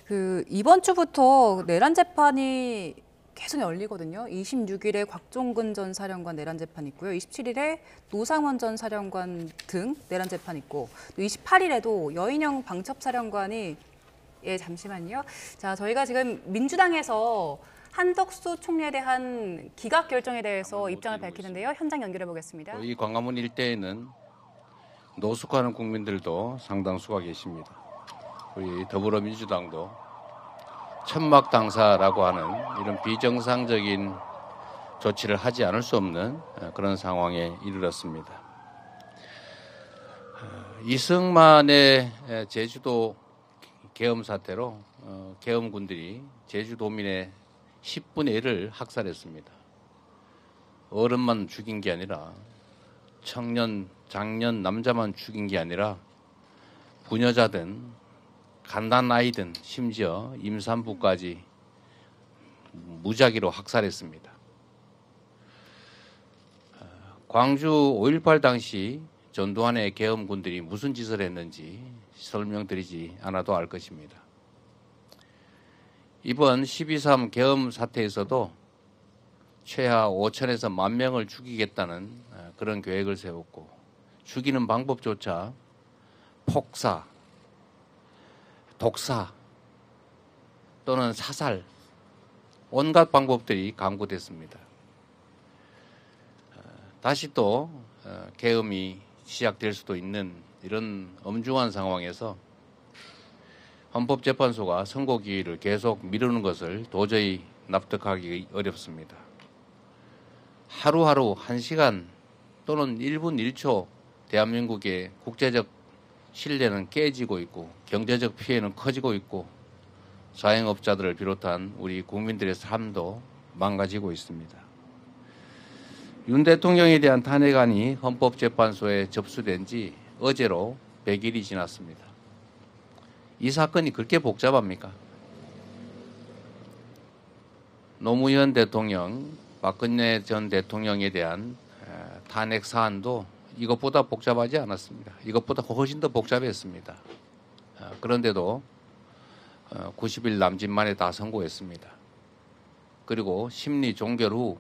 그 이번 주부터 내란 재판이 계속 열리거든요. 26일에 곽종근 전 사령관 내란 재판 있고요. 27일에 노상원 전 사령관 등 내란 재판 있고 또 28일에도 여인영 방첩사령관이 잠시만요. 자, 저희가 지금 민주당에서 한덕수 총리에 대한 기각 결정에 대해서 입장을 밝히는데요. 현장 연결해 보겠습니다. 이 광화문 일대에는 노숙하는 국민들도 상당수가 계십니다. 우리 더불어민주당도 천막 당사라고 하는 이런 비정상적인 조치를 하지 않을 수 없는 그런 상황에 이르렀습니다. 이승만의 제주도 계엄 사태로 계엄군들이 제주도민의 10분의 1을 학살했습니다. 어른만 죽인 게 아니라 청년, 장년, 남자만 죽인 게 아니라 부녀자든 갓난아이든 심지어 임산부까지 무작위로 학살했습니다. 광주 5.18 당시 전두환의 계엄군들이 무슨 짓을 했는지 설명드리지 않아도 알 것입니다. 이번 12.3 계엄 사태에서도 최하 5천에서 10,000명을 죽이겠다는 그런 계획을 세웠고 죽이는 방법조차 폭사, 독사 또는 사살 온갖 방법들이 강구됐습니다. 다시 또 계엄이 시작될 수도 있는 이런 엄중한 상황에서 헌법재판소가 선고 기일을 계속 미루는 것을 도저히 납득하기 어렵습니다. 하루하루 1시간 또는 1분 1초 대한민국의 국제적 신뢰는 깨지고 있고 경제적 피해는 커지고 있고 자영업자들을 비롯한 우리 국민들의 삶도 망가지고 있습니다. 윤 대통령에 대한 탄핵안이 헌법재판소에 접수된 지 어제로 100일이 지났습니다. 이 사건이 그렇게 복잡합니까? 노무현 대통령, 박근혜 전 대통령에 대한 탄핵 사안도 이것보다 복잡하지 않았습니다. 이것보다 훨씬 더 복잡했습니다. 그런데도 90일 남짓 만에 다 선고했습니다. 그리고 심리 종결 후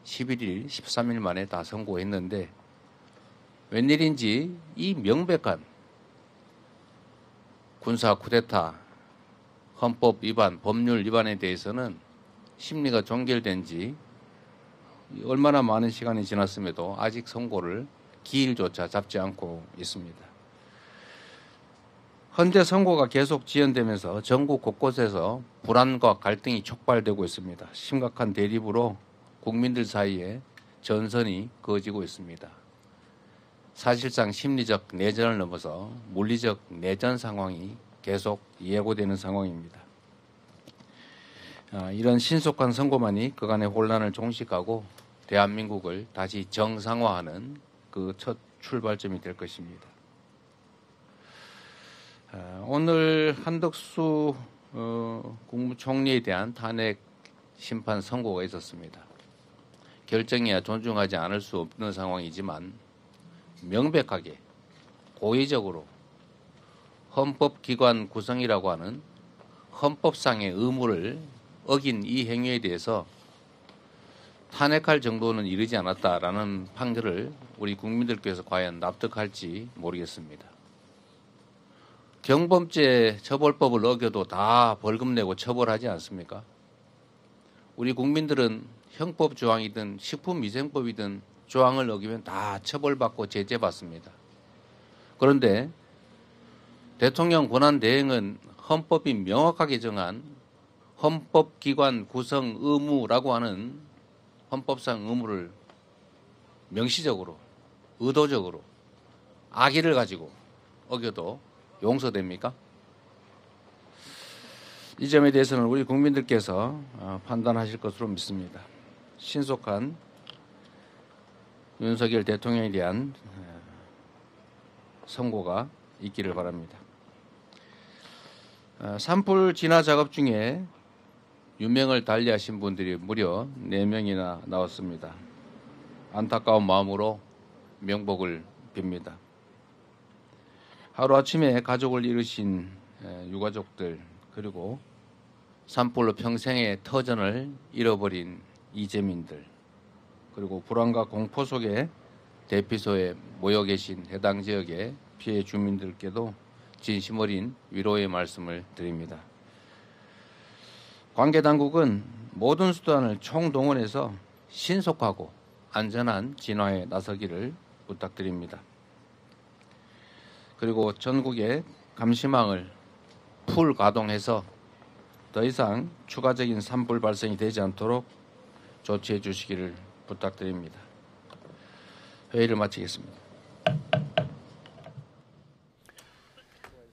11일, 13일 만에 다 선고했는데 웬일인지 이 명백한 군사 쿠데타, 헌법 위반, 법률 위반에 대해서는 심리가 종결된 지 얼마나 많은 시간이 지났음에도 아직 선고를 기일조차 잡지 않고 있습니다. 현재 선고가 계속 지연되면서 전국 곳곳에서 불안과 갈등이 촉발되고 있습니다. 심각한 대립으로 국민들 사이에 전선이 그어지고 있습니다. 사실상 심리적 내전을 넘어서 물리적 내전 상황이 계속 예고되는 상황입니다. 이런 신속한 선고만이 그간의 혼란을 종식하고 대한민국을 다시 정상화하는 그 첫 출발점이 될 것입니다. 오늘 한덕수 국무총리에 대한 탄핵 심판 선고가 있었습니다. 결정이야 존중하지 않을 수 없는 상황이지만 명백하게 고의적으로 헌법기관 구성이라고 하는 헌법상의 의무를 어긴 이 행위에 대해서 탄핵할 정도는 이르지 않았다라는 판결을 우리 국민들께서 과연 납득할지 모르겠습니다. 경범죄 처벌법을 어겨도 다 벌금 내고 처벌하지 않습니까? 우리 국민들은 형법 조항이든 식품위생법이든 조항을 어기면 다 처벌받고 제재받습니다. 그런데 대통령 권한 대행은 헌법이 명확하게 정한 헌법기관 구성 의무라고 하는 헌법상 의무를 명시적으로, 의도적으로 악의를 가지고 어겨도 용서됩니까? 이 점에 대해서는 우리 국민들께서 판단하실 것으로 믿습니다. 신속한 윤석열 대통령에 대한 선고가 있기를 바랍니다. 산불 진화 작업 중에 유명을 달리하신 분들이 무려 4명이나 나왔습니다. 안타까운 마음으로 명복을 빕니다. 하루아침에 가족을 잃으신 유가족들, 그리고 산불로 평생의 터전을 잃어버린 이재민들, 그리고 불안과 공포 속에 대피소에 모여 계신 해당 지역의 피해 주민들께도 진심 어린 위로의 말씀을 드립니다. 관계당국은 모든 수단을 총동원해서 신속하고 안전한 진화에 나서기를 부탁드립니다. 그리고 전국의 감시망을 풀 가동해서 더 이상 추가적인 산불 발생이 되지 않도록 조치해 주시기를 부탁드립니다. 회의를 마치겠습니다.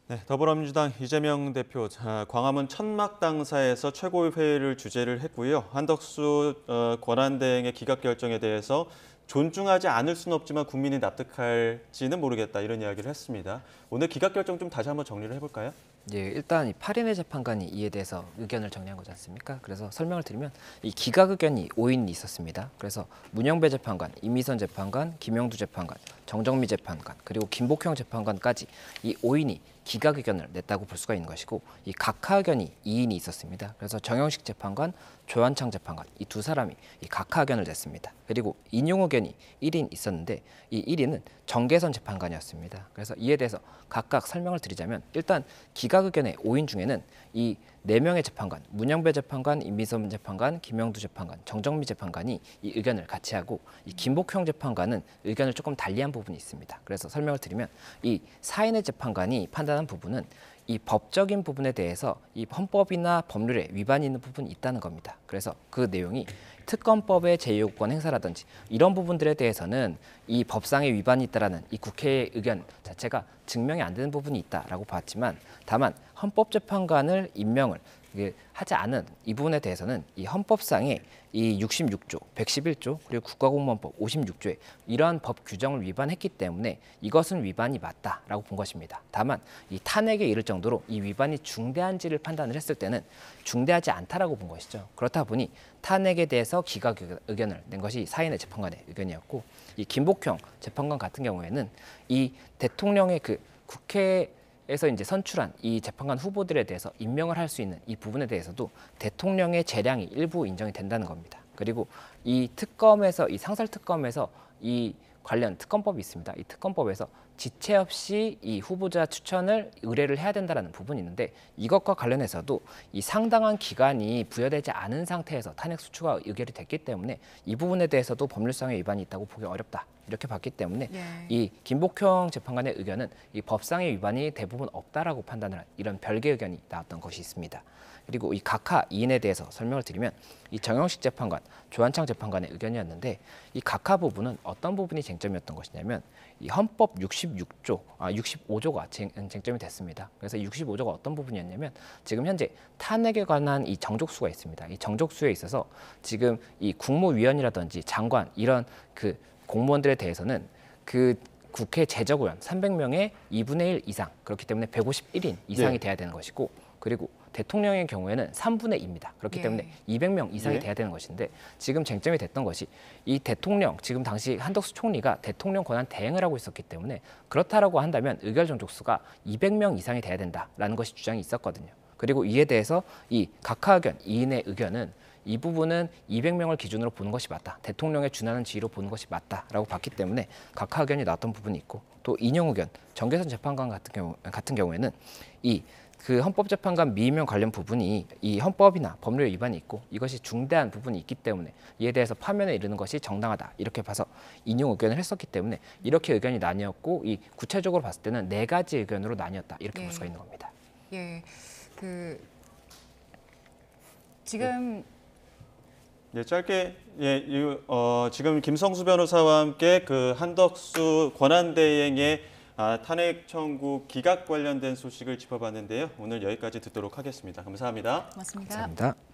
네, 더불어민주당 이재명 대표, 광화문 천막당사에서 최고회의를 주재를 했고요. 한덕수 권한대행의 기각 결정에 대해서 존중하지 않을 수는 없지만 국민이 납득할지는 모르겠다 이런 이야기를 했습니다. 오늘 기각 결정 좀 다시 한번 정리를 해볼까요? 예, 일단 이 8인의 재판관이 이에 대해서 의견을 정리한 거지 않습니까? 그래서 설명을 드리면 이 기각 의견이 5인이 있었습니다. 그래서 문영배 재판관, 임희선 재판관, 김영두 재판관, 정정미 재판관, 그리고 김복형 재판관까지 이 5인이 기각 의견을 냈다고 볼 수가 있는 것이고 이 각하 의견이 2인이 있었습니다. 그래서 정영식 재판관, 조한창 재판관 이 두 사람이 이 각하 의견을 냈습니다. 그리고 인용 의견이 1인 있었는데 이 1인은 정계선 재판관이었습니다. 그래서 이에 대해서 각각 설명을 드리자면 일단 기각 의견의 5인 중에는 이 4명의 재판관, 문영배 재판관, 임미선 재판관, 김영두 재판관, 정정미 재판관이 이 의견을 같이 하고 이 김복형 재판관은 의견을 조금 달리한 부분이 있습니다. 그래서 설명을 드리면 이 4인의 재판관이 판단한 부분은 이 법적인 부분에 대해서 이 헌법이나 법률에 위반이 있는 부분이 있다는 겁니다. 그래서 그 내용이 특검법의 제2요구권 행사라든지 이런 부분들에 대해서는 이 법상의 위반이 있다라는 이 국회의 의견 자체가 증명이 안 되는 부분이 있다라고 봤지만 다만 헌법재판관을 임명을 하지 않은 이 부분에 대해서는 이 헌법상의 이 66조, 111조 그리고 국가공무원법 56조에 이러한 법 규정을 위반했기 때문에 이것은 위반이 맞다라고 본 것입니다. 다만 이 탄핵에 이를 정도로 이 위반이 중대한지를 판단을 했을 때는 중대하지 않다라고 본 것이죠. 그렇다 보니 탄핵에 대해서 기각 의견을 낸 것이 4인의 재판관의 의견이었고 이 김복형 재판관 같은 경우에는 이 대통령의 그 국회에서 이제 선출한 이 재판관 후보들에 대해서 임명을 할 수 있는 이 부분에 대해서도 대통령의 재량이 일부 인정이 된다는 겁니다. 그리고 이 특검에서 이 상설특검에서 이 관련 특검법이 있습니다. 이 특검법에서 지체 없이 이 후보자 추천을 의뢰를 해야 된다는 부분이 있는데 이것과 관련해서도 이 상당한 기간이 부여되지 않은 상태에서 탄핵 수추가 의결이 됐기 때문에 이 부분에 대해서도 법률상의 위반이 있다고 보기 어렵다. 이렇게 봤기 때문에 이 김복형 재판관의 의견은 이 법상의 위반이 대부분 없다라고 판단을 한 이런 별개 의견이 나왔던 것이 있습니다. 그리고 이 각하 2인에 대해서 설명을 드리면 이 정영식 재판관, 조한창 재판관의 의견이었는데 이 각하 부분은 어떤 부분이 쟁점이었던 것이냐면 이 헌법 65조가 쟁점이 됐습니다. 그래서 65조가 어떤 부분이었냐면 지금 현재 탄핵에 관한 이 정족수가 있습니다. 이 정족수에 있어서 지금 이 국무위원이라든지 장관 이런 그 공무원들에 대해서는 그 국회 제적의원 300명의 2분의 1 이상 그렇기 때문에 151인 이상이 돼야 되는 것이고 그리고 대통령의 경우에는 3분의 2입니다. 그렇기 때문에 200명 이상이 돼야 되는 것인데 지금 쟁점이 됐던 것이 이 대통령 지금 당시 한덕수 총리가 대통령 권한 대행을 하고 있었기 때문에 그렇다라고 한다면 의결 정족수가 200명 이상이 돼야 된다라는 것이 주장이 있었거든요. 그리고 이에 대해서 이 각하 의견 2인의 의견은 이 부분은 200명을 기준으로 보는 것이 맞다. 대통령에 준하는 지위로 보는 것이 맞다라고 봤기 때문에 각하 의견이 나왔던 부분이 있고 또 인용 의견, 정계선 재판관 같은 경우에는 이 그 헌법재판관 미임명 관련 부분이 이 헌법이나 법률 위반이 있고 이것이 중대한 부분이 있기 때문에 이에 대해서 파면에 이르는 것이 정당하다 이렇게 봐서 인용 의견을 했었기 때문에 이렇게 의견이 나뉘었고 이 구체적으로 봤을 때는 4가지 의견으로 나뉘었다 이렇게 볼 수가 있는 겁니다. 지금 짧게 지금 김성수 변호사와 함께 그 한덕수 권한대행의 탄핵 청구 기각 관련된 소식을 짚어봤는데요. 오늘 여기까지 듣도록 하겠습니다. 감사합니다. 고맙습니다. 감사합니다.